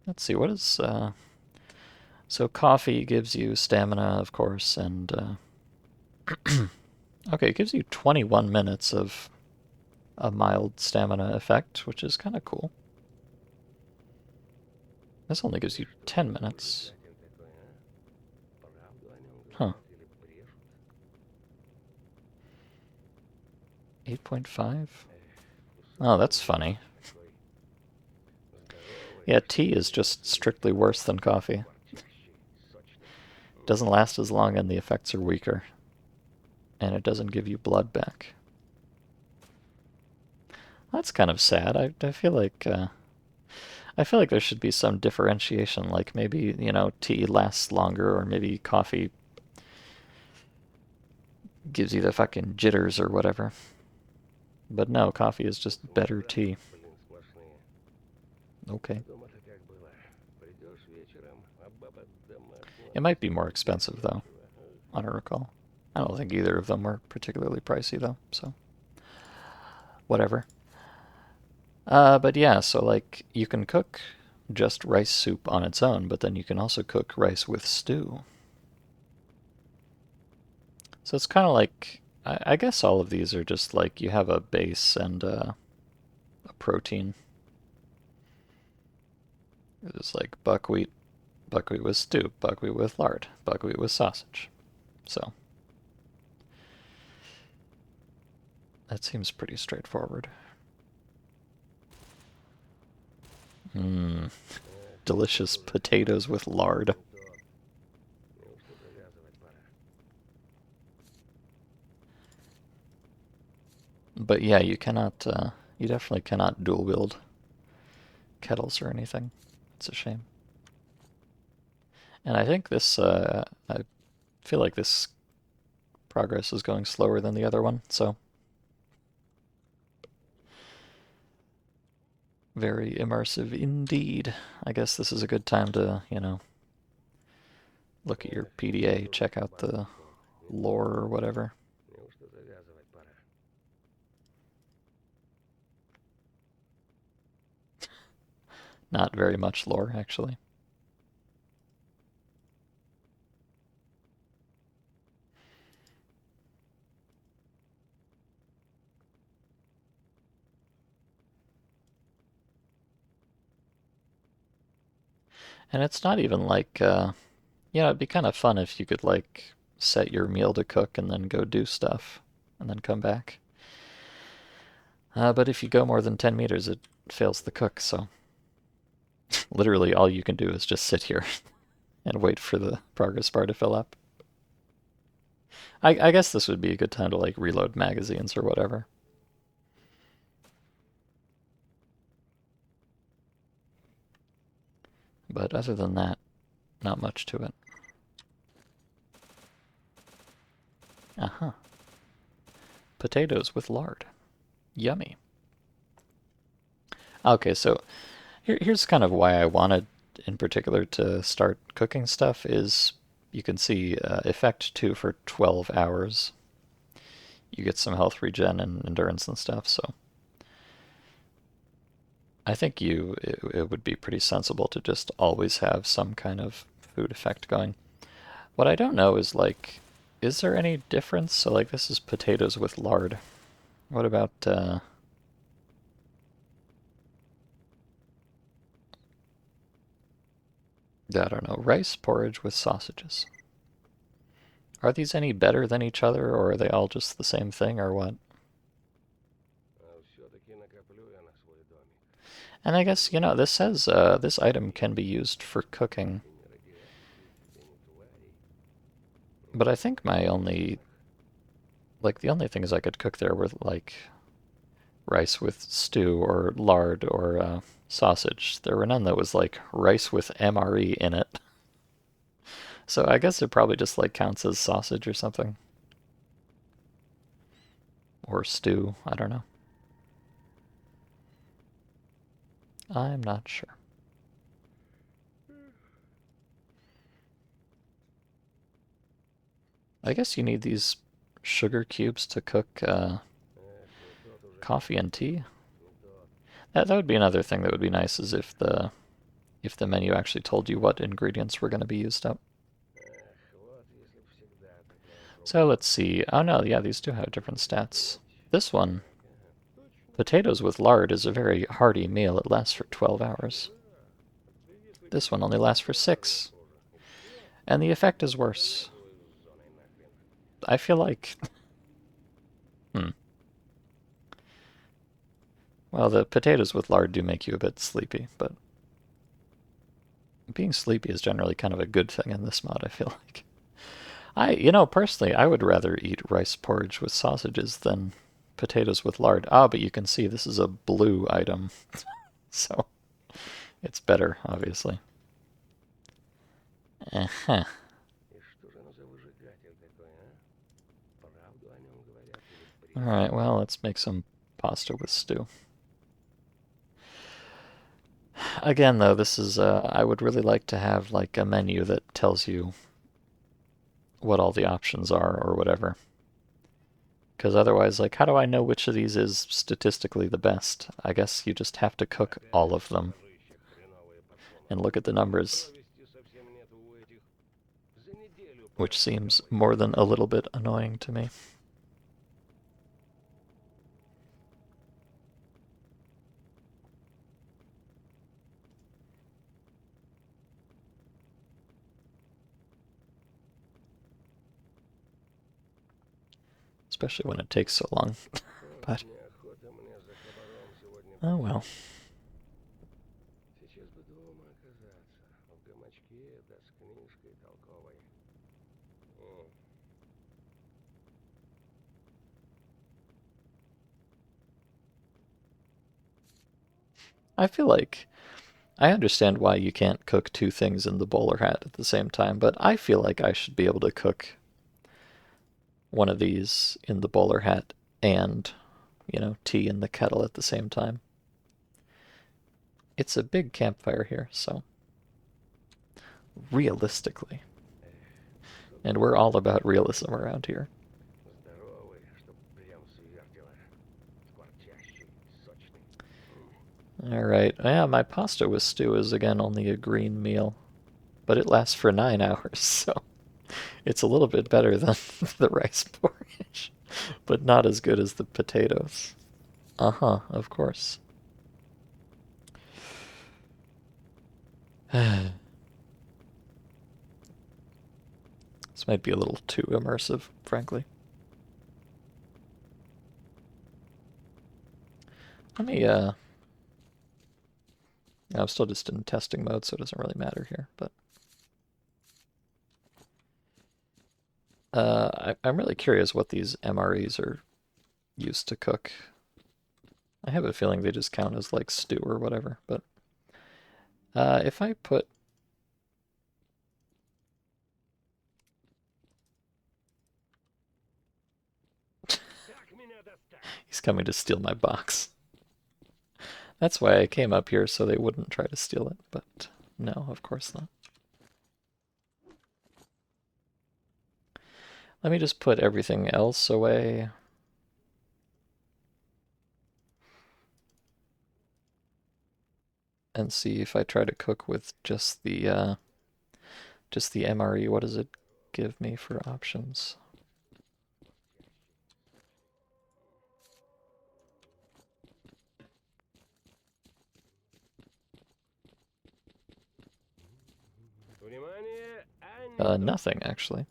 Let's see, what is, so coffee gives you stamina, of course, and, okay, it gives you 21 minutes of a mild stamina effect, which is kind of cool. This only gives you 10 minutes. Huh. 8.5? Oh, that's funny. Yeah, tea is just strictly worse than coffee. Doesn't last as long and the effects are weaker. And it doesn't give you blood back. That's kind of sad. I feel like there should be some differentiation. Like maybe, tea lasts longer, or maybe coffee gives you the fucking jitters or whatever. But no, coffee is just better tea. Okay. It might be more expensive though. I don't recall. I don't think either of them were particularly pricey though, so whatever. But yeah, so like you can cook just rice soup on its own, but then you can also cook rice with stew. So it's kind of like, I guess all of these are just like you have a base and a protein. It's like buckwheat with stew, buckwheat with lard, buckwheat with sausage. So that seems pretty straightforward. Mmm. Delicious potatoes with lard. But yeah, you definitely cannot dual wield kettles or anything. It's a shame. And I think this, I feel like this progress is going slower than the other one, so very immersive indeed. I guess this is a good time to, look at your PDA, check out the lore or whatever. Not very much lore, actually. And it's not even like, it'd be kind of fun if you could, like, set your meal to cook and then go do stuff and then come back. But if you go more than 10 meters, it fails the cook, so literally all you can do is just sit here and wait for the progress bar to fill up. I guess this would be a good time to, like, reload magazines or whatever. But other than that, not much to it. Uh-huh. Potatoes with lard. Yummy. Okay, so here's kind of why I wanted in particular to start cooking stuff is you can see effect 2 for 12 hours. You get some health regen and endurance and stuff, so I think it would be pretty sensible to just always have some kind of food effect going. What I don't know is, like, is there any difference? So, like, this is potatoes with lard. What about I don't know, rice porridge with sausages? Are these any better than each other, or are they all just the same thing, or what? And I guess, this says this item can be used for cooking. But I think my only, like, the only things I could cook there were, like, rice with stew or lard or sausage. There were none that was, like, rice with MRE in it. So I guess it probably just, like, counts as sausage or something. Or stew, I don't know. I'm not sure. I guess you need these sugar cubes to cook coffee and tea. That would be another thing that would be nice is if the menu actually told you what ingredients were going to be used up. So let's see. Oh no, yeah, these do have different stats. This one, potatoes with lard, is a very hearty meal. It lasts for 12 hours. This one only lasts for 6. And the effect is worse. I feel like... hmm. Well, the potatoes with lard do make you a bit sleepy, but being sleepy is generally kind of a good thing in this mod, I feel like. Personally, I would rather eat rice porridge with sausages than potatoes with lard. Ah, but you can see this is a blue item, so it's better, obviously. Uh-huh. Alright, well, let's make some pasta with stew. Again, though, this is, I would really like to have, like, a menu that tells you what all the options are or whatever. Because otherwise, like, how do I know which of these is statistically the best? I guess you just have to cook all of them and look at the numbers, which seems more than a little bit annoying to me. Especially when it takes so long. But, oh well. I feel like I understand why you can't cook two things in the bowler hat at the same time, but I feel like I should be able to cook one of these in the bowler hat and, tea in the kettle at the same time. It's a big campfire here, so realistically. And we're all about realism around here. Alright, yeah, my pasta with stew is again only a green meal, but it lasts for 9 hours, so it's a little bit better than the rice porridge, but not as good as the potatoes. Uh-huh, of course. This might be a little too immersive, frankly. Let me, I'm still just in testing mode, so it doesn't really matter here, but I'm really curious what these MREs are used to cook. I have a feeling they just count as like stew or whatever, but if I put he's coming to steal my box. That's why I came up here, so they wouldn't try to steal it, but no, of course not. Let me just put everything else away. And see if I try to cook with just the MRE, what does it give me for options? Nothing, actually.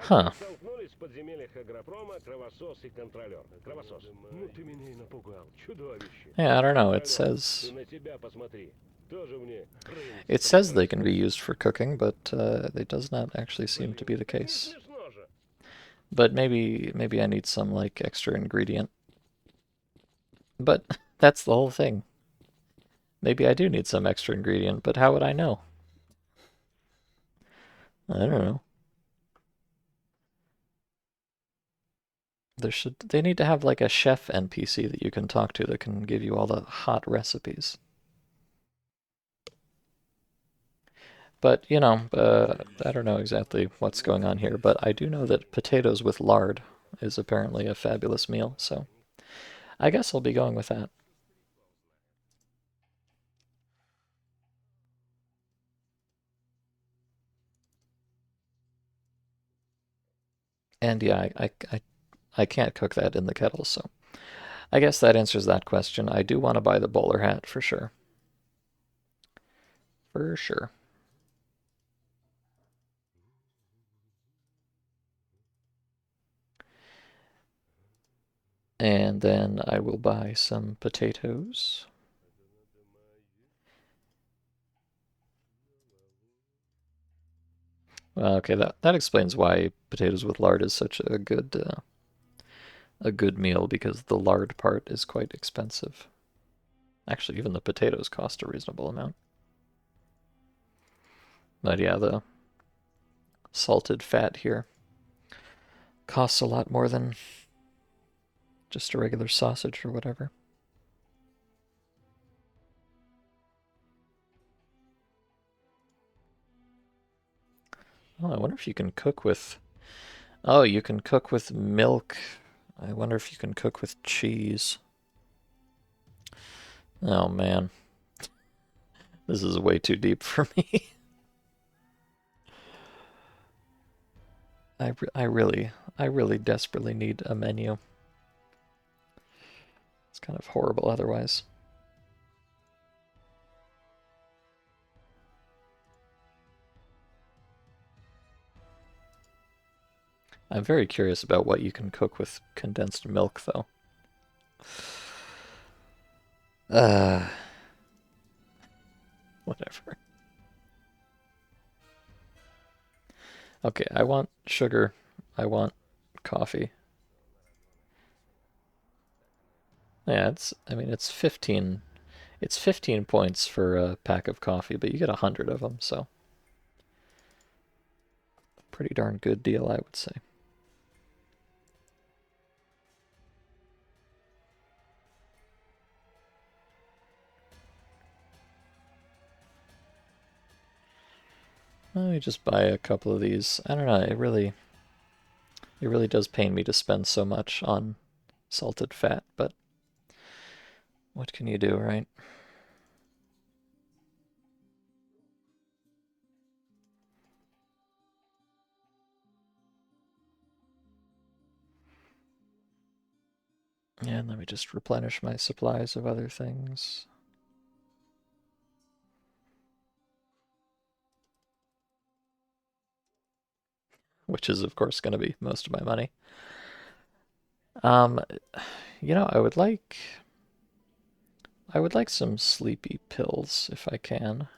Huh. Столкнулись в подземельях Агропрома кровосос и контролер. Кровосос. Ну ты меня и напугал, чудовище. Yeah, I don't know. It says Ты на тебя посмотри. Тоже мне. it says they can be used for cooking, but it does not actually seem to be the case. But maybe I need some like extra ingredient. But that's the whole thing. Maybe I do need some extra ingredient, but how would I know? I don't know. They need to have like a chef NPC that you can talk to that can give you all the hot recipes. But, I don't know exactly what's going on here, but I do know that potatoes with lard is apparently a fabulous meal, so I guess I'll be going with that. And yeah, I can't cook that in the kettle, so I guess that answers that question. I do want to buy the bowler hat for sure. For sure. And then I will buy some potatoes. Okay, that explains why potatoes with lard is such a good meal, because the lard part is quite expensive. Actually, even the potatoes cost a reasonable amount. But yeah, the salted fat here costs a lot more than just a regular sausage or whatever. Oh, I wonder if you can cook with... Oh, you can cook with milk. I wonder if you can cook with cheese. Oh, man. This is way too deep for me. I really desperately need a menu. It's kind of horrible otherwise. I'm very curious about what you can cook with condensed milk, though. Whatever. Okay, I want sugar. I want coffee. Yeah, I mean, it's 15. It's 15 points for a pack of coffee, but you get 100 of them, so pretty darn good deal, I would say. Let me just buy a couple of these. I don't know, it really does pain me to spend so much on salted fat, but what can you do, right? And let me just replenish my supplies of other things. Which is, of course, going to be most of my money. Um, I would like some sleepy pills if I can.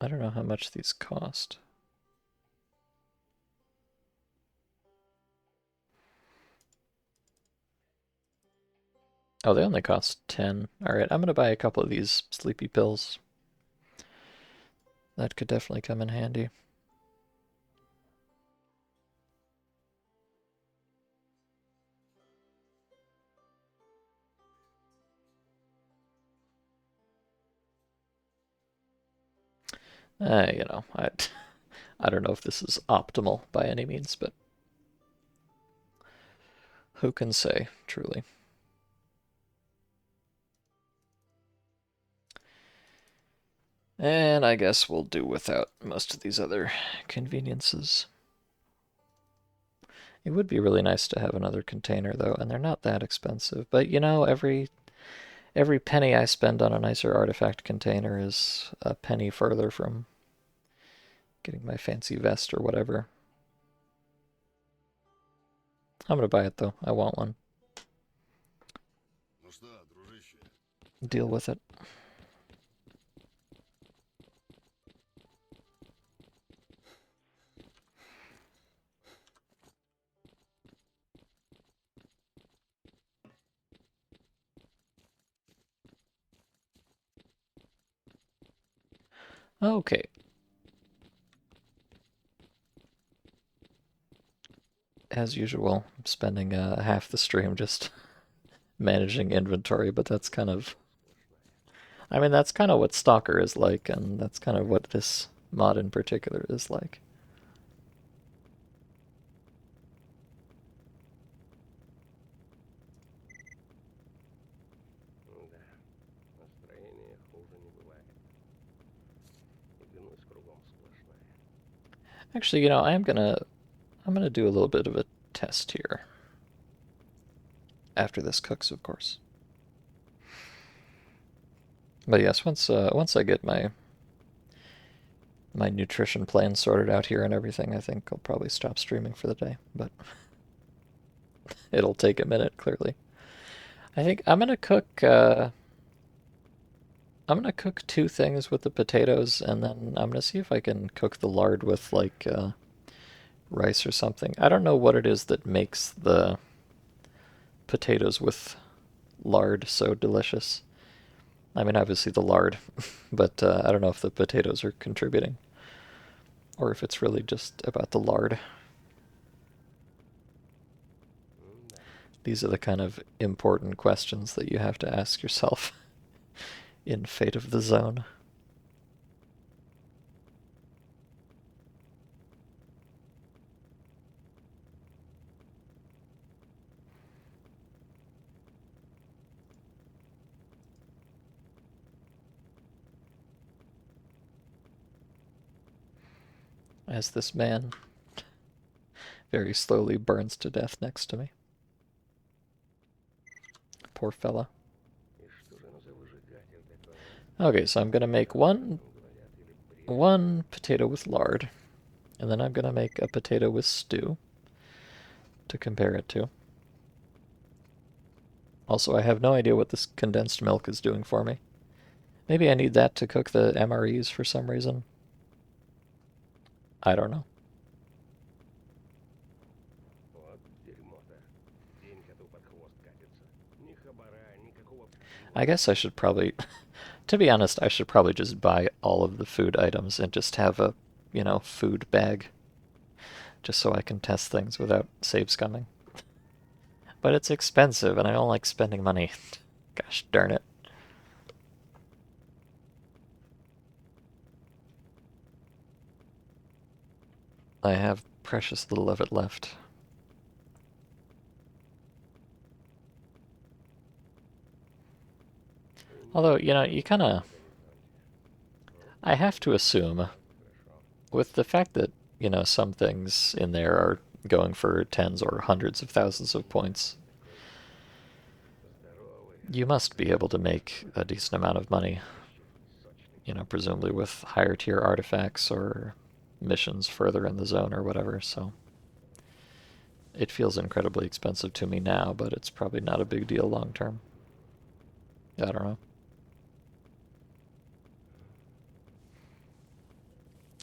I don't know how much these cost. Oh, they only cost 10. Alright, I'm gonna buy a couple of these sleepy pills. That could definitely come in handy. You know, I don't know if this is optimal by any means, but who can say, truly? And I guess we'll do without most of these other conveniences. It would be really nice to have another container though, and they're not that expensive. But you know, every penny I spend on a nicer artifact container is a penny further from getting my fancy vest or whatever. I'm gonna buy it though. I want one. Deal with it. Okay. As usual, I'm spending half the stream just managing inventory, but that's kind of, I mean, that's kind of what Stalker is like, and that's kind of what this mod in particular is like. Да, настроение хуже не бывает. И гнусь кругом сплошная. Actually, I'm gonna do a little bit of a test here. After this cooks, of course. But yes, once I get my nutrition plan sorted out here and everything, I think I'll probably stop streaming for the day. But it'll take a minute, clearly. I think I'm gonna cook two things with the potatoes, and then I'm gonna see if I can cook the lard with like rice or something. I don't know what it is that makes the potatoes with lard so delicious. I mean, obviously the lard, but I don't know if the potatoes are contributing, or if it's really just about the lard. Да. These are the kind of important questions that you have to ask yourself in Fate of the Zone. As this man very slowly burns to death next to me. Poor fella. И что же оно за выжигатель такой, а? Okay, so I'm gonna make Об этом говорят или бред? one potato with lard, and then I'm gonna make a potato with stew to compare it to. Also, I have no idea what this condensed milk is doing for me. Maybe I need that to cook the MREs for some reason. I don't know. Вот дерьмо-то. День коту под хвост катится. Ни I guess I should probably, to be honest, I should probably just buy all of the food items and just have a, food bag, just so I can test things without save scumming. But it's expensive and I don't like spending money. Gosh darn it. I have precious little of it left. Although, you kind of, I have to assume, with the fact that, some things in there are going for tens or hundreds of thousands of points, you must be able to make a decent amount of money, presumably with higher tier artifacts or missions further in the zone or whatever, so it feels incredibly expensive to me now, but it's probably not a big deal long term. I don't know.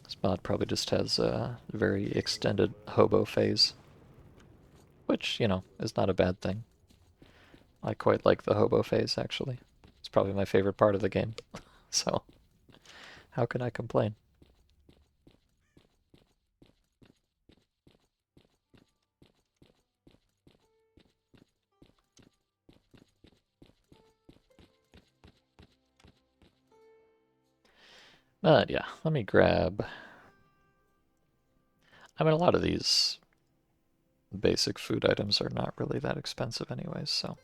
This mod probably just has a very extended hobo phase, which, is not a bad thing. I quite like the hobo phase, actually. It's probably my favorite part of the game, so how can I complain? But yeah, let me grab... I mean, a lot of these basic food items are not really that expensive anyways, so...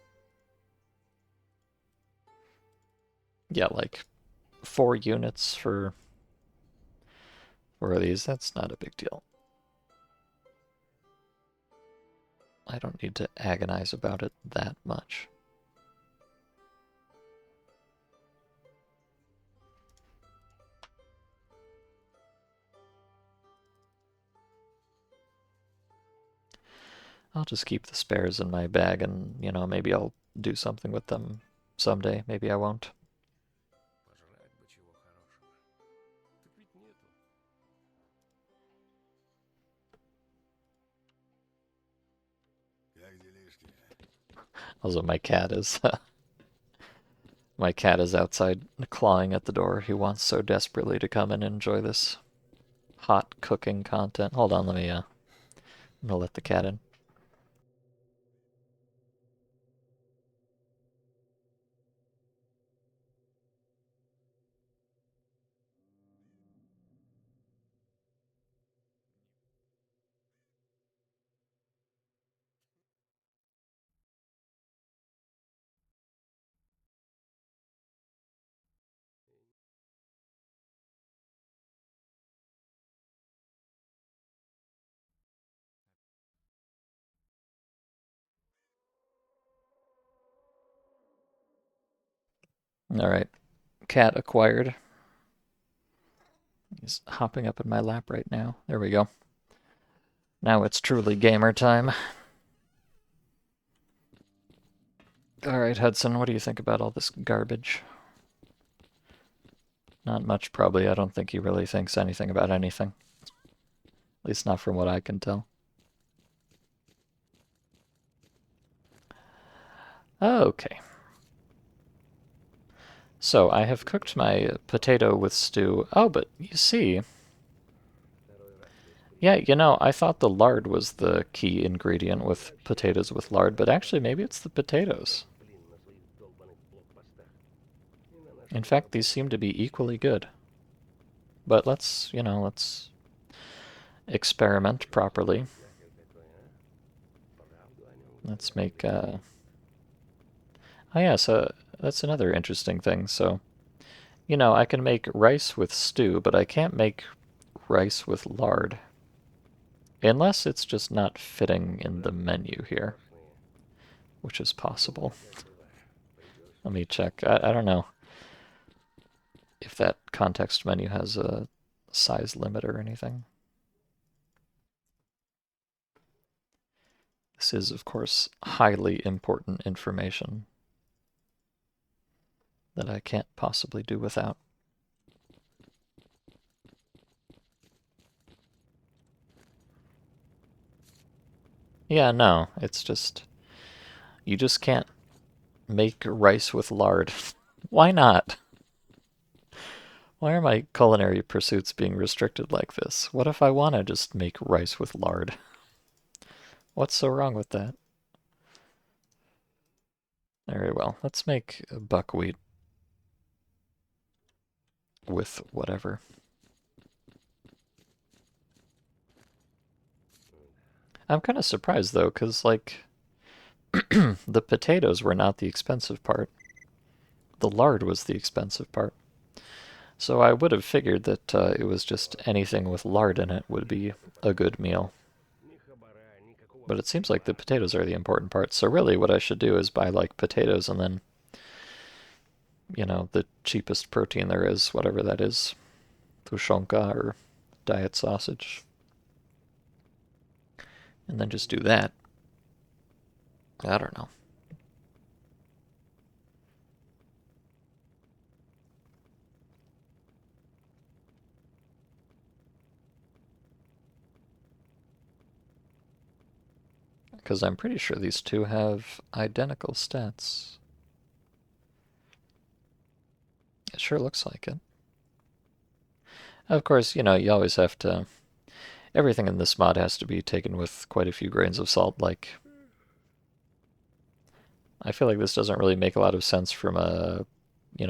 Yeah, like 4 units for these, that's not a big deal. I don't need to agonize about it that much. I'll just keep the spares in my bag and, maybe I'll do something with them someday. Maybe I won't. Пожрать бы чего хорошего. Так ведь нету. Как делишки? Also, my cat is outside clawing at the door. He wants so desperately to come and enjoy this hot cooking content. Hold on, I'm gonna let the cat in. All right, cat acquired. He's hopping up in my lap right now. There we go. Now it's truly gamer time. All right, Hudson, what do you think about all this garbage? Not much, probably. I don't think he really thinks anything about anything. At least not from what I can tell. Okay. So I have cooked my potato with stew. Oh, but you see, yeah, I thought the lard was the key ingredient with potatoes with lard, but actually maybe it's the potatoes. In fact, these seem to be equally good. But let's experiment properly. Let's make, oh yeah, so that's another interesting thing. So, I can make rice with stew, but I can't make rice with lard. Unless it's just not fitting in the menu here, which is possible. Let me check. I don't know if that context menu has a size limit or anything. This is, of course, highly important information that I can't possibly do without. Yeah, no, it's just, you just can't Make rice with lard. Why not? Why are my culinary pursuits being restricted like this? What if I want to just make rice with lard? What's so wrong with that? Very well. Let's make buckwheat with whatever. I'm kind of surprised though, because like the potatoes were not the expensive part. The lard was the expensive part. So I would have figured that it was just anything with lard in it would be a good meal. But it seems like the potatoes are the important part. So really what I should do is buy like potatoes and then, the cheapest protein there is, whatever that is, tushonka or diet sausage. And then just do that. I don't know. Because I'm pretty sure these two have identical stats. It sure looks like it. Of course, you always have to. Everything in this mod has to be taken with quite a few grains of salt. Like, I feel like this doesn't really make a lot of sense from a,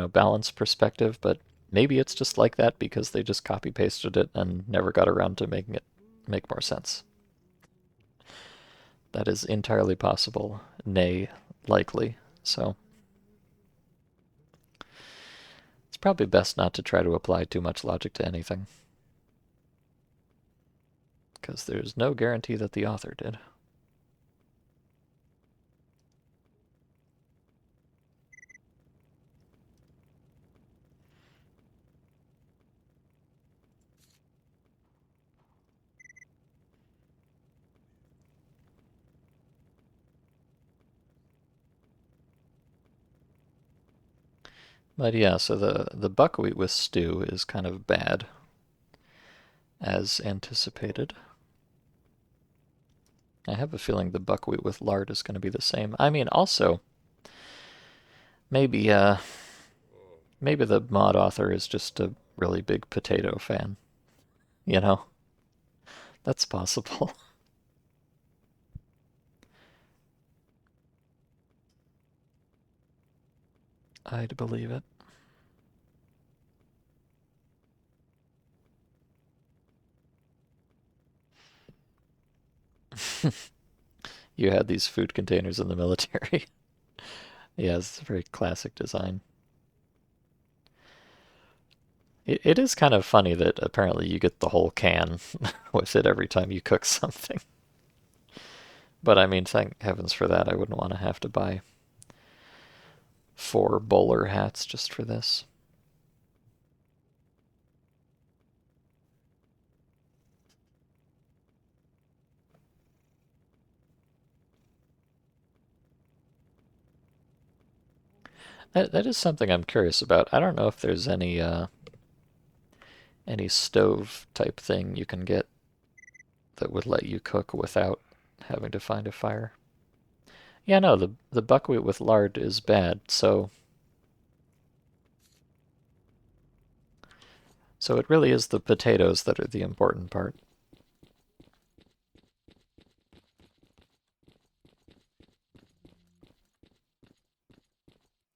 balance perspective, but maybe it's just like that because they just copy pasted it and never got around to making it make more sense. That is entirely possible, nay, likely. So it's probably best not to try to apply too much logic to anything, because there's no guarantee that the author did. But yeah, so the buckwheat with stew is kind of bad, as anticipated. I have a feeling the buckwheat with lard is going to be the same. I mean, also, maybe maybe the mod author is just a really big potato fan, you know? That's possible. I'd believe it. You had these food containers in the military. Yeah, it's a very classic design. It is kind of funny that apparently you get the whole can with it every time you cook something. But I mean, thank heavens for that. I wouldn't want to have to buy 4 bowler hats just for this. That is something I'm curious about. I don't know if there's any stove type thing you can get that would let you cook without having to find a fire. Yeah, no, the buckwheat with lard is bad, so it really is the potatoes that are the important part.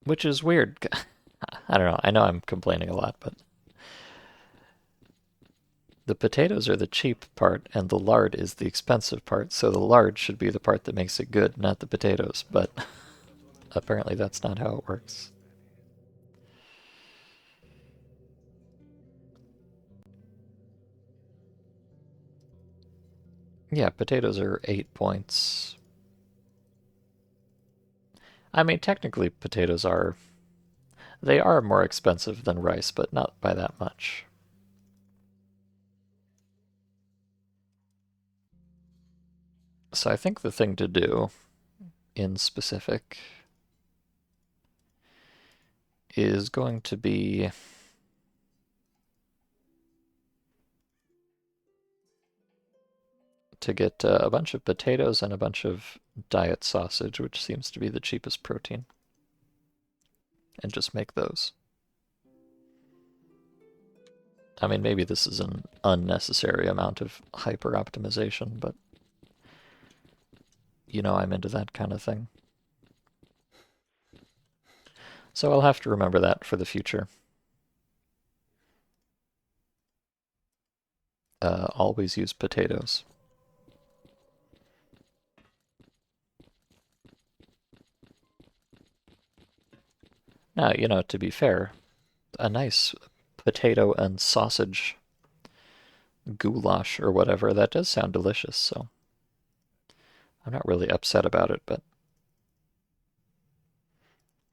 Which is weird. I don't know. I know I'm complaining a lot, but the potatoes are the cheap part and the lard is the expensive part, so the lard should be the part that makes it good, not the potatoes, but apparently that's not how it works. Yeah, potatoes are 8 points. I mean, technically potatoes are they are more expensive than rice, but not by that much. So I think the thing to do in specific is going to be to get a bunch of potatoes and a bunch of diet sausage, which seems to be the cheapest protein. and just make those. I mean, maybe this is an unnecessary amount of hyper optimization, but you know I'm into that kind of thing. So I'll have to remember that for the future. Always use potatoes. Now, you know, to be fair, a nice potato and sausage goulash or whatever, that does sound delicious, so I'm not really upset about it, but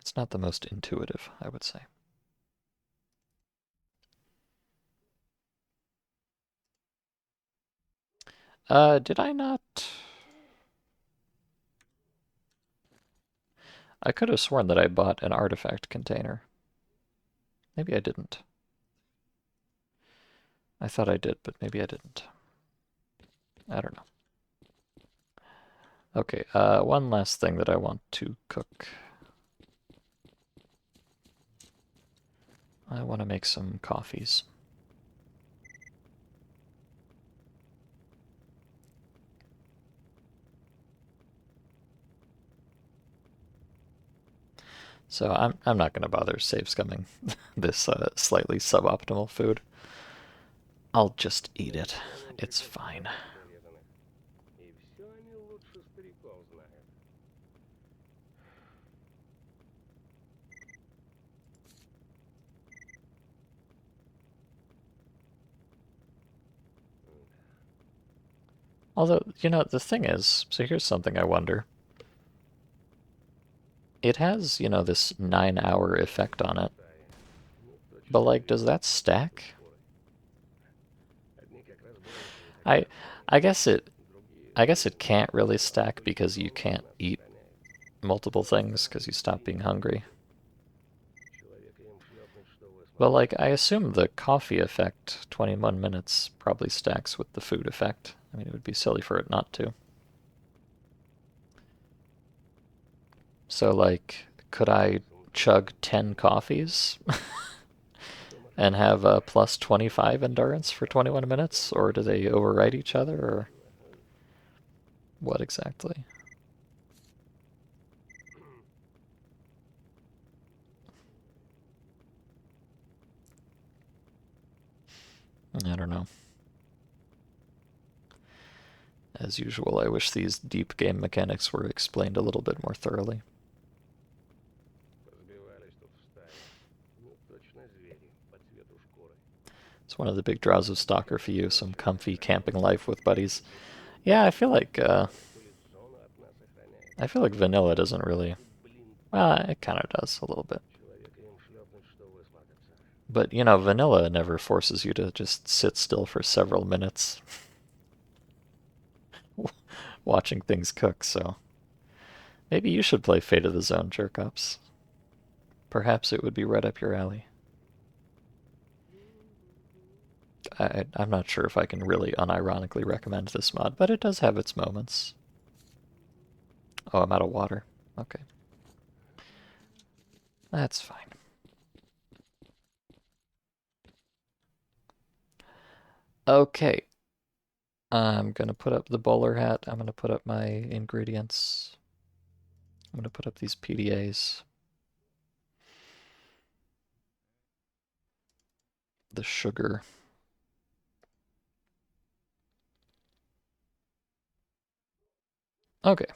it's not the most intuitive, I would say. Did I not? I could have sworn that I bought an artifact container. Maybe I didn't. I thought I did, but maybe I didn't. I don't know. Okay, one last thing that I want to cook. I want to make some coffees. So I'm not going to bother save scumming this slightly suboptimal food. I'll just eat it. It's fine. И все они лучше стариков знают. Although, you know, the thing is, so here's something I wonder. It has, you know, this 9-hour effect on it. Ну, But, точно like, видел does that такие stack? шкуры. Одни как раз боятся не I хотят I умереть, guess it другие, I guess it ну, can't really stack обычно because you сон can't нас eat сохраняет. multiple things because you stop being Старики hungry. человека им шлепнуть, что But, высморкаться. like, I assume the coffee effect, 21 minutes, probably stacks with the food effect. I mean, it would be silly for it not to. So, like, could I chug 10 coffees and have a plus 25 endurance for 21 minutes? Or do they override each other? Or what exactly? I don't know. As usual, I wish these deep game mechanics were explained a little bit more thoroughly. Разбивались тут в стае. Ну, точно звери по цвету шкуры. It's one of the big draws of Stalker for you, some comfy camping life with buddies. Прикинь, Yeah, зона от нас охраняет. I feel like vanilla doesn't really. И, блин, Well, it kind of does a little bit. человека им шлепнуть, что высморкаться. But, you know, vanilla never forces you to just sit still for several minutes watching things cook, so maybe you should play Fate of the Zone, Jerkops. Perhaps it would be right up your alley. I'm not sure if I can really unironically recommend this mod, but it does have its moments. Oh, I'm out of water. Okay. That's fine. Okay. I'm gonna put up the bowler hat. I'm gonna put up my ingredients. I'm gonna put up these PDAs. The sugar. Okay.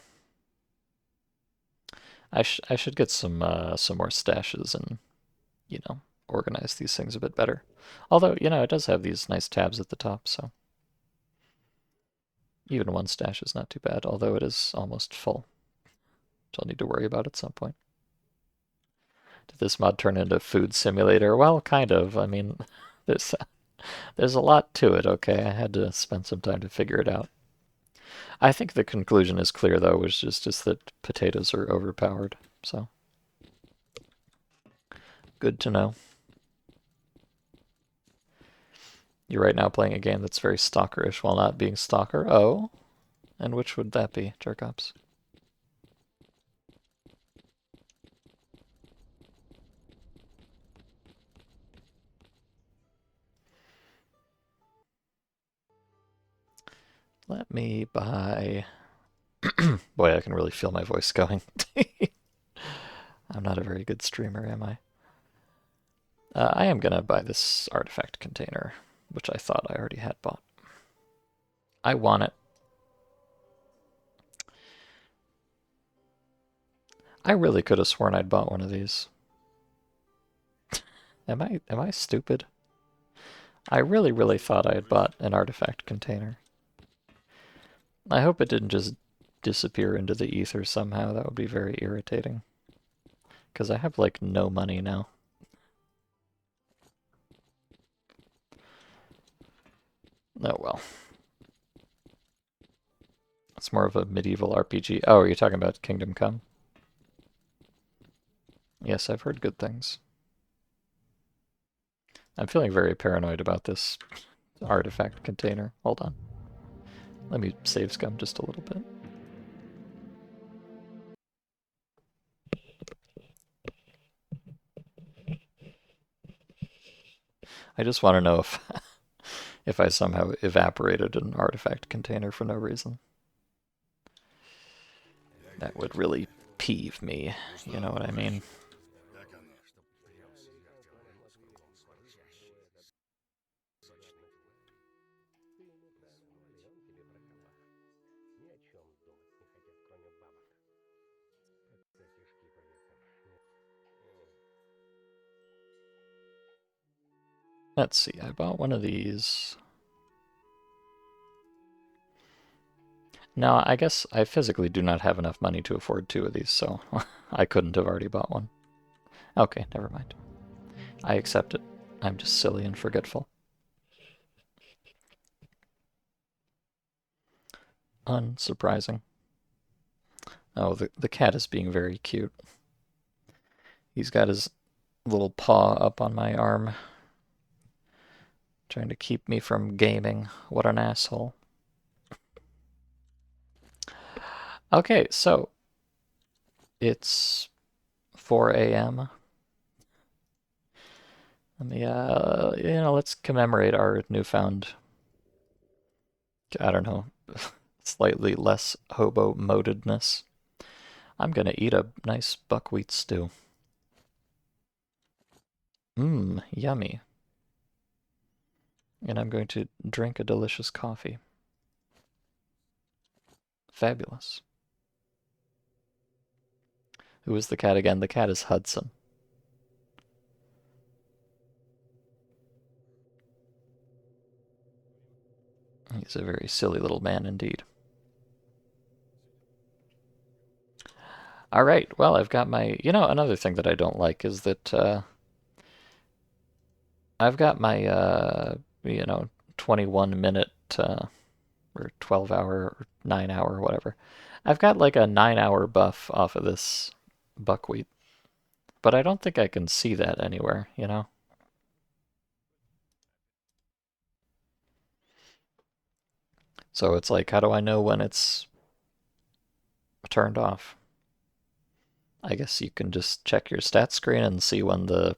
I should get some more stashes and, you know, organize these things a bit better. Although, you know, it does have these nice tabs at the top, so even one stash is not too bad, although it is almost full, which I'll need to worry about at some point. Did this mod turn into food simulator? Well, kind of. I mean, there's there's a lot to it, okay? I had to spend some time to figure it out. I think the conclusion is clear, though, which is just that potatoes are overpowered. So, good to know. You're right now playing a game that's very stalkerish while not being stalker. Oh, and which would that be, Jerkops? Let me buy... Boy, I can really feel my voice going. I'm not a very good streamer, am I? I am gonna buy this artifact container, which I thought I already had bought. I want it. I really could have sworn I'd bought one of these. Am I stupid? I really thought I had bought an artifact container. I hope it didn't just disappear into the ether somehow. That would be very irritating. Because I have, like, no money now. Oh well. It's more of a medieval RPG. Oh, are you talking about Kingdom Come? Yes, I've heard good things. I'm feeling very paranoid about this artifact container. Hold on. Let me save scum just a little bit. I just want to know if if I somehow evaporated an artifact container for no reason. That would really peeve me, you know what I mean? Let's see, I bought one of these. Now, I guess I physically do not have enough money to afford two of these, so I couldn't have already bought one. Okay, never mind. I accept it. I'm just silly and forgetful. Unsurprising. Oh, the cat is being very cute. He's got his little paw up on my arm, trying to keep me from gaming. What an asshole. Okay, so it's 4 a.m. Let me, let's commemorate our newfound, I don't know, slightly less hobo-modedness. I'm gonna eat a nice buckwheat stew. Mmm, yummy. And I'm going to drink a delicious coffee. Fabulous. Who is the cat again? The cat is Hudson. He's a very silly little man indeed. All right, well, I've got my... another thing that I don't like is that I've got my, 21-minute or 12-hour or 9-hour or whatever. I've got like a 9-hour buff off of this buckwheat, but I don't think I can see that anywhere, you know? So it's like, how do I know when it's turned off? I guess you can just check your stats screen and see when the,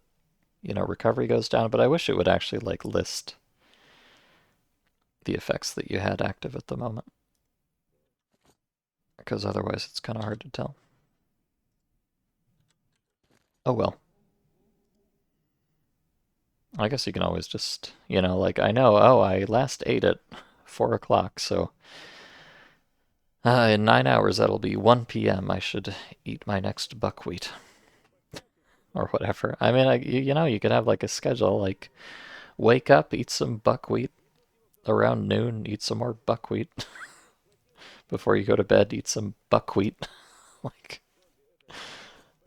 recovery goes down, but I wish it would actually like list the effects that you had active at the moment, because otherwise it's kind of hard to tell. Oh well. I guess you can always just, like I know, oh, I last ate at 4 o'clock, so in 9 hours that'll be 1 p.m. I should eat my next buckwheat or whatever. I mean, you could have like a schedule, like wake up, eat some buckwheat, around noon, eat some more buckwheat, before you go to bed, eat some buckwheat. Like,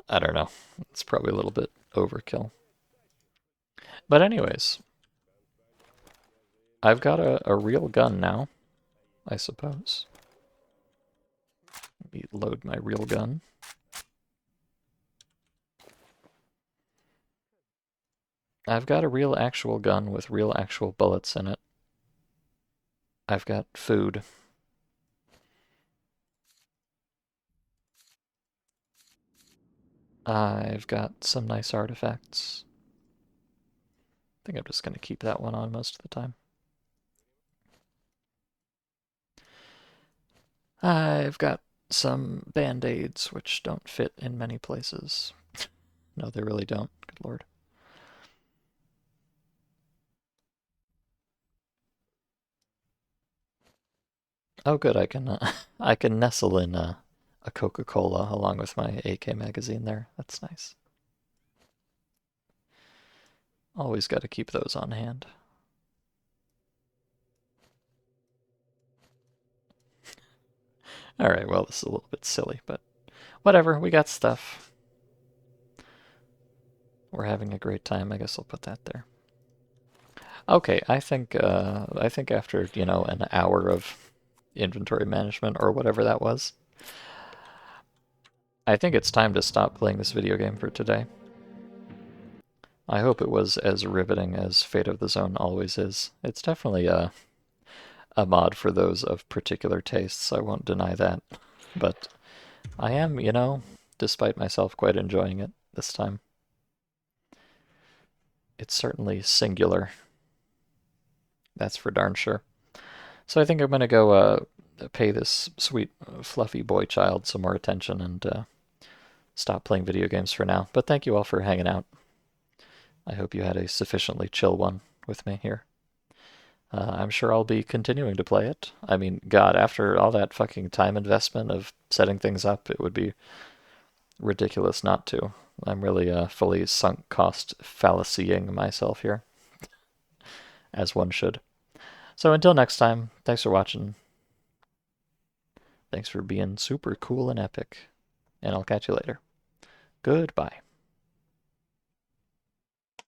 I don't know. It's probably a little bit overkill. But anyways, I've got a real gun now, I suppose. Let me load my real gun. I've got a real actual gun with real actual bullets in it. I've got food. I've got some nice artifacts. I think I'm just going to keep that one on most of the time. I've got some band-aids which don't fit in many places. No, they really don't. Good lord. Oh, good. I can I can nestle in a Coca-Cola along with my AK magazine there. That's nice. Always got to keep those on hand. All right. Well, this is a little bit silly, but whatever. We got stuff. We're having a great time. I guess I'll put that there. Okay. I think after an hour of inventory management or whatever that was, I think it's time to stop playing this video game for today. I hope it was as riveting as Fate of the Zone always is. It's definitely a mod for those of particular tastes, I won't deny that. But I am, despite myself, quite enjoying it this time. It's certainly singular, that's for darn sure. So I think I'm gonna go pay this sweet, fluffy boy child some more attention and stop playing video games for now. But thank you all for hanging out. I hope you had a sufficiently chill one with me here. I'm sure I'll be continuing to play it. I mean, God, after all that fucking time investment of setting things up, it would be ridiculous not to. I'm really fully sunk cost fallacying myself here, as one should. So until next time, thanks for watching. Thanks for being super cool and epic. And I'll catch you later. Goodbye.